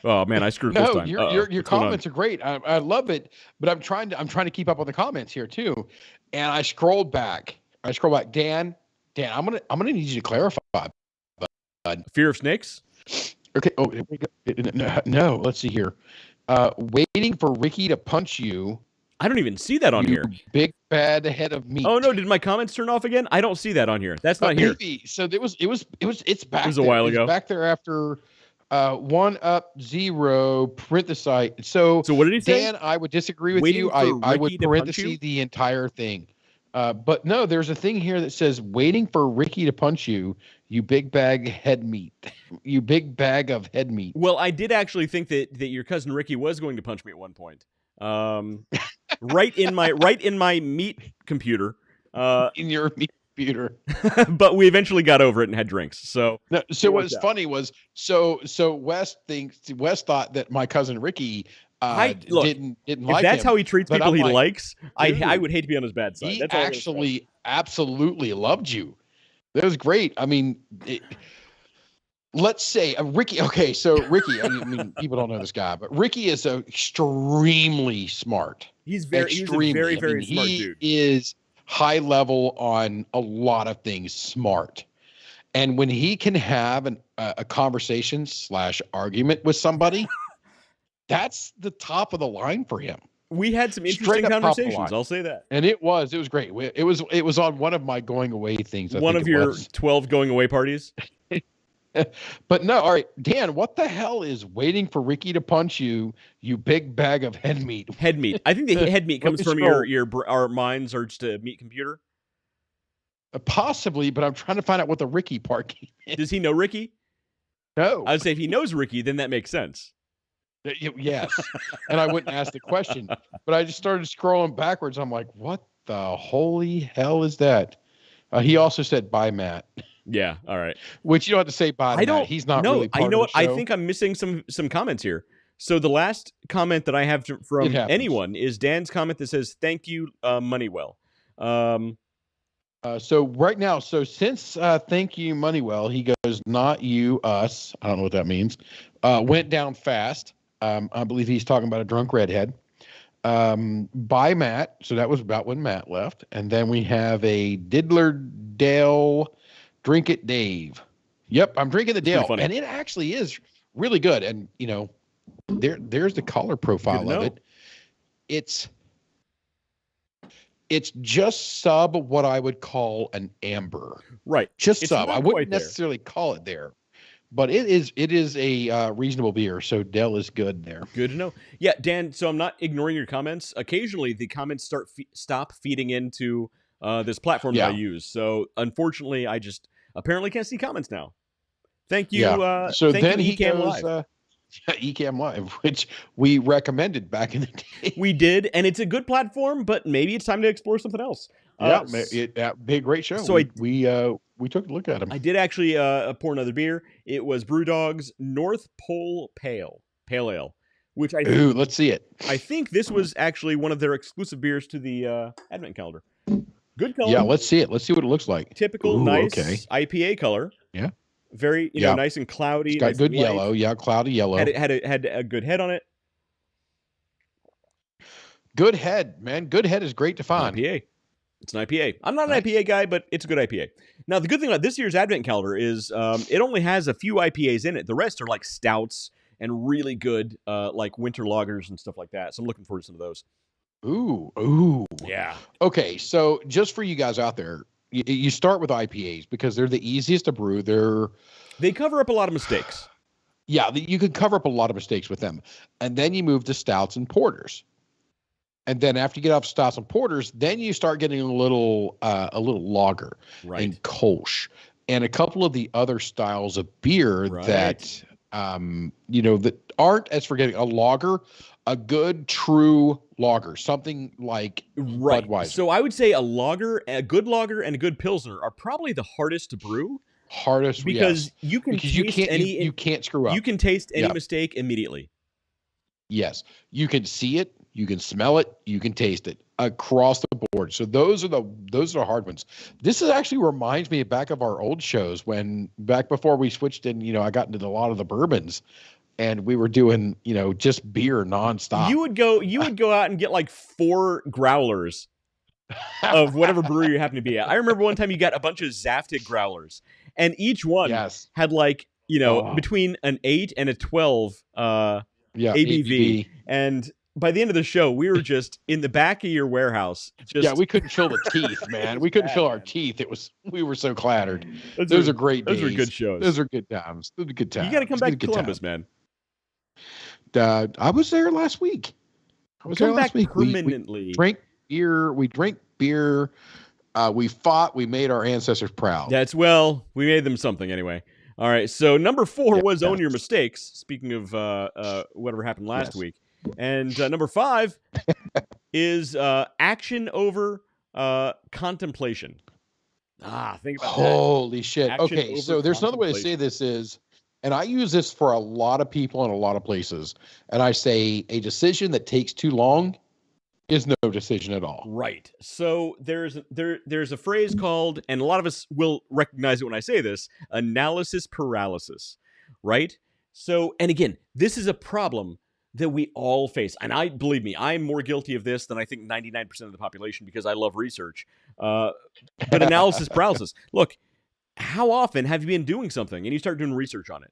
Oh man, I screwed this time. Your comments are great. I love it, but I'm trying to keep up on the comments here too. And I scrolled back. Dan, I'm gonna need you to clarify. Bud. Fear of snakes? Okay. Oh, no. Let's see here. Waiting for Ricky to punch you. I don't even see that on here. Big bad head of meat. Oh no! Did my comments turn off again? I don't see that on here. That's not here. Maybe. So it's back. It was a while ago. Back there after 1 up 0 parenthesis. So what did he say? Dan, I would disagree with you. I would parenthesis the entire thing. But no, there's a thing here that says waiting for Ricky to punch you. You big bag head meat. You big bag of head meat. Well, I did actually think that your cousin Ricky was going to punch me at one point. Right in my meat computer. In your meat computer. But we eventually got over it and had drinks. So what was funny was so Wes thought that my cousin Ricky didn't like him. If that's how he treats people he likes, dude, I would hate to be on his bad side. He actually absolutely loved you. That was great. I mean, let's say Ricky. Okay, so Ricky. I mean, people don't know this guy, but Ricky is extremely smart. He's a very smart dude. He is high level on a lot of things. Smart, and when he can have a conversation / argument with somebody, that's the top of the line for him. We had some interesting conversations. I'll say that. And it was great. It was on one of my going away things. One of your 12 going away parties. But no, all right, Dan, what the hell is waiting for Ricky to punch you, you big bag of head meat? Head meat. I think the head meat comes from our minds urge to meat computer. Possibly, but I'm trying to find out what the Ricky part is. Does he know Ricky? No. I would say if he knows Ricky, then that makes sense. Yes. And I wouldn't ask the question, but I just started scrolling backwards. I'm like, what the holy hell is that? He also said, bye, Matt. Yeah. All right. Which you don't have to say bye. Matt. He's not really part of the show. I think I'm missing some comments here. So the last comment that I have from anyone is Dan's comment that says, thank you, Moneywell. So right now, since thank you, Moneywell, he goes, not you, us. I don't know what that means. Went down fast. I believe he's talking about a drunk redhead. By Matt. So that was about when Matt left. And then we have a Diddler Dale, Drink It Dave. Yep, I'm drinking the Dale. And it actually is really good. And, there's the color profile of it. It's just sub what I would call an amber. Right. Just sub. I wouldn't necessarily call it there. But it is a reasonable beer, so Dell is good there. Good to know. Yeah, Dan, so I'm not ignoring your comments. Occasionally, the comments stop feeding into this platform that I use. So, unfortunately, I just apparently can't see comments now. Thank you. Yeah. So thank then you, he goes Ecamm Live, which we recommended back in the day. We did, and it's a good platform, but maybe it's time to explore something else. That'd be a great show. So we took a look at them. I did actually pour another beer. It was Brewdog's North Pole Pale Ale, which let's see it. I think this was actually one of their exclusive beers to the Advent calendar. Good color. Yeah, let's see it. Let's see what it looks like. Typical nice IPA color. Yeah. Very nice and cloudy. It's got good yellow. Yeah, cloudy yellow. Had a good head on it. Good head, man. Good head is great to find. IPA. It's an IPA. I'm not an IPA guy, but it's a good IPA. Now, the good thing about this year's Advent calendar is it only has a few IPAs in it. The rest are like stouts and really good like winter lagers and stuff like that. So I'm looking forward to some of those. Ooh. Yeah. Okay, so just for you guys out there, you start with IPAs because they're the easiest to brew. They cover up a lot of mistakes. Yeah, you can cover up a lot of mistakes with them. And then you move to stouts and porters. And then after you get off stouts and porters, then you start getting a little lager and Kolsch and a couple of the other styles of beer that that aren't as forgetting. A lager, a good true lager, something like Budweiser. So I would say a good lager and a good pilsner are probably the hardest to brew. Because you can you can't screw up. You can taste any mistake immediately. Yes, you can see it, you can smell it, you can taste it across the board. So those are the hard ones. This actually reminds me back of our old shows back before we switched in. I got into a lot of the bourbons, and we were doing just beer nonstop. You would go out and get like 4 growlers of whatever brewery you happen to be at. I remember one time you got a bunch of Zaftig growlers, and each one had like between an 8 and a 12 ABV. And by the end of the show, we were just in the back of your warehouse. We couldn't feel the teeth, man. We couldn't feel our teeth. We were so clattered. Those are great days. Those were good shows. Those are good times. Those are good times. You got to come back to Columbus, man. I was there last week. Permanently. We drank beer. We fought. We made our ancestors proud. We made them something anyway. All right. So number 4 was own your mistakes. Speaking of whatever happened last week. And number 5 is action over contemplation. Think about that. Holy shit. Okay. So there's another way to say this is, and I use this for a lot of people in a lot of places. And I say a decision that takes too long is no decision at all. Right. So there's a phrase called, and a lot of us will recognize it when I say this, analysis paralysis, right? So, and again, this is a problem that we all face. And believe me, I'm more guilty of this than I think 99% of the population because I love research. But analysis paralysis. Look, how often have you been doing something and you start doing research on it?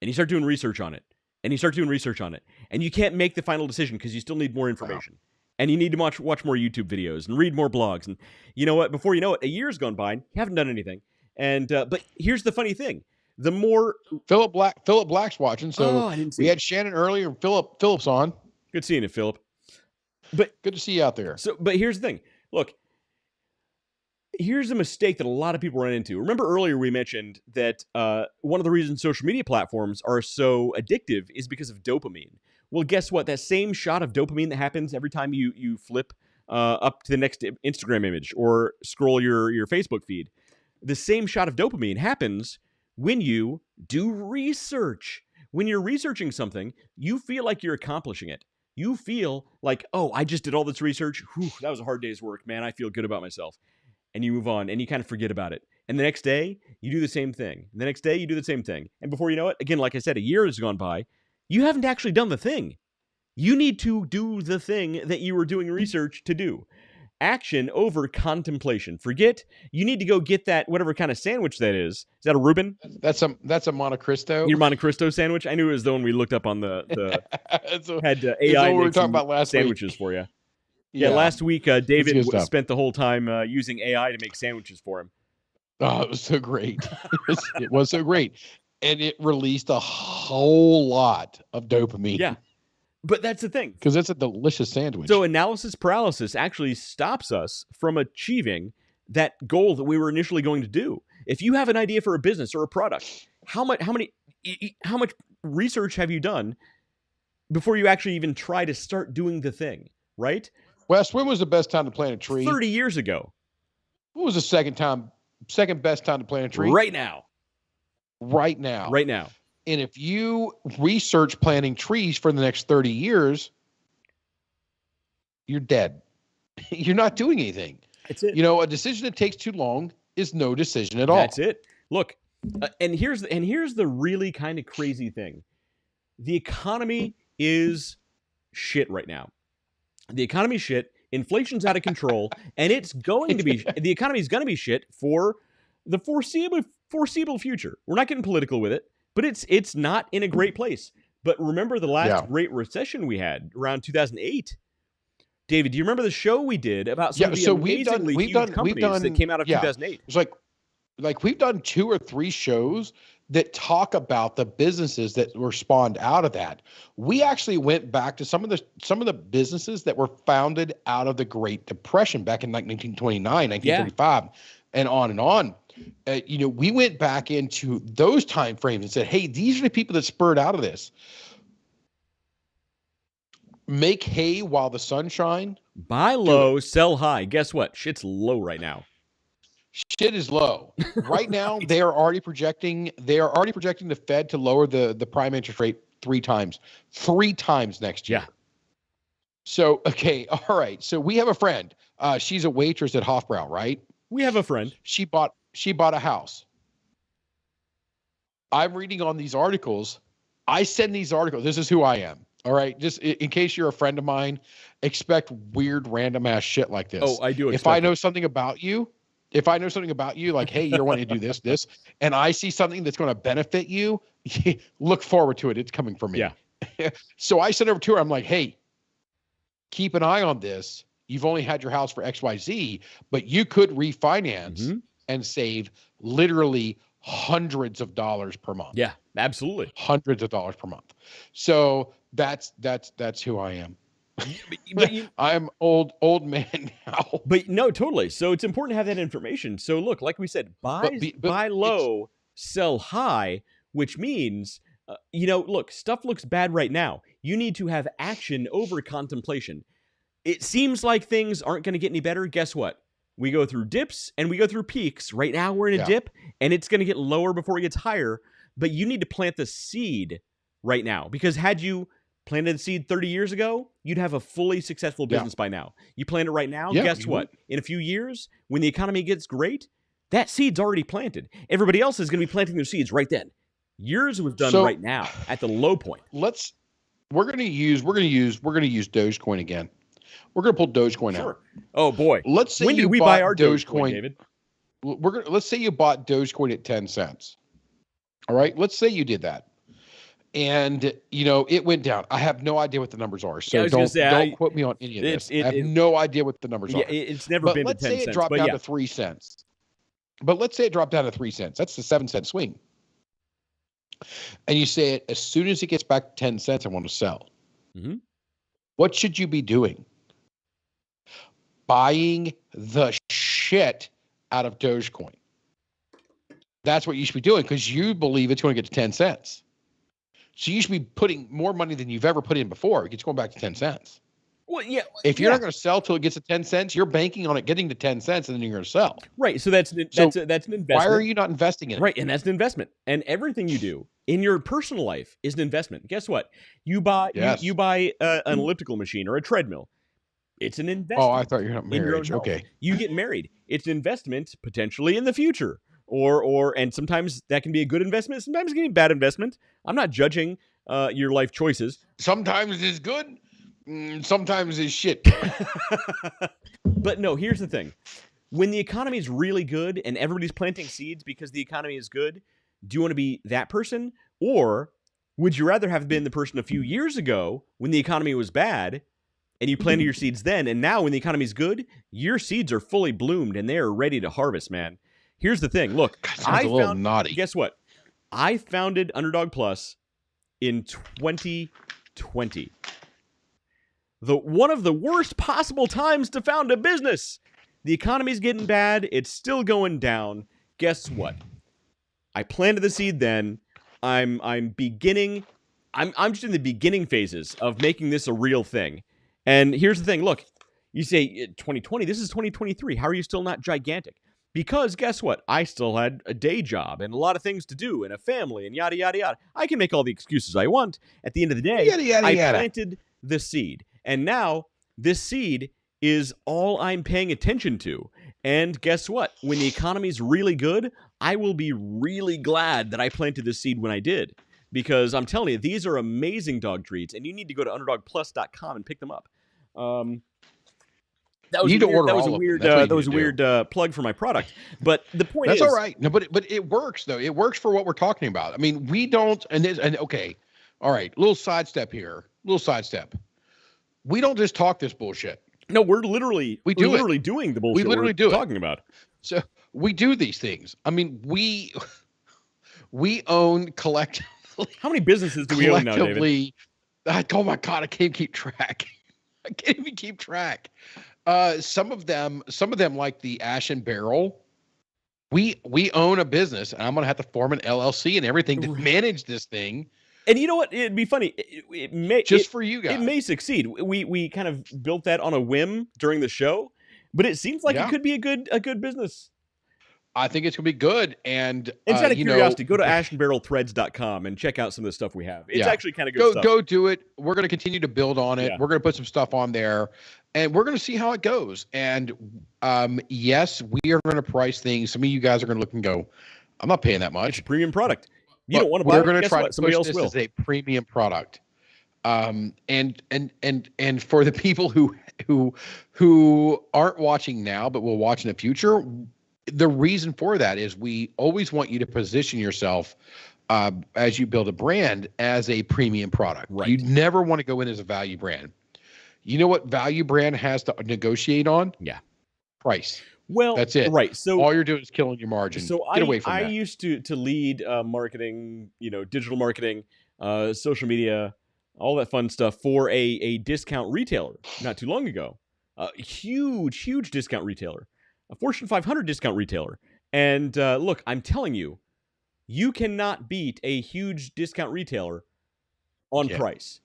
And you start doing research on it. And you start doing research on it. And you can't make the final decision because you still need more information. Wow. And you need to watch more YouTube videos and read more blogs. And you know what? Before you know it, a year's gone by and you haven't done anything. And but here's the funny thing. The more Philip Black's watching, so we had Shannon earlier and Philip's on. Good seeing you, Philip. But good to see you out there. But here's the thing. Look, here's a mistake that a lot of people run into. Remember earlier we mentioned that one of the reasons social media platforms are so addictive is because of dopamine. Well, guess what? That same shot of dopamine that happens every time you flip up to the next Instagram image or scroll your Facebook feed, the same shot of dopamine happens when you do research. When you're researching something, you feel like you're accomplishing it. You feel like, oh, I just did all this research. Whew, that was a hard day's work, man. I feel good about myself. And you move on and you kind of forget about it. And the next day, you do the same thing. The next day, you do the same thing. And before you know it, again, like I said, a year has gone by. You haven't actually done the thing. You need to do the thing that you were doing research to do. Action over contemplation. Forget. You need to go get that whatever kind of sandwich that is. Is that a Reuben? That's a Monte Cristo. Your Monte Cristo sandwich. I knew it was the one we looked up on the had AI make some about last sandwiches week. For you. Yeah, last week David spent the whole time using AI to make sandwiches for him. Oh, it was so great. It was so great, and it released a whole lot of dopamine. Yeah. But that's the thing. Because it's a delicious sandwich. So analysis paralysis actually stops us from achieving that goal that we were initially going to do. If you have an idea for a business or a product, how much research have you done before you actually even try to start doing the thing, right? Wes, when was the best time to plant a tree? 30 years ago. What was the second best time to plant a tree? Right now. Right now. Right now. And if you research planting trees for the next 30 years, you're dead. You're not doing anything. That's it. A decision that takes too long is no decision at all. That's it. Look, and here's the really kind of crazy thing. The economy is shit right now. The economy is shit. Inflation's out of control, and it's going to be the economy is going to be shit for the foreseeable future. We're not getting political with it. But it's not in a great place. But remember the last great recession we had around 2008? David, do you remember the show we did about some of the amazingly huge companies that came out of 2008? It's like we've done 2 or 3 shows that talk about the businesses that were spawned out of that. We actually went back to some of the businesses that were founded out of the Great Depression back in 1929, 1935, and on and on. We went back into those time frames and said, hey, these are the people that spurred out of this. Make hay while the sun shines. Buy low, sell high. Guess what? Shit's low right now. Shit is low right now. They are already projecting the Fed to lower the prime interest rate 3 times next year. Yeah. So, okay. All right. So we have a friend. She's a waitress at Hofbrau, right? We have a friend. She bought a house. I'm reading on these articles. I send these articles. This is who I am. All right. Just in case you're a friend of mine, expect weird, random ass shit like this. Oh, I do. If I know something about you, like, hey, you're wanting to do this, and I see something that's going to benefit you, look forward to it. It's coming from me. Yeah. So I sent over to her. I'm like, hey, keep an eye on this. You've only had your house for XYZ, but you could refinance and save literally hundreds of dollars per month. Yeah, absolutely. Hundreds of dollars per month. So that's who I am. But I'm old man now. But no, totally. So it's important to have that information. So look, like we said, buy low, sell high, which means, look, stuff looks bad right now. You need to have action over contemplation. It seems like things aren't going to get any better. Guess what? We go through dips and we go through peaks. Right now we're in a dip and it's going to get lower before it gets higher. But you need to plant the seed right now, because had you planted the seed 30 years ago, you'd have a fully successful business by now. You plant it right now, guess what? In a few years, when the economy gets great, that seed's already planted. Everybody else is going to be planting their seeds right then. Yours was done right now at the low point. We're going to use Dogecoin again. We're going to pull Dogecoin out. Oh boy. Let's say when did we buy our Dogecoin, David? Let's say you bought Dogecoin at 10 cents. All right. Let's say you did that. And, it went down. I have no idea what the numbers are. So don't quote me on any of this. I have no idea what the numbers are. It's never been to 10 cents. Let's say it dropped down to 3 cents. But let's say it dropped down to 3 cents. That's the 7-cent swing. And you say it, as soon as it gets back to 10 cents, I want to sell. Mm-hmm. What should you be doing? Buying the shit out of Dogecoin. That's what you should be doing, because you believe it's going to get to 10 cents. So you should be putting more money than you've ever put in before. It's going back to 10 cents. Well, yeah. If you're not going to sell till it gets to 10 cents, you're banking on it getting to 10 cents and then you're going to sell. Right. So that's an investment. Why are you not investing in it? Right. And that's an investment. And everything you do in your personal life is an investment. Guess what? You buy an elliptical machine or a treadmill. It's an investment. Oh, I thought you were not married. Okay. You get married. It's an investment potentially in the future. And sometimes that can be a good investment. Sometimes it can be a bad investment. I'm not judging your life choices. Sometimes it's good. Sometimes it's shit. But no, here's the thing. When the economy is really good and everybody's planting seeds because the economy is good, do you want to be that person? Or would you rather have been the person a few years ago when the economy was bad and you planted your seeds then, and now when the economy is good, your seeds are fully bloomed and they are ready to harvest, man. Here's the thing. Look, naughty. Guess what? I founded Underdog Plus in 2020. One of the worst possible times to found a business. The economy's getting bad. It's still going down. Guess what? I planted the seed then. I'm just in the beginning phases of making this a real thing. And here's the thing. Look, you say 2020. This is 2023. How are you still not gigantic? Because guess what? I still had a day job and a lot of things to do and a family and yada, yada, yada. I can make all the excuses I want. At the end of the day, I planted the seed. And now this seed is all I'm paying attention to. And guess what? When the economy's really good, I will be really glad that I planted this seed when I did. Because I'm telling you, these are amazing dog treats. And you need to go to underdogplus.com and pick them up. That was a weird plug for my product, but the point is, that's all right. No, but it works though. It works for what we're talking about. I mean, we don't, and okay, all right. Little sidestep here. We don't just talk this bullshit. No, we're literally doing the bullshit we're talking about. So we do these things. I mean, we own collectively. How many businesses do we own now, David? Oh my God, I can't keep track. I can't even keep track. Some of them like the Ash and Barrel. We own a business, and I'm gonna have to form an LLC and everything to manage this thing. And you know what? It'd be funny. It may for you guys. It may succeed. We kind of built that on a whim during the show, but it seems like it could be a good business. I think it's gonna be good. And out of curiosity, go to ashandbarrelthreads.com and check out some of the stuff we have. It's actually kind of good stuff. Go do it. We're gonna continue to build on it. Yeah. We're gonna put some stuff on there, and we're gonna see how it goes. And yes, we are gonna price things. Some of you guys are gonna look and go, I'm not paying that much. It's a premium product. You don't want to buy it. We're going to try to somebody else will. As a premium product. And for the people who aren't watching now but will watch in the future, the reason for that is we always want you to position yourself as you build a brand as a premium product. Right. You never want to go in as a value brand. You know what value brand has to negotiate on? Yeah. Price. Well, that's it. Right. So all you're doing is killing your margin. So get away from that. I used to lead marketing, digital marketing, social media, all that fun stuff for a discount retailer not too long ago. Huge discount retailer, a Fortune 500 discount retailer. And look, I'm telling you, you cannot beat a huge discount retailer on price.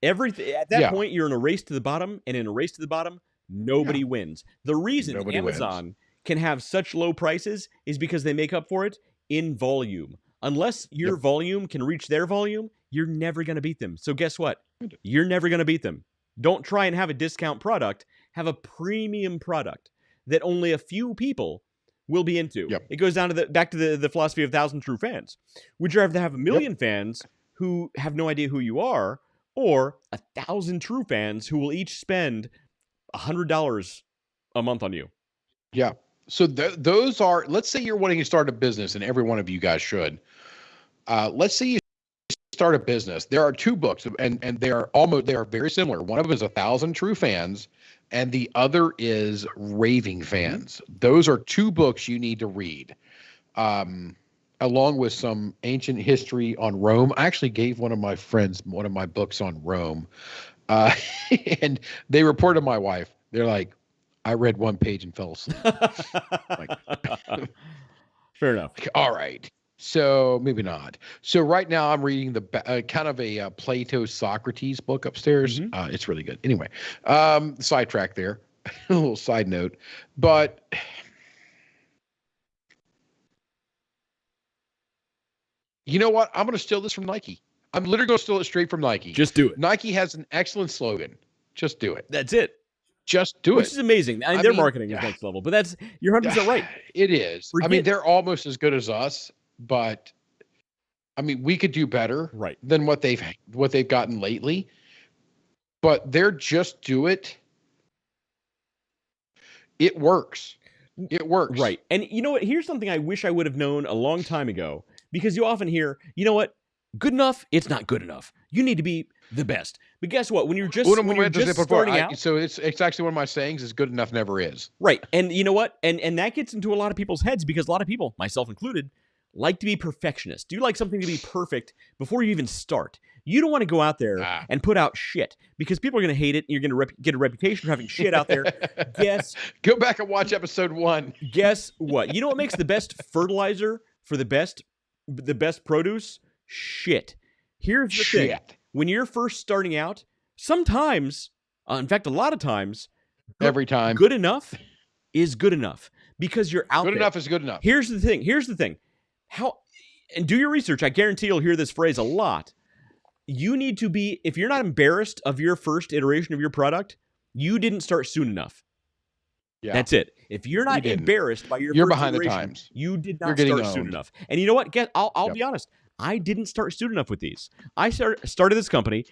Everything at that point, you're in a race to the bottom, and in a race to the bottom, nobody wins. The reason Amazon can have such low prices is because they make up for it in volume. Unless your volume can reach their volume, you're never going to beat them. So guess what? You're never going to beat them. Don't try and have a discount product. Have a premium product that only a few people will be into. It goes down to back to the philosophy of 1,000 true fans. Would you rather have 1 million fans who have no idea who you are, or 1,000 true fans who will each spend $100 a month on you? Yeah. So those are, let's say you're wanting to start a business, and every one of you guys should. Let's say you start a business. There are 2 books, and they are very similar. One of them is 1,000 True Fans, and the other is Raving Fans. Those are 2 books you need to read, along with some ancient history on Rome. I actually gave one of my friends one of my books on Rome. And they reported to my wife. They're like, I read 1 page and fell asleep. Fair enough. All right. So maybe not. So right now I'm reading the kind of a Plato Socrates book upstairs. It's really good. Anyway, sidetrack there. A little side note. But you know what? I'm going to steal this from Nike. I'm literally going to steal it straight from Nike. Just do it. Nike has an excellent slogan. Just do it. That's it. Just do it. Which is amazing. I mean, their marketing is next level, but you're 100% right. It is. I mean, they're almost as good as us, but I mean, we could do better than what they've gotten lately. But they're just do it. It works. It works. Right. And you know what? Here's something I wish I would have known a long time ago, because you often hear, you know what? Good enough, it's not good enough. You need to be the best. But guess what? When you're just starting out, so it's actually one of my sayings is good enough never is. Right. And you know what? And that gets into a lot of people's heads, because a lot of people, myself included, like to be perfectionists. Do you like something to be perfect before you even start? You don't want to go out there and put out shit, because people are going to hate it, and you're going to get a reputation for having shit out there. Go back and watch episode 1. Guess what? You know what makes the best fertilizer for the best produce? Shit. Here's the thing. When you're first starting out, sometimes, in fact, a lot of times, every time, good enough is good enough, because you're out there. Good enough is good enough. Here's the thing. And do your research. I guarantee you'll hear this phrase a lot. You need to be, if you're not embarrassed of your first iteration of your product, you didn't start soon enough. Yeah. That's it. If you're not embarrassed by your first behind iteration, the times. You did not start soon enough. And you know what? I'll be honest. I didn't start soon enough with these. I started this company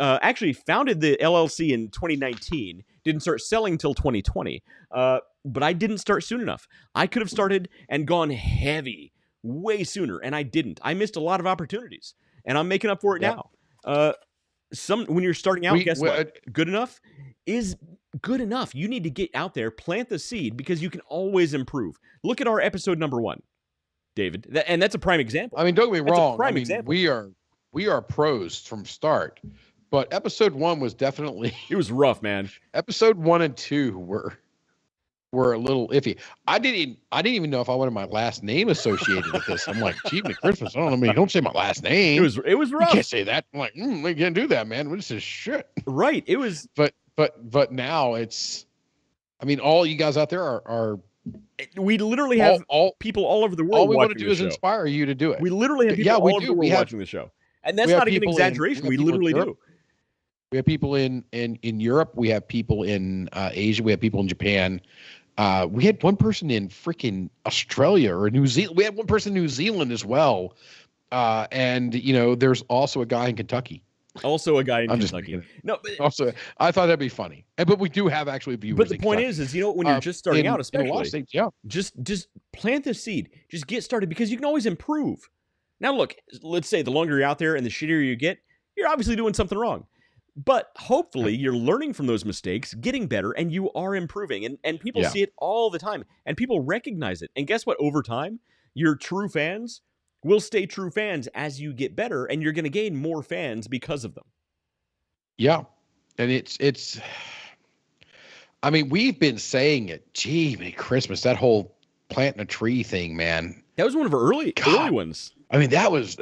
actually founded the LLC in 2019. Didn't start selling until 2020. But I didn't start soon enough. I could have started and gone heavy way sooner, and I didn't. I missed a lot of opportunities, and I'm making up for it now. When you're starting out, guess what? Good enough is good enough. You need to get out there, plant the seed, because you can always improve. Look at our episode number 1, David, and that's a prime example. I mean, don't get me wrong. I mean, example. we are pros from start, but episode 1 was definitely it was rough, man. Episode 1 and 2 were a little iffy. I didn't even know if I wanted my last name associated with this. I'm like, gee, Christmas. I don't know. Don't say my last name. It was rough. You can't say that. I'm like, we can't do that, man. This is shit. Right. It was. But now it's. I mean, all you guys out there are. We literally have people all over the world. All we want to do is inspire you to do it. We literally have people all over the world watching the show, and that's not even an exaggeration. We literally do. We have people in Europe. We have people in Asia. We have people in Japan. We had one person in freaking Australia or New Zealand. We had one person in New Zealand as well. And there's also a guy in Kentucky. Also a guy in Kentucky. No, also, I thought that'd be funny. But we do have actually viewers. But the point is when you're just starting out, especially, in a lot of states, yeah, just plant the seed. Just get started, because you can always improve. Now, look, let's say the longer you're out there and the shittier you get, you're obviously doing something wrong. But hopefully you're learning from those mistakes, getting better, and you are improving. And people see it all the time, and people recognize it. And guess what? Over time, your true fans will stay true fans as you get better, and you're going to gain more fans because of them. Yeah. And it's I mean, we've been saying it. Gee, Merry Christmas, that whole planting a tree thing, man. That was one of our early ones. I mean, that was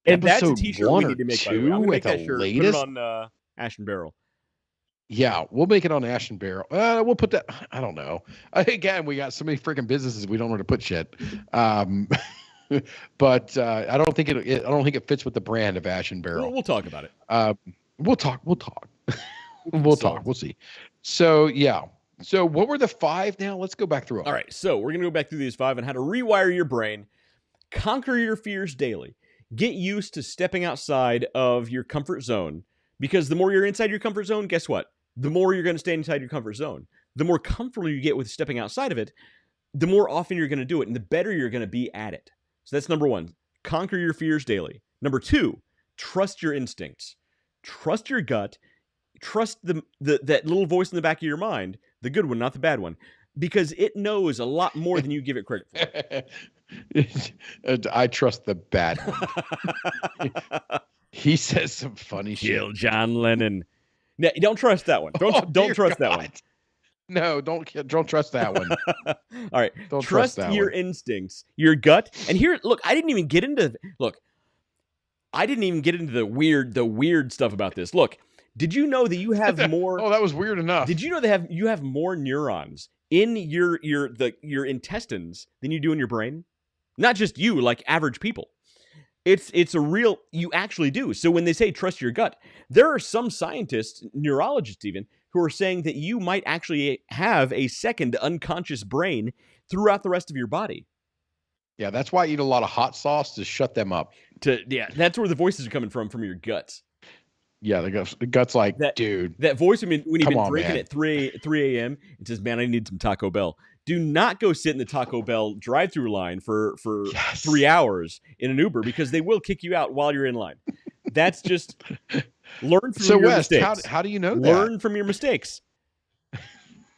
and that's a t-shirt we need to make, by the way. I'm going to make that shirt, latest. Put it on Ash and Barrel. Yeah, we'll make it on Ash and Barrel. We'll put that, I don't know. Again, we got so many freaking businesses we don't know where to put shit. But I don't think it fits with the brand of Ash and Barrel. We'll talk about it. We'll talk. We'll talk. We'll see. So, yeah. So what were the 5 now? Let's go back through them. All right. So we're going to go back through these 5 on how to rewire your brain, conquer your fears daily, get used to stepping outside of your comfort zone, because the more you're inside your comfort zone, guess what? The more you're going to stay inside your comfort zone. The more comfortable you get with stepping outside of it, the more often you're going to do it, and the better you're going to be at it. So that's number 1. Conquer your fears daily. Number 2, trust your instincts. Trust your gut. Trust that little voice in the back of your mind, the good one, not the bad one, because it knows a lot more than you give it credit for. I trust the bad one. He says some funny shit. Kill John Lennon. No, don't trust that one. Don't trust that one. No, don't trust that one. All right. Don't trust your instincts, your gut. And here, look, I didn't even get into the weird stuff about this. Look, did you know that you have more? Oh, that was weird enough. Did you know you have more neurons in your intestines than you do in your brain? Not just you, like average people. It's a real, you actually do. So when they say trust your gut, there are some scientists, neurologists even, who are saying that you might actually have a second unconscious brain throughout the rest of your body. Yeah, that's why I eat a lot of hot sauce to shut them up. That's where the voices are coming from your guts. Yeah, the gut's like, dude. That voice, when you've been drinking at 3 a.m. and says, man, I need some Taco Bell. Do not go sit in the Taco Bell drive-through line for 3 hours in an Uber, because they will kick you out while you're in line. That's just learn from your mistakes. How do you know that? Learn from your mistakes.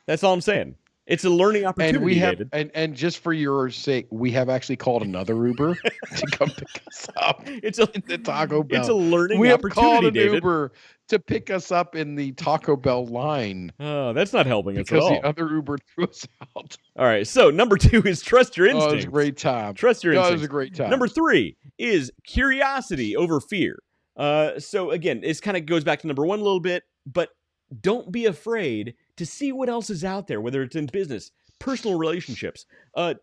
That's all I'm saying. It's a learning opportunity, and we have, David. And just for your sake, we have actually called another Uber to come pick us up. It's in the Taco Bell. It's a learning we opportunity, have called an David. Uber to pick us up in the Taco Bell line. Oh, that's not helping us at all. Because the other Uber threw us out. All right, so number 2 is trust your instincts. Oh, it was a great time. Trust your instincts. It was a great time. Number 3 is curiosity over fear. So again, this kind of goes back to number 1 a little bit, but don't be afraid to see what else is out there, whether it's in business, personal relationships. Don't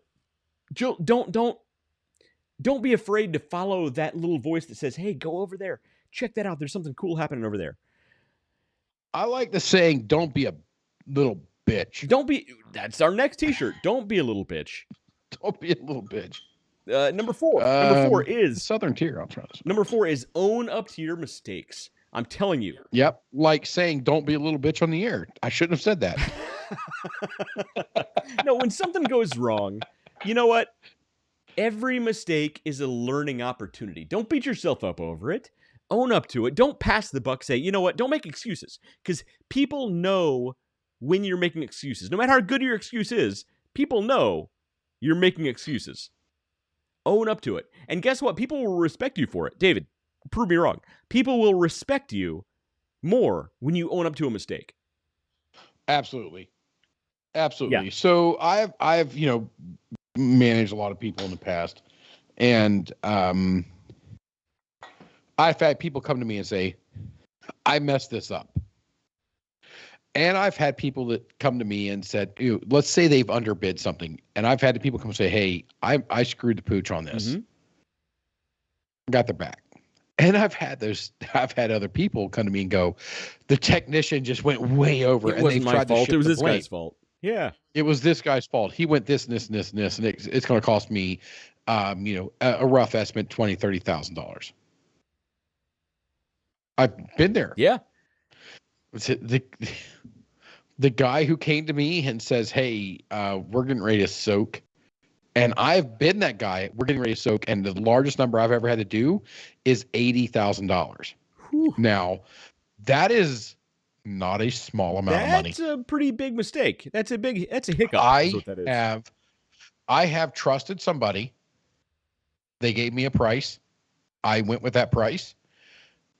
be afraid to follow that little voice that says, hey, go over there. Check that out. There's something cool happening over there. I like the saying, don't be a little bitch. That's our next t-shirt. Don't be a little bitch. Don't be a little bitch. Number 4. Number 4 is Southern Tier. I'll try this. Number 4 is own up to your mistakes. I'm telling you. Yep. Like saying, don't be a little bitch on the air. I shouldn't have said that. No, when something goes wrong, you know what? Every mistake is a learning opportunity. Don't beat yourself up over it. Own up to it. Don't pass the buck. Say, you know what? Don't make excuses, because people know when you're making excuses. No matter how good your excuse is, people know you're making excuses. Own up to it. And guess what? People will respect you for it. David, prove me wrong. People will respect you more when you own up to a mistake. Absolutely. Absolutely. Yeah. So I've, managed a lot of people in the past, and I've had people come to me and say, I messed this up. And I've had people that come to me and said, let's say they've underbid something. And I've had people come and say, hey, I screwed the pooch on this. Mm-hmm. Got their back. And I've had other people come to me and go, the technician just went way over. It wasn't my fault. It was this guy's fault. Yeah. It was this guy's fault. He went this and this and this and this. And it's going to cost me, a rough estimate, $20,000, $30,000. I've been there. Yeah. The guy who came to me and says, hey, we're getting ready to soak. And I've been that guy. We're getting ready to soak. And the largest number I've ever had to do is $80,000. Now, that is not a small amount of money. That's a pretty big mistake. That's a hiccup. Is what that is. I have trusted somebody. They gave me a price. I went with that price.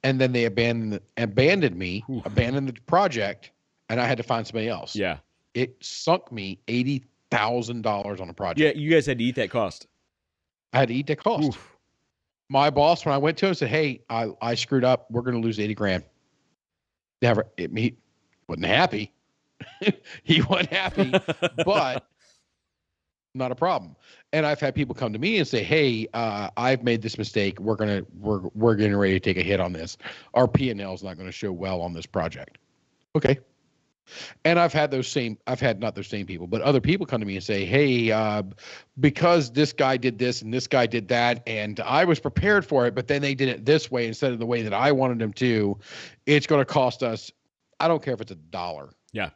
And then they abandoned me, abandoned the project, and I had to find somebody else. Yeah. It sunk me $80,000 on a project. Yeah, you guys had to eat that cost. I had to eat that cost. Oof. My boss, when I went to him, said, hey, I screwed up. We're going to lose $80,000. He wasn't happy. He wasn't happy, but not a problem. And I've had people come to me and say, hey, I've made this mistake. We're getting ready to take a hit on this. Our P&L is not going to show well on this project. Okay. And I've had not those same people, but other people come to me and say, hey, because this guy did this and this guy did that, and I was prepared for it, but then they did it this way instead of the way that I wanted them to, it's going to cost us, I don't care if it's $1. Yeah.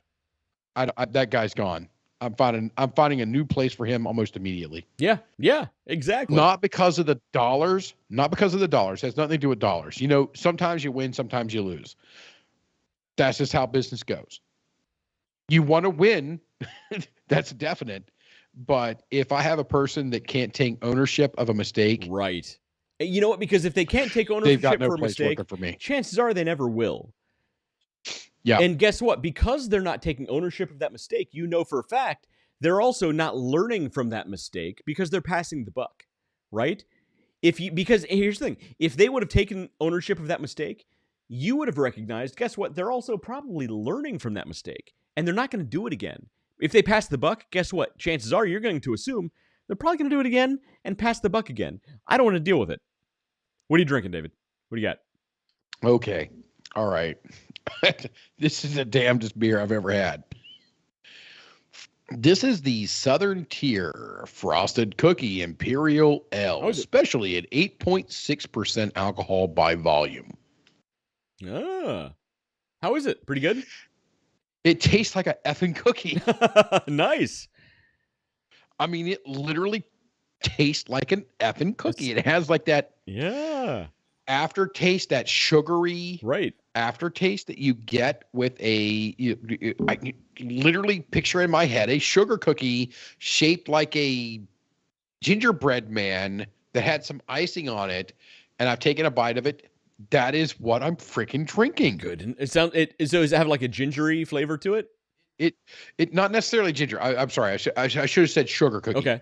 That guy's gone. I'm finding a new place for him almost immediately. Yeah. Yeah, exactly. Not because of the dollars. Not because of the dollars. It has nothing to do with dollars. Sometimes you win, sometimes you lose. That's just how business goes. You want to win, that's definite. But if I have a person that can't take ownership of a mistake, right? You know what? Because if they can't take ownership for a mistake, for me. Chances are they never will. Yeah. And guess what? Because they're not taking ownership of that mistake, for a fact they're also not learning from that mistake because they're passing the buck, right? Because here's the thing: if they would have taken ownership of that mistake, you would have recognized. Guess what? They're also probably learning from that mistake. And they're not going to do it again. If they pass the buck, guess what? Chances are you're going to assume they're probably going to do it again and pass the buck again. I don't want to deal with it. What are you drinking, David? What do you got? Okay. All right. This is the damnedest beer I've ever had. This is the Southern Tier Frosted Cookie Imperial Ale, especially at 8.6% alcohol by volume. Ah. How is it? Pretty good? It tastes like a effing cookie. Nice. I mean, it literally tastes like an effing cookie. It has like that aftertaste, that sugary aftertaste that you get with I literally picture in my head a sugar cookie shaped like a gingerbread man that had some icing on it, and I've taken a bite of it. That is what I'm freaking drinking. Good. So does it have like a gingery flavor to it? It not necessarily ginger. I'm sorry. I should have said sugar cookie. Okay.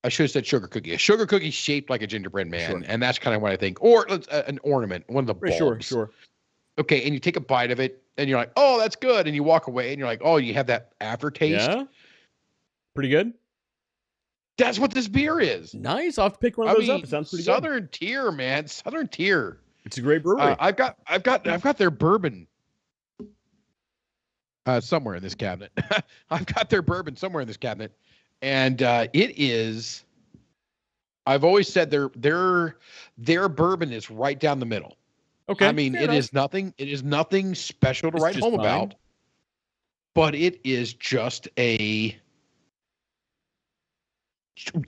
I should have said sugar cookie. A sugar cookie shaped like a gingerbread man, and that's kind of what I think. Or an ornament, one of the bulbs. Sure. Okay, and you take a bite of it, and you're like, "Oh, that's good," and you walk away, and you're like, "Oh, you have that aftertaste." Yeah. Pretty good. That's what this beer is. Nice. I'll have to pick one of those up. It sounds pretty good. Southern Tier, man. Southern Tier. It's a great brewery. I've got their bourbon somewhere in this cabinet. I've got their bourbon somewhere in this cabinet, and it is. I've always said their bourbon is right down the middle. Okay. I mean, it is nothing special to write home about, but it is just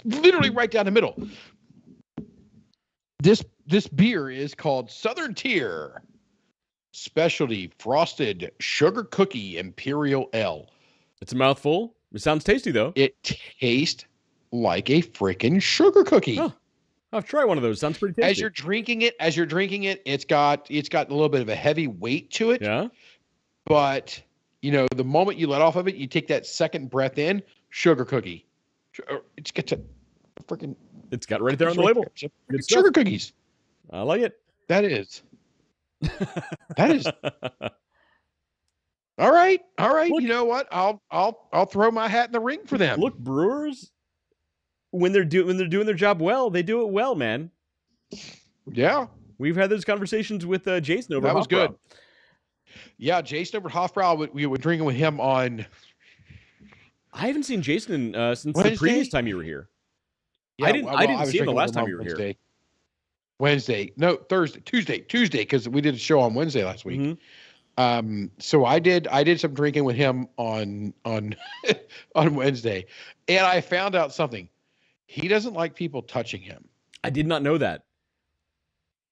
literally right down the middle. this beer is called Southern Tier Specialty Frosted Sugar Cookie Imperial Ale. It's a mouthful. It sounds tasty though. It tastes like a freaking sugar cookie. Oh, I've tried one of those. Sounds pretty tasty. As you're drinking it, it's got a little bit of a heavy weight to it. Yeah. But the moment you let off of it, you take that second breath in, sugar cookie. It's got to freaking. It's got right there on the label. Sugar cookies. I like it. That is. All right. Look, you know what? I'll throw my hat in the ring for them. Look, brewers, when they're doing their job well, they do it well, man. Yeah, we've had those conversations with Jason over. That was good. Yeah, Jason over at Hofbrau. We were drinking with him on. I haven't seen Jason since Wednesday? The previous time you were here. Yeah, I didn't see him the last time you were here. Wednesday, no, Tuesday, because we did a show on Wednesday last week. Mm-hmm. So I did some drinking with him on on Wednesday, and I found out something. He doesn't like people touching him. I did not know that.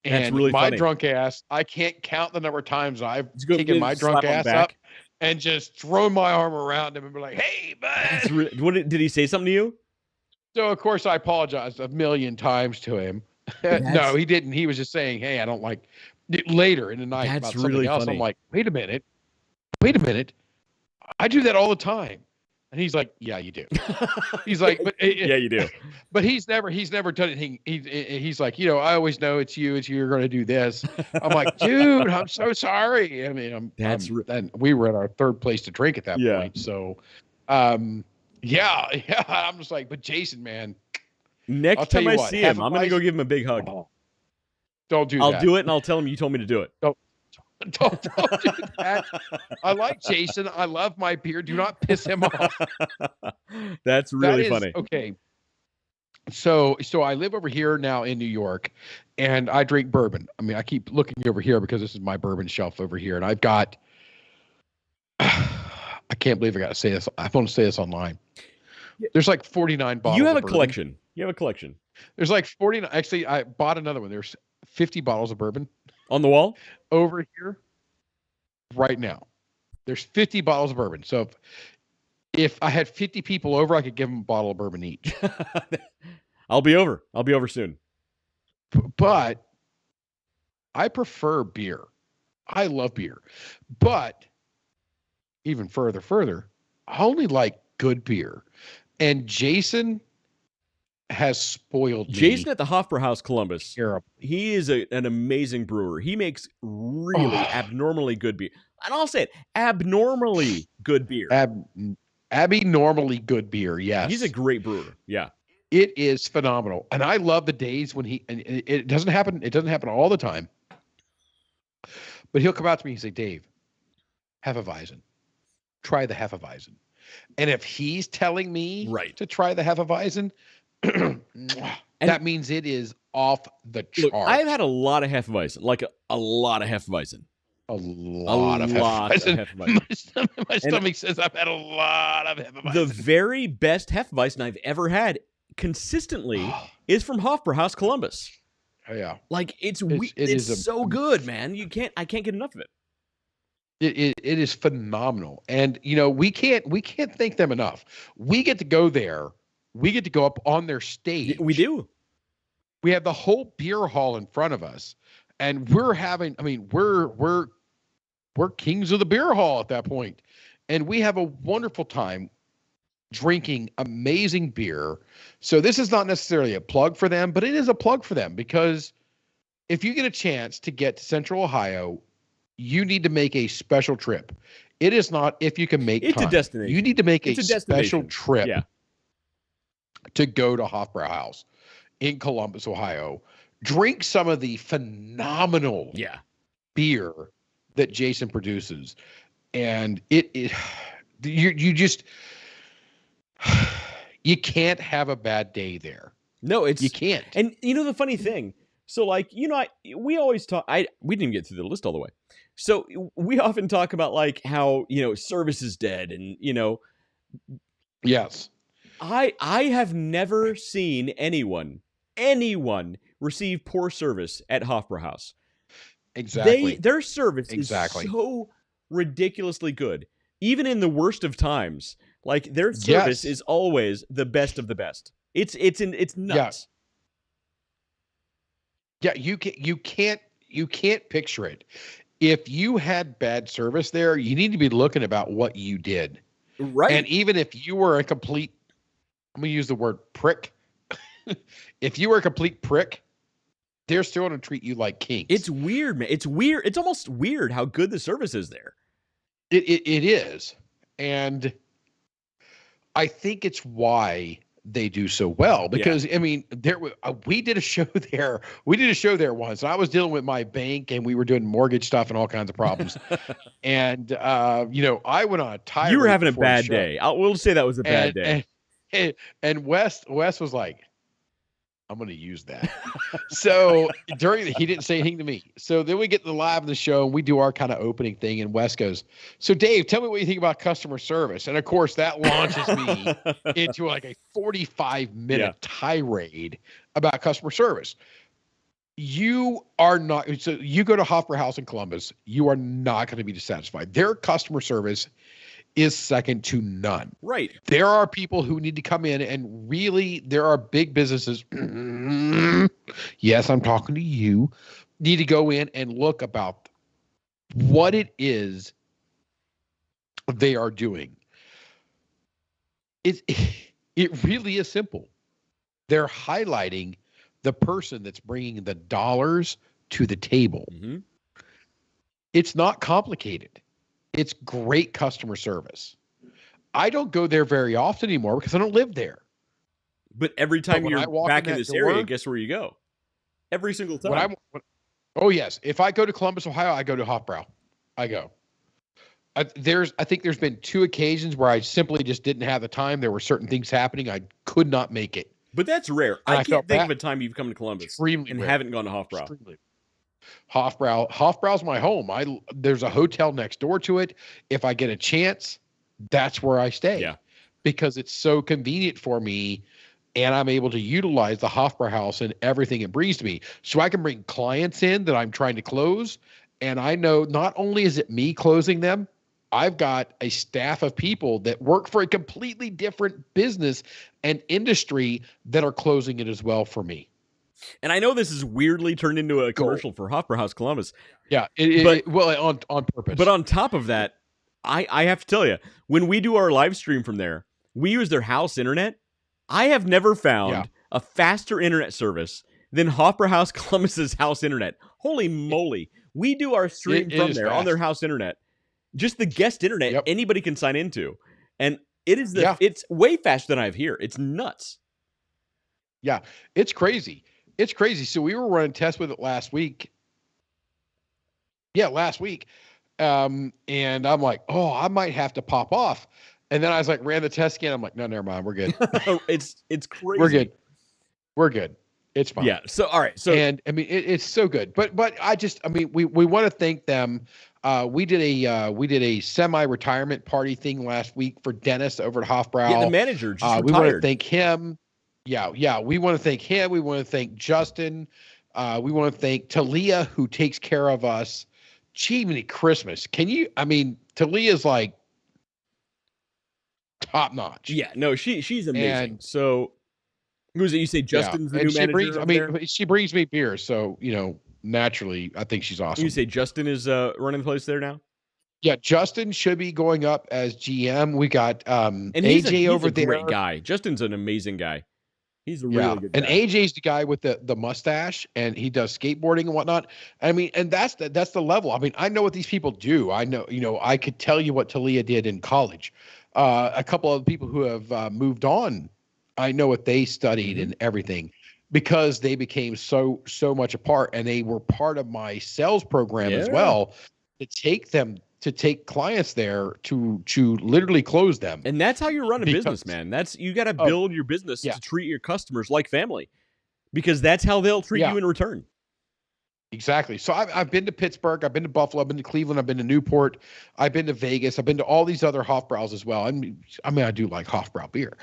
And that's really my funny. Drunk ass, I can't count the number of times I've taken my drunk ass up and just thrown my arm around him and be like, "Hey, bud." Did he say something to you? So of course I apologized a million times to him. No, he didn't. He was just saying, "Hey, I don't like." Later in the night about something really else, funny. I'm like, wait a minute. I do that all the time. And he's like, yeah, you do. He's like, but yeah, you do. But he's never done anything. He's like, I always know it's you. You're going to do this. I'm like, dude, I'm so sorry. I mean, and we were at our third place to drink at that point. So, yeah. I'm just like, but Jason, man. Next time I see him, I'm going to go give him a big hug. Oh, don't do that. I'll do it, and I'll tell him you told me to do it. Don't do that. I like Jason. I love my beer. Do not piss him off. That's really funny. Okay. So I live over here now in New York, and I drink bourbon. I mean, I keep looking over here because this is my bourbon shelf over here, and I've got. I can't believe I got to say this. I want to say this online. There's like 49 bottles. You have a bourbon. collection. You have a collection. There's like 49. Actually, I bought another one. There's 50 bottles of bourbon on the wall over here right now. There's 50 bottles of bourbon. So if I had 50 people over, I could give them a bottle of bourbon each. I'll be over soon. But I prefer beer. I love beer. But even further, I only like good beer. And Jason has spoiled me. Jason at the Hofbrauhaus Columbus. Terrible. He is an amazing brewer. He makes really abnormally good beer. And I'll say it, abnormally good beer. Abnormally good beer, yes. He's a great brewer. Yeah. It is phenomenal. And I love the days when it doesn't happen all the time. But he'll come out to me and say, Dave, Hefeweizen. Try the Hefeweizen. And if he's telling me to try the Hefeweizen, that means it is off the chart. I've had a lot of Hefeweizen, like a lot of Hefeweizen. A lot of Hefeweizen. My stomach says I've had a lot of Hefeweizen. The very best Hefeweizen I've ever had consistently is from Hofbrauhaus Columbus. Oh, yeah. Like it's so good, man. I can't get enough of it. It is phenomenal. And we can't thank them enough. We get to go there. We get to go up on their stage. We do. We have the whole beer hall in front of us, and we're kings of the beer hall at that point. And we have a wonderful time drinking amazing beer. So this is not necessarily a plug for them, but it is a plug for them, because if you get a chance to get to Central Ohio, you need to make a special trip. It is not if you can make time. It's a destination. You need to make a special trip to go to Hofbrauhaus in Columbus, Ohio. Drink some of the phenomenal beer that Jason produces. And you can't have a bad day there. No, you can't. And the funny thing, so like, we always talk, we didn't even get through the list all the way. So we often talk about like how, service is dead and, Yes. I have never seen anyone receive poor service at Hofbrauhaus. Exactly. Their service is so ridiculously good. Even in the worst of times, like their service is always the best of the best. It's nuts. Yeah, you can't picture it. If you had bad service there, you need to be looking about what you did. Right. And even if you were a complete, I'm going to use the word prick. If you were a complete prick, they're still going to treat you like kings. It's weird, man. It's weird. It's almost weird how good the service is there. It is. And I think it's why they do so well, because I mean, we did a show there. We did a show there once, and I was dealing with my bank, and we were doing mortgage stuff and all kinds of problems. And I went on a tirade. You were having a bad day. We'll say that was a bad day. And Wes was like, I'm going to use that. So he didn't say anything to me. So then we get to live in the show and we do our kind of opening thing. And Wes goes, so Dave, tell me what you think about customer service. And of course that launches me into like a 45-minute tirade about customer service. You are not, so you go to Hofbrauhaus in Columbus, you are not going to be dissatisfied. Their customer service is second to none. Right. There are people who need to come in and really, there are big businesses. Yes, I'm talking to you. Need to go in and look about what it is they are doing. It really is simple. They're highlighting the person that's bringing the dollars to the table. Mm-hmm. It's not complicated. It's great customer service. I don't go there very often anymore because I don't live there. But every time you're back in this area, guess where you go? Every single time. Oh, yes. If I go to Columbus, Ohio, I go to Hofbrau. I go. I think there's been 2 occasions where I simply just didn't have the time. There were certain things happening. I could not make it. But that's rare. I can't think of a time you've come to Columbus and haven't gone to Hofbrau. Extremely. Hofbrau's my home. There's a hotel next door to it. If I get a chance, that's where I stay. Yeah. Because it's so convenient for me, and I'm able to utilize the Hofbrauhaus and everything it brings to me. So I can bring clients in that I'm trying to close, and I know not only is it me closing them, I've got a staff of people that work for a completely different business and industry that are closing it as well for me. And I know this is weirdly turned into a commercial for Hofbrauhaus Columbus. Yeah, on purpose. But on top of that, I have to tell you, when we do our live stream from there, we use their house internet. I have never found a faster internet service than Hofbrauhaus Columbus's house internet. Holy moly. We do our stream from there on their house internet. Just the guest internet anybody can sign into. And it is it's way faster than I have here. It's nuts. Yeah, it's crazy. It's crazy. So we were running tests with it last week. Yeah, last week. And I'm like, oh, I might have to pop off. And then I was like, ran the test again. I'm like, no, never mind. We're good. It's crazy. We're good. It's fine. Yeah. So, all right. So, and I mean, it's so good, but we want to thank them. We did a semi-retirement party thing last week for Dennis over at Hofbrau. Yeah, the manager just retired. We want to thank him. Yeah. We want to thank him. We want to thank Justin. We want to thank Talia, who takes care of us. Jiminy Christmas. Talia's like top notch. Yeah, no, she's amazing. And so who's it? You say Justin's the new manager? She brings me beer, so naturally I think she's awesome. You say Justin is running the place there now? Yeah, Justin should be going up as GM. We got AJ over there. Great guy. Justin's an amazing guy. He's a really good guy. And AJ's the guy with the mustache, and he does skateboarding and whatnot. I mean, and that's the level. I mean, I know what these people do. I know, I could tell you what Talia did in college. A couple of people who have moved on, I know what they studied and everything, because they became so much a part, and they were part of my sales program as well, to take clients there to literally close them. And that's how you run a business, man. You got to build your business to treat your customers like family, because that's how they'll treat you in return. Exactly. So I've been to Pittsburgh, I've been to Buffalo, I've been to Cleveland, I've been to Newport, I've been to Vegas, I've been to all these other Hofbraus as well. I mean, I do like Hofbrau beer.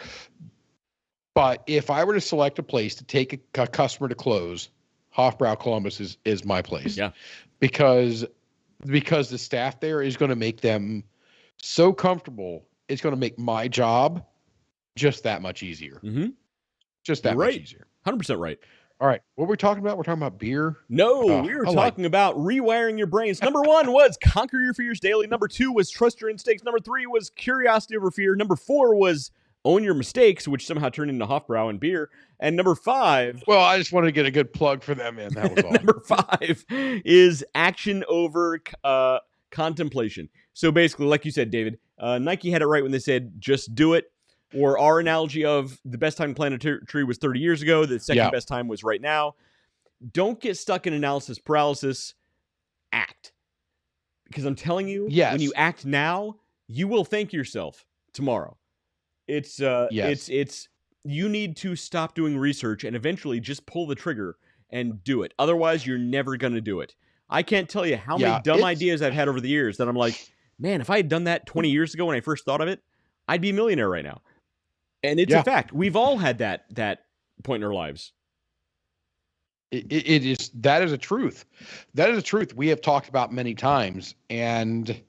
But if I were to select a place to take a customer to close, Hofbrau Columbus is my place. Yeah. Because the staff there is going to make them so comfortable. It's going to make my job just that much easier. Mm-hmm. Just that much easier. 100% right. All right. What were we talking about? We're talking about beer? No, we were talking about rewiring your brains. Number 1 was conquer your fears daily. Number 2 was trust your instincts. Number 3 was curiosity over fear. Number 4 was own your mistakes, which somehow turned into Hofbrau and beer. And number 5... Well, I just wanted to get a good plug for them in. That was all. Number 5 is action over contemplation. So basically, like you said, David, Nike had it right when they said, just do it. Or our analogy of the best time to plant a tree was 30 years ago. The second best time was right now. Don't get stuck in analysis paralysis. Act. Because I'm telling you, when you act now, you will thank yourself tomorrow. It's you need to stop doing research and eventually just pull the trigger and do it. Otherwise, you're never going to do it. I can't tell you how many dumb ideas I've had over the years that I'm like, man, if I had done that 20 years ago when I first thought of it, I'd be a millionaire right now. And it's a fact. We've all had that point in our lives. That is a truth. That is a truth we have talked about many times. And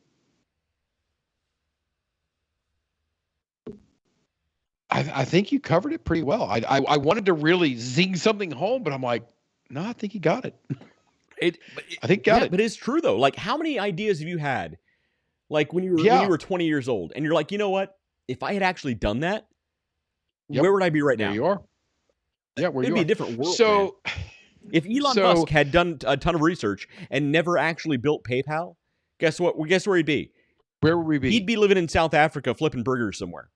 I think you covered it pretty well. I wanted to really zing something home, but I'm like, no, I think you got it. I think got it. But it's true though. Like, how many ideas have you had? Like when you were 20 years old and you're like, you know what? If I had actually done that, where would I be right now? There you are. Yeah, it'd be a different world. So, man. If Elon Musk had done a ton of research and never actually built PayPal, guess what? Guess where he'd be? Where would we be? He'd be living in South Africa flipping burgers somewhere.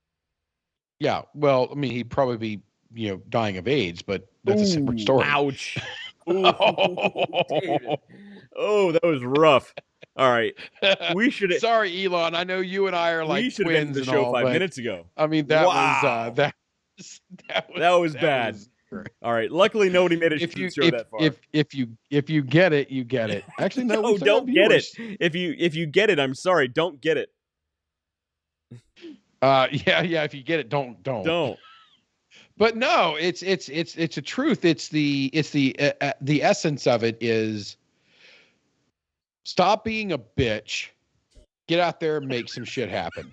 Yeah. Well, I mean, he'd probably be, dying of AIDS, but that's a separate story. Ouch. David. Oh, that was rough. All right. We should. Sorry, Elon. I know you and I are like we should have been the twins show 5 minutes ago. I mean, that was bad. All right. Luckily, nobody made it that far. If you get it, you get it. Actually, no, don't get it. If you get it, I'm sorry. Don't get it. Yeah. If you get it, don't. But no, it's a truth. It's the essence of it is stop being a bitch. Get out there and make some shit happen.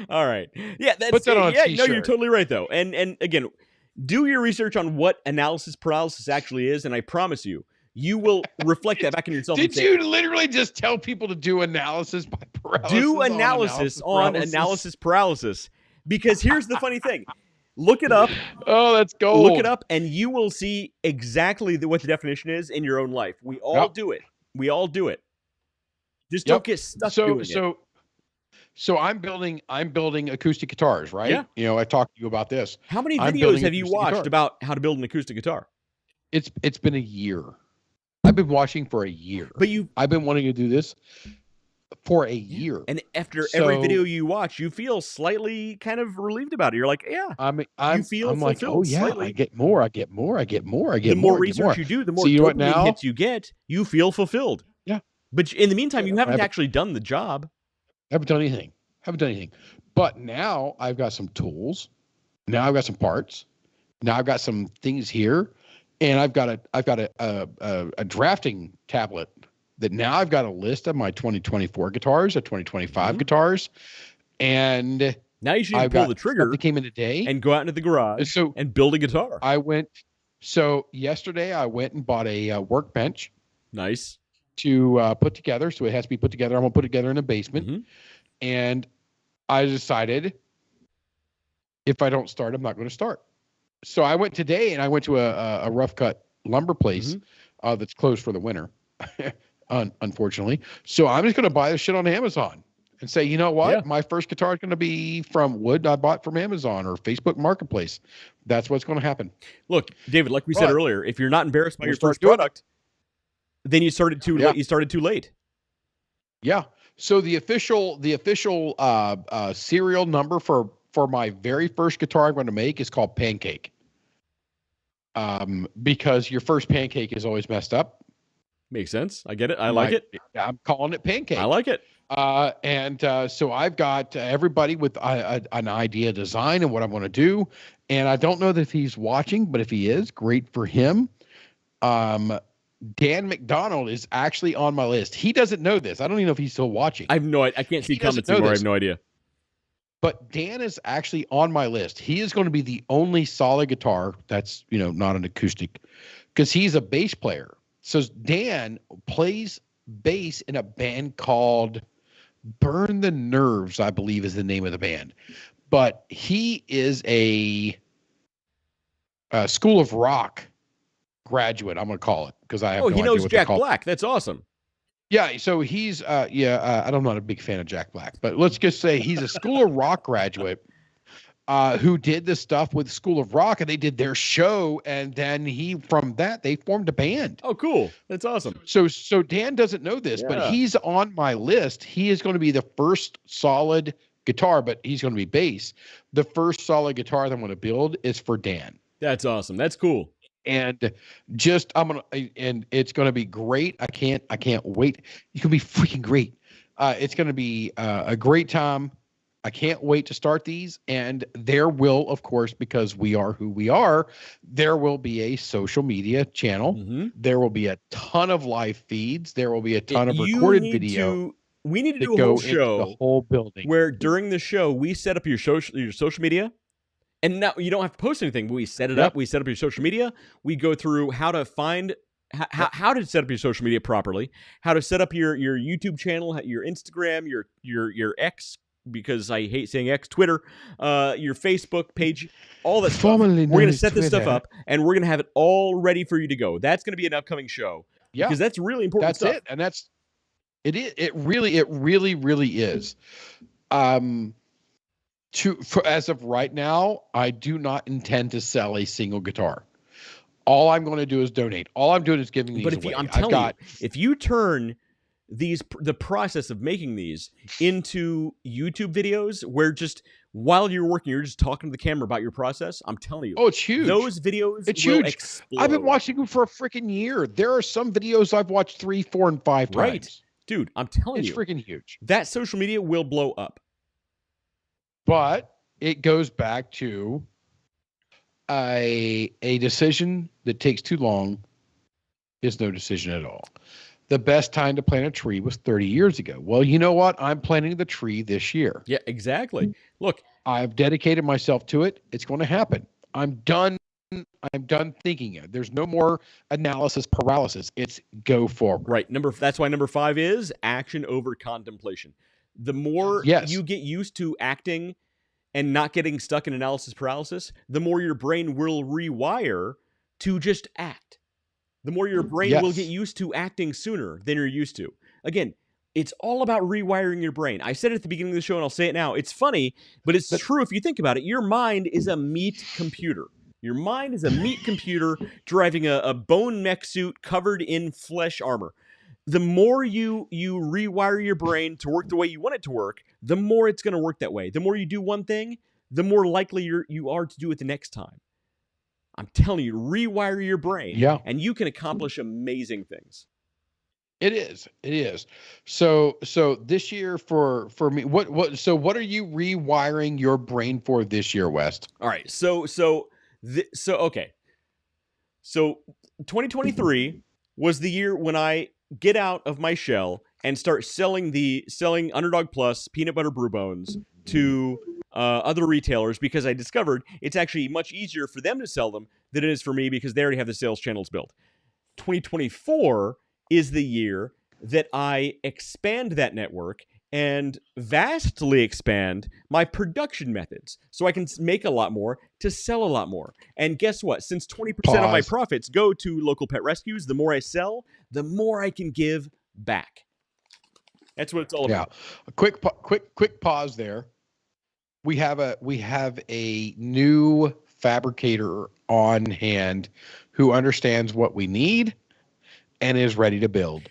All right. Yeah. Put that on a t-shirt. No, you're totally right though. And again, do your research on what analysis paralysis actually is, and I promise you, you will reflect that back in yourself. Did you literally just tell people to do analysis by paralysis? Do analysis on analysis paralysis. Because here's the funny thing. Look it up. Oh, that's gold. Look it up, and you will see exactly what the definition is in your own life. We all do it. We all do it. Just don't get stuck doing it. So I'm building acoustic guitars, right? Yeah. I talked to you about this. How many videos have you watched about how to build an acoustic guitar? It's been a year. I've been watching for a year. But I've been wanting to do this for a year. And after every video you watch, you feel slightly kind of relieved about it. You're like, yeah. I'm fulfilled like, oh yeah, slightly. I get more. The more research you do, the more dopamine hits you get. You feel fulfilled. Yeah. But in the meantime, you haven't actually done the job. Haven't done anything. But now I've got some tools. Now I've got some parts. Now I've got some things here, and I've got a drafting tablet that now I've got a list of my 2024 guitars, 2025 guitars, and now you should pull the trigger that came in today and go out into the garage and build a guitar. Yesterday I went and bought a workbench. Nice. To put together. So it has to be put together. I'm going to put it together in a basement. Mm-hmm. And I decided if I don't start, I'm not going to start. So I went today and I went to a rough cut lumber place that's closed for the winter, unfortunately. So I'm just going to buy this shit on Amazon and say, you know what? Yeah. My first guitar is going to be from wood I bought from Amazon or Facebook Marketplace. That's what's going to happen. Look, David, like we said earlier, if you're not embarrassed by your first product, then you started too late. You started too late. Yeah. So the official serial number for my very first guitar I'm going to make is called Pancake. Because your first pancake is always messed up. Makes sense. I get it. I like it. I'm calling it Pancake. I like it. So I've got everybody with an idea design and what I want to do. And I don't know that if he's watching, but if he is, great for him. Dan McDonald is actually on my list. He doesn't know this. I don't even know if he's still watching. I have no idea. I can't see comments anymore. I have no idea. But Dan is actually on my list. He is going to be the only solid guitar that's, not an acoustic, because he's a bass player. So Dan plays bass in a band called Burn the Nerves, I believe is the name of the band. But he is a School of Rock graduate, I'm going to call it, because I have no idea what they call it. Oh, he knows Jack Black. That's awesome. Yeah, so he's I'm not a big fan of Jack Black, but let's just say he's a School of Rock graduate who did the stuff with School of Rock, and they did their show, and then from that they formed a band. Oh, cool. That's awesome. So Dan doesn't know this, but he's on my list. He is going to be the first solid guitar, but he's going to be bass. The first solid guitar that I'm going to build is for Dan. That's awesome. That's cool. And it's going to be great. I can't wait. It's going to be freaking great. It's going to be a great time. I can't wait to start these. And there will, of course, because we are who we are, there will be a social media channel. Mm-hmm. There will be a ton of live feeds. There will be a ton of recorded video. We need to do a whole show, the whole building, where during the show we set up your social media. And now you don't have to post anything. We set it up. We set up your social media. We go through how to find how to set up your social media properly, how to set up your YouTube channel, your Instagram, your X, because I hate saying X, Twitter, your Facebook page, all that stuff. We're going to set this stuff up, and we're going to have it all ready for you to go. That's going to be an upcoming show. Yeah, because that's really important stuff. That's it, and it is. It really is. As of right now, I do not intend to sell a single guitar. All I'm going to do is donate. All I'm doing is giving these away. I'm telling you, if you turn the process of making these into YouTube videos, where just while you're working, you're just talking to the camera about your process, I'm telling you, it's huge. Those videos will huge. Explode. I've been watching them for a freaking year. There are some videos I've watched 3, 4, and 5 times. Right, dude, I'm telling you, it's freaking huge. That social media will blow up. But it goes back to a decision that takes too long is no decision at all. The best time to plant a tree was 30 years ago. Well, you know what? I'm planting the tree this year. Yeah, exactly. Look, I've dedicated myself to it. It's going to happen. I'm done thinking it. There's no more analysis paralysis. It's go forward. Right. That's why number 5 is action over contemplation. The more you get used to acting and not getting stuck in analysis paralysis, the more your brain will rewire to just act. The more your brain will get used to acting sooner than you're used to. Again, it's all about rewiring your brain. I said it at the beginning of the show, and I'll say it now. It's funny, but it's true if you think about it. Your mind is a meat computer. Your mind is a meat computer driving a bone mech suit covered in flesh armor. The more you rewire your brain to work the way you want it to work, the more it's going to work that way. The more you do one thing, the more likely you are to do it the next time. I'm telling you, rewire your brain, and you can accomplish amazing things. It is. So this year for me, what are you rewiring your brain for this year, West? All right. So 2023 was the year when I get out of my shell and start selling Underdog Plus peanut butter brew bones to other retailers, because I discovered it's actually much easier for them to sell them than it is for me, because they already have the sales channels built. 2024 is the year that I expand that network and vastly expand my production methods so I can make a lot more to sell a lot more. And guess what? Since 20% of my profits go to local pet rescues, the more I sell, the more I can give back. That's what it's all about. Yeah. A quick pause there. We have a new fabricator on hand who understands what we need and is ready to build.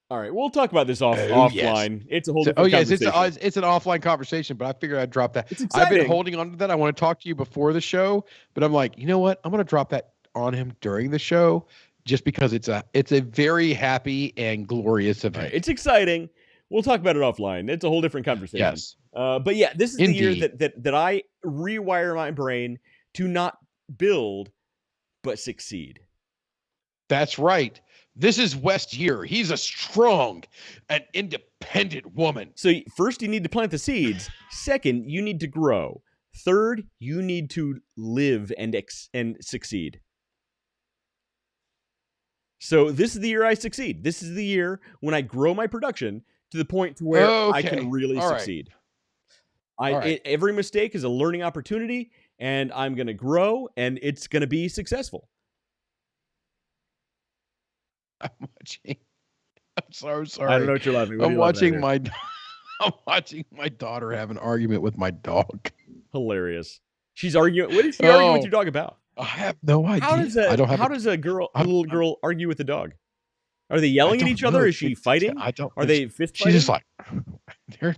All right, we'll talk about this offline. Yes. It's a whole different conversation. It's an offline conversation, but I figured I'd drop that. It's exciting. I've been holding on to that. I want to talk to you before the show, but I'm like, you know what? I'm going to drop that on him during the show, just because it's a very happy and glorious event. Right, it's exciting. We'll talk about it offline. It's a whole different conversation. Yes. But yeah, this is the year that I rewire my brain to not build, but succeed. That's right. This is West Year. He's a strong and independent woman. So first, you need to plant the seeds. Second, you need to grow. Third, you need to live and succeed. So this is the year I succeed. This is the year when I grow my production to the point to where I can really succeed. Every mistake is a learning opportunity, and I'm going to grow, and it's going to be successful. I'm so sorry. I don't know what you're laughing at. I'm watching my daughter have an argument with my dog. Hilarious. She's arguing. What is she arguing with your dog about? I have no idea. How does a little girl argue with a dog? Are they yelling at each other? Is she fighting? Are they fist fighting? She's just like, they're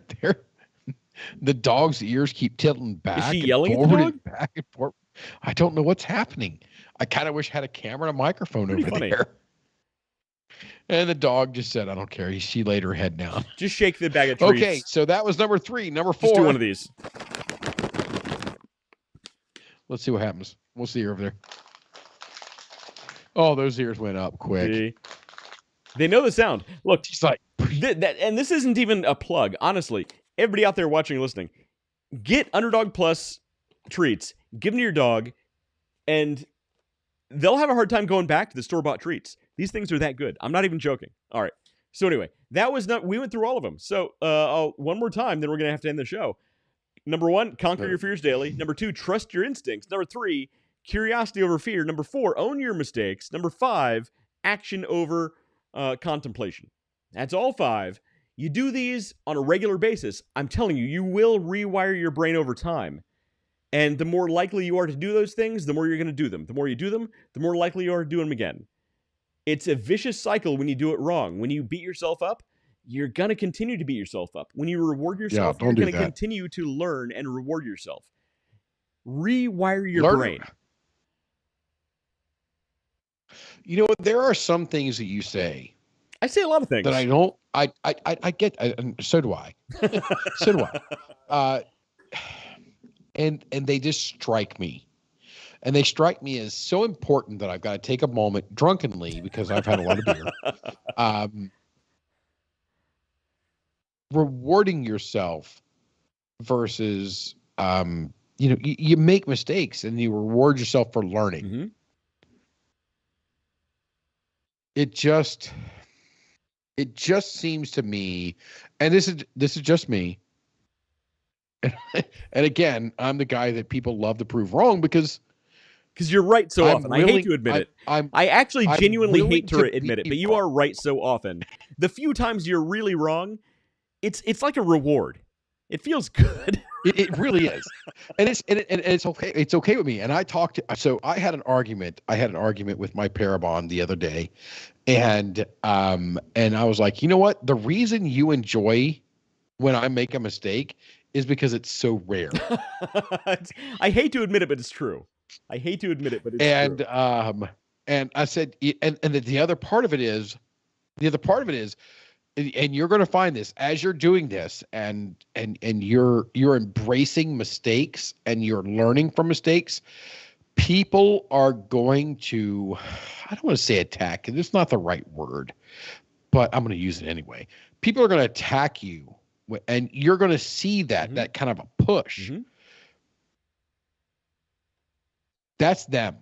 the dog's ears keep tilting back. Is she yelling at the dog? Back and forth. I don't know what's happening. I kind of wish I had a camera and a microphone over there. And the dog just said, I don't care. She laid her head down. Just shake the bag of treats. Okay, so that was number 3. Number 4. Just do one of these. Let's see what happens. We'll see her over there. Oh, those ears went up quick. See? They know the sound. Look, she's like, and this isn't even a plug. Honestly, everybody out there watching and listening, get Underdog Plus treats, give them to your dog, and they'll have a hard time going back to the store-bought treats. These things are that good. I'm not even joking. All right. So anyway, we went through all of them. So one more time, then we're going to have to end the show. Number 1, conquer your fears daily. Number 2, trust your instincts. Number 3, curiosity over fear. Number 4, own your mistakes. Number 5, action over contemplation. That's all 5. You do these on a regular basis. I'm telling you, you will rewire your brain over time. And the more likely you are to do those things, the more you're going to do them. The more you do them, the more likely you are to do them again. It's a vicious cycle when you do it wrong. When you beat yourself up, you're going to continue to beat yourself up. When you reward yourself, you're going to continue to learn and reward yourself. Rewire your brain. You know, there are some things that you say. I say a lot of things. That I don't, I get, and so do I. So do I. And they just strike me. And they strike me as so important that I've got to take a moment drunkenly, because I've had a lot of beer. Rewarding yourself versus, you make mistakes and you reward yourself for learning. Mm-hmm. It just seems to me, and this is just me. And again, I'm the guy that people love to prove wrong because you're right so often. I hate to admit it. I actually genuinely hate to admit it, but you are right so often. The few times you're really wrong, it's like a reward. It feels good. It really is, and it's okay. It's okay with me. And I had an argument. I had an argument with my parabon the other day, and I was like, you know what? The reason you enjoy when I make a mistake is because it's so rare. I hate to admit it, but it's true. I hate to admit it, but it's true. And I said, and the other part of it is, and you're going to find this as you're doing this, and you're embracing mistakes and you're learning from mistakes. People are going to, I don't want to say attack, because it's not the right word, but I'm going to use it anyway. People are going to attack you, and you're going to see that kind of a push. Mm-hmm. That's them.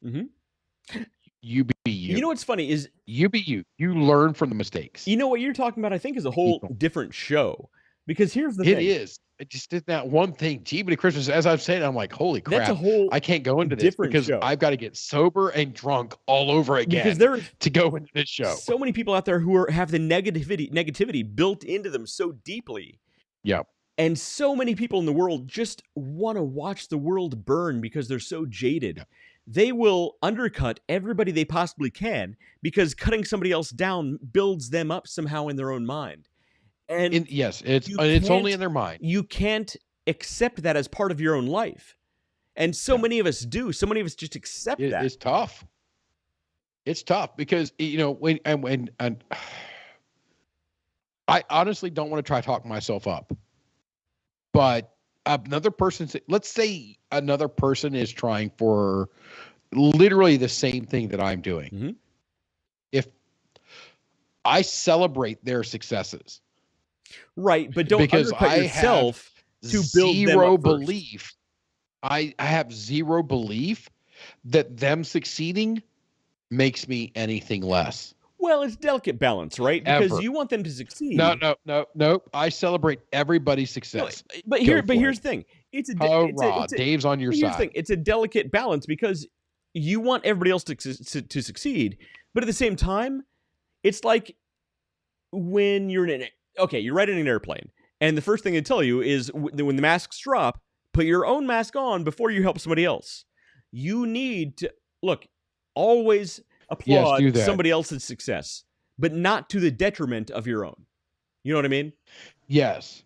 Mm-hmm. You be you. You know what's funny is you be you. You learn from the mistakes. You know what you're talking about, I think, is a whole different show. Because here's the thing. It is. It just did that one thing. Jiminy Christmas, as I've said, I'm like, holy crap. That's a whole I can't go into this because show. I've got to get sober and drunk all over again to go into this show. So many people out there who have the negativity built into them so deeply. Yeah. And so many people in the world just want to watch the world burn because they're so jaded. Yeah. They will undercut everybody they possibly can because cutting somebody else down builds them up somehow in their own mind. And it's only in their mind. You can't accept that as part of your own life. And so many of us do. So many of us just accept that. It's tough. It's tough because, when I honestly don't want to try to talk myself up. But let's say another person is trying for literally the same thing that I'm doing. Mm-hmm. I celebrate their successes. Right, but don't because undercut yourself to build them zero up first. belief. I have zero belief that them succeeding makes me anything less. Well, it's delicate balance, right? Because Ever. you want them to succeed. No. I celebrate everybody's success. No, but here's the thing. Dave's on your side. Here's the thing. It's a delicate balance because you want everybody else to succeed, but at the same time, it's like when you're you're riding an airplane, and the first thing they tell you is when the masks drop, put your own mask on before you help somebody else. You need to always applaud somebody else's success, but not to the detriment of your own. You know what I mean? Yes,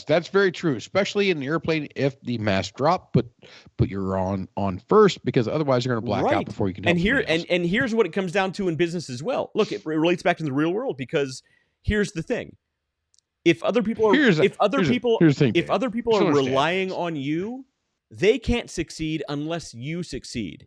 that's very true. Especially in the airplane, if the mask drop, put your on first, because otherwise you're going to black out before you can help somebody else. And here's what it comes down to in business as well. Look, it relates back to the real world, because here's the thing: if other people are relying on you, they can't succeed unless you succeed.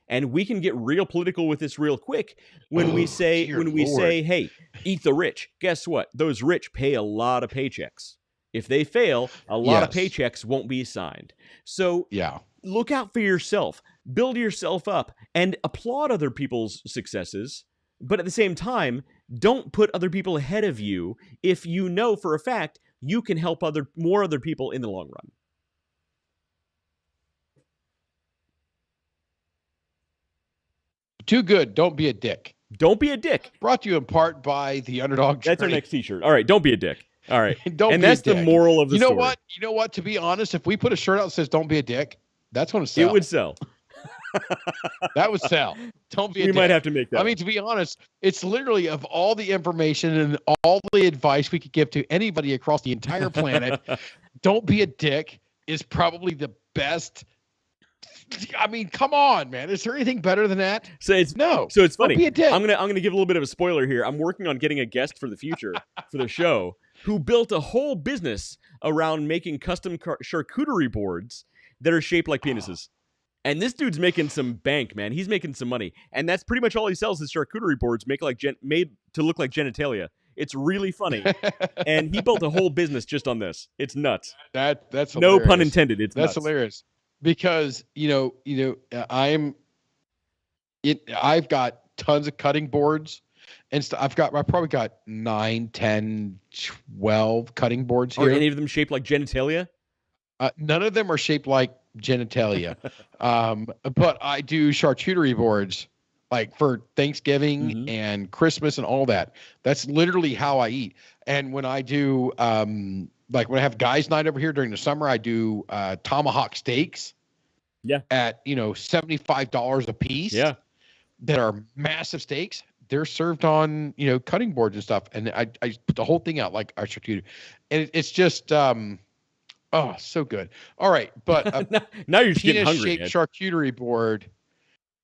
And we can get real political with this real quick when we say, hey, eat the rich. Guess what? Those rich pay a lot of paychecks. If they fail, a lot of paychecks won't be signed. So look out for yourself, build yourself up, and applaud other people's successes. But at the same time, don't put other people ahead of you if you know for a fact you can help more other people in the long run. Too good. Don't be a dick. Don't be a dick. Brought to you in part by the Underdog. That's our next t-shirt. All right. Don't be a dick. All right. And that's the moral of the story. You know what? To be honest, if we put a shirt out that says "Don't be a dick," that's going to sell. It would sell. That would sell. Don't be a dick. We might have to make that. I mean, to be honest, it's literally, of all the information and all the advice we could give to anybody across the entire planet, "Don't be a dick" is probably the best. I mean, come on, man. Is there anything better than that? So it's funny. Don't be a dick. I'm gonna give a little bit of a spoiler here. I'm working on getting a guest for the future for the show who built a whole business around making custom charcuterie boards that are shaped like penises. And this dude's making some bank, man. He's making some money, and that's pretty much all he sells is charcuterie boards made to look like genitalia. It's really funny, and he built a whole business just on this. It's nuts. That's hilarious. No pun intended. That's nuts. Hilarious. Because I've got tons of cutting boards and stuff. I probably got 9, 10, 12 cutting boards here. Are any of them shaped like genitalia? None of them are shaped like genitalia. But I do charcuterie boards like for Thanksgiving and Christmas and all that. That's literally how I eat. And when I do like when I have guys' night over here during the summer, I do tomahawk steaks. Yeah. At $75 a piece. Yeah. That are massive steaks. They're served on cutting boards and stuff, and I put the whole thing out like our charcuterie, and it's just so good. All right, but now you're just getting hungry. Penis-shaped charcuterie board.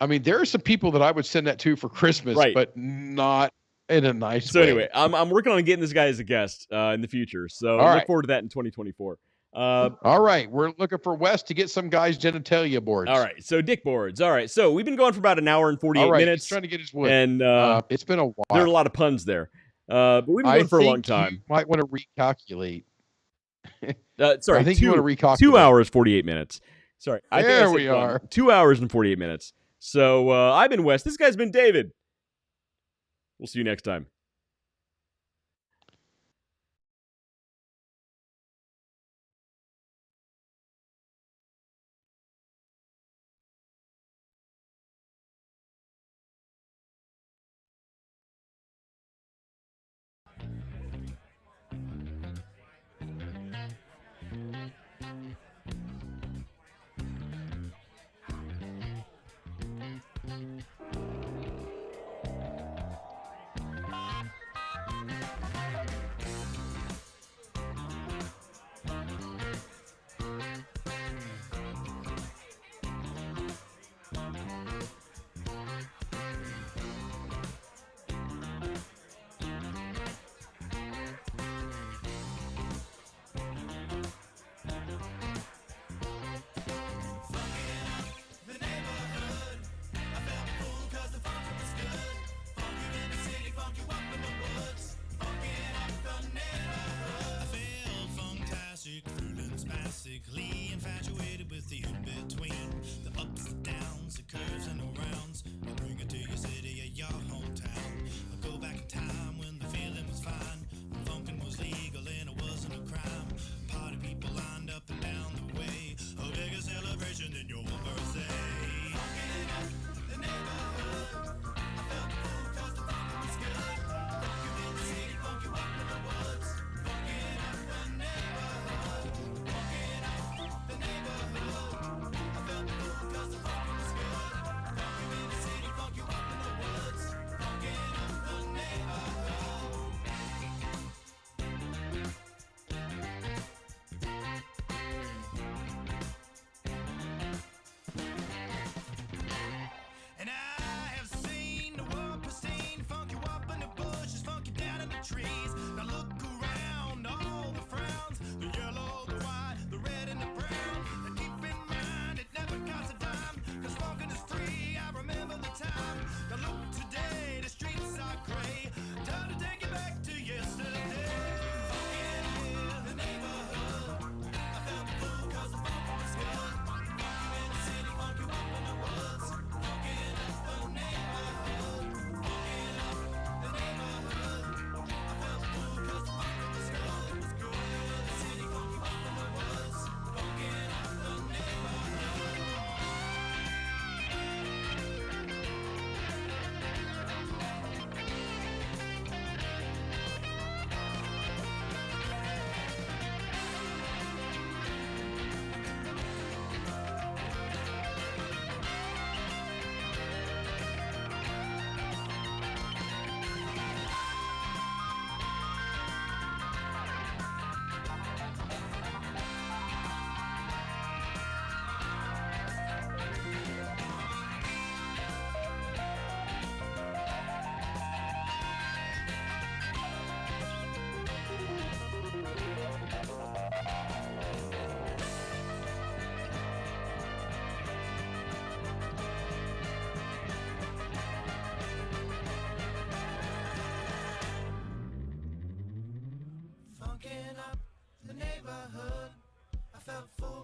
I mean, there are some people that I would send that to for Christmas, but not in a nice way. So anyway, I'm working on getting this guy as a guest in the future. So look forward to that in 2024. All right, we're looking for Wes to get some guys' genitalia boards. All right, so dick boards. All right, so we've been going for about an hour and 48 minutes. He's trying to get his wood. And it's been a while. There are a lot of puns there, but we've been going for a long time. You might want to recalculate. Sorry, I think you want to recalculate. 2 hours, 48 minutes. Sorry, there we are. 2 hours and 48 minutes. So I've been Wes. This guy's been David. We'll see you next time.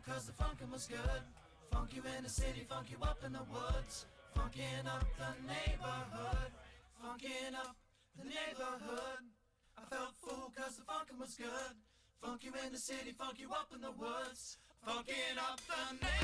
cause the funkin' was good. Funk you in the city, funk you up in the woods. Funkin' up the neighborhood. Funkin' up the neighborhood. I felt fool cause the funkin' was good. Funk you in the city, funk you up in the woods. Funkin' up the neighborhood.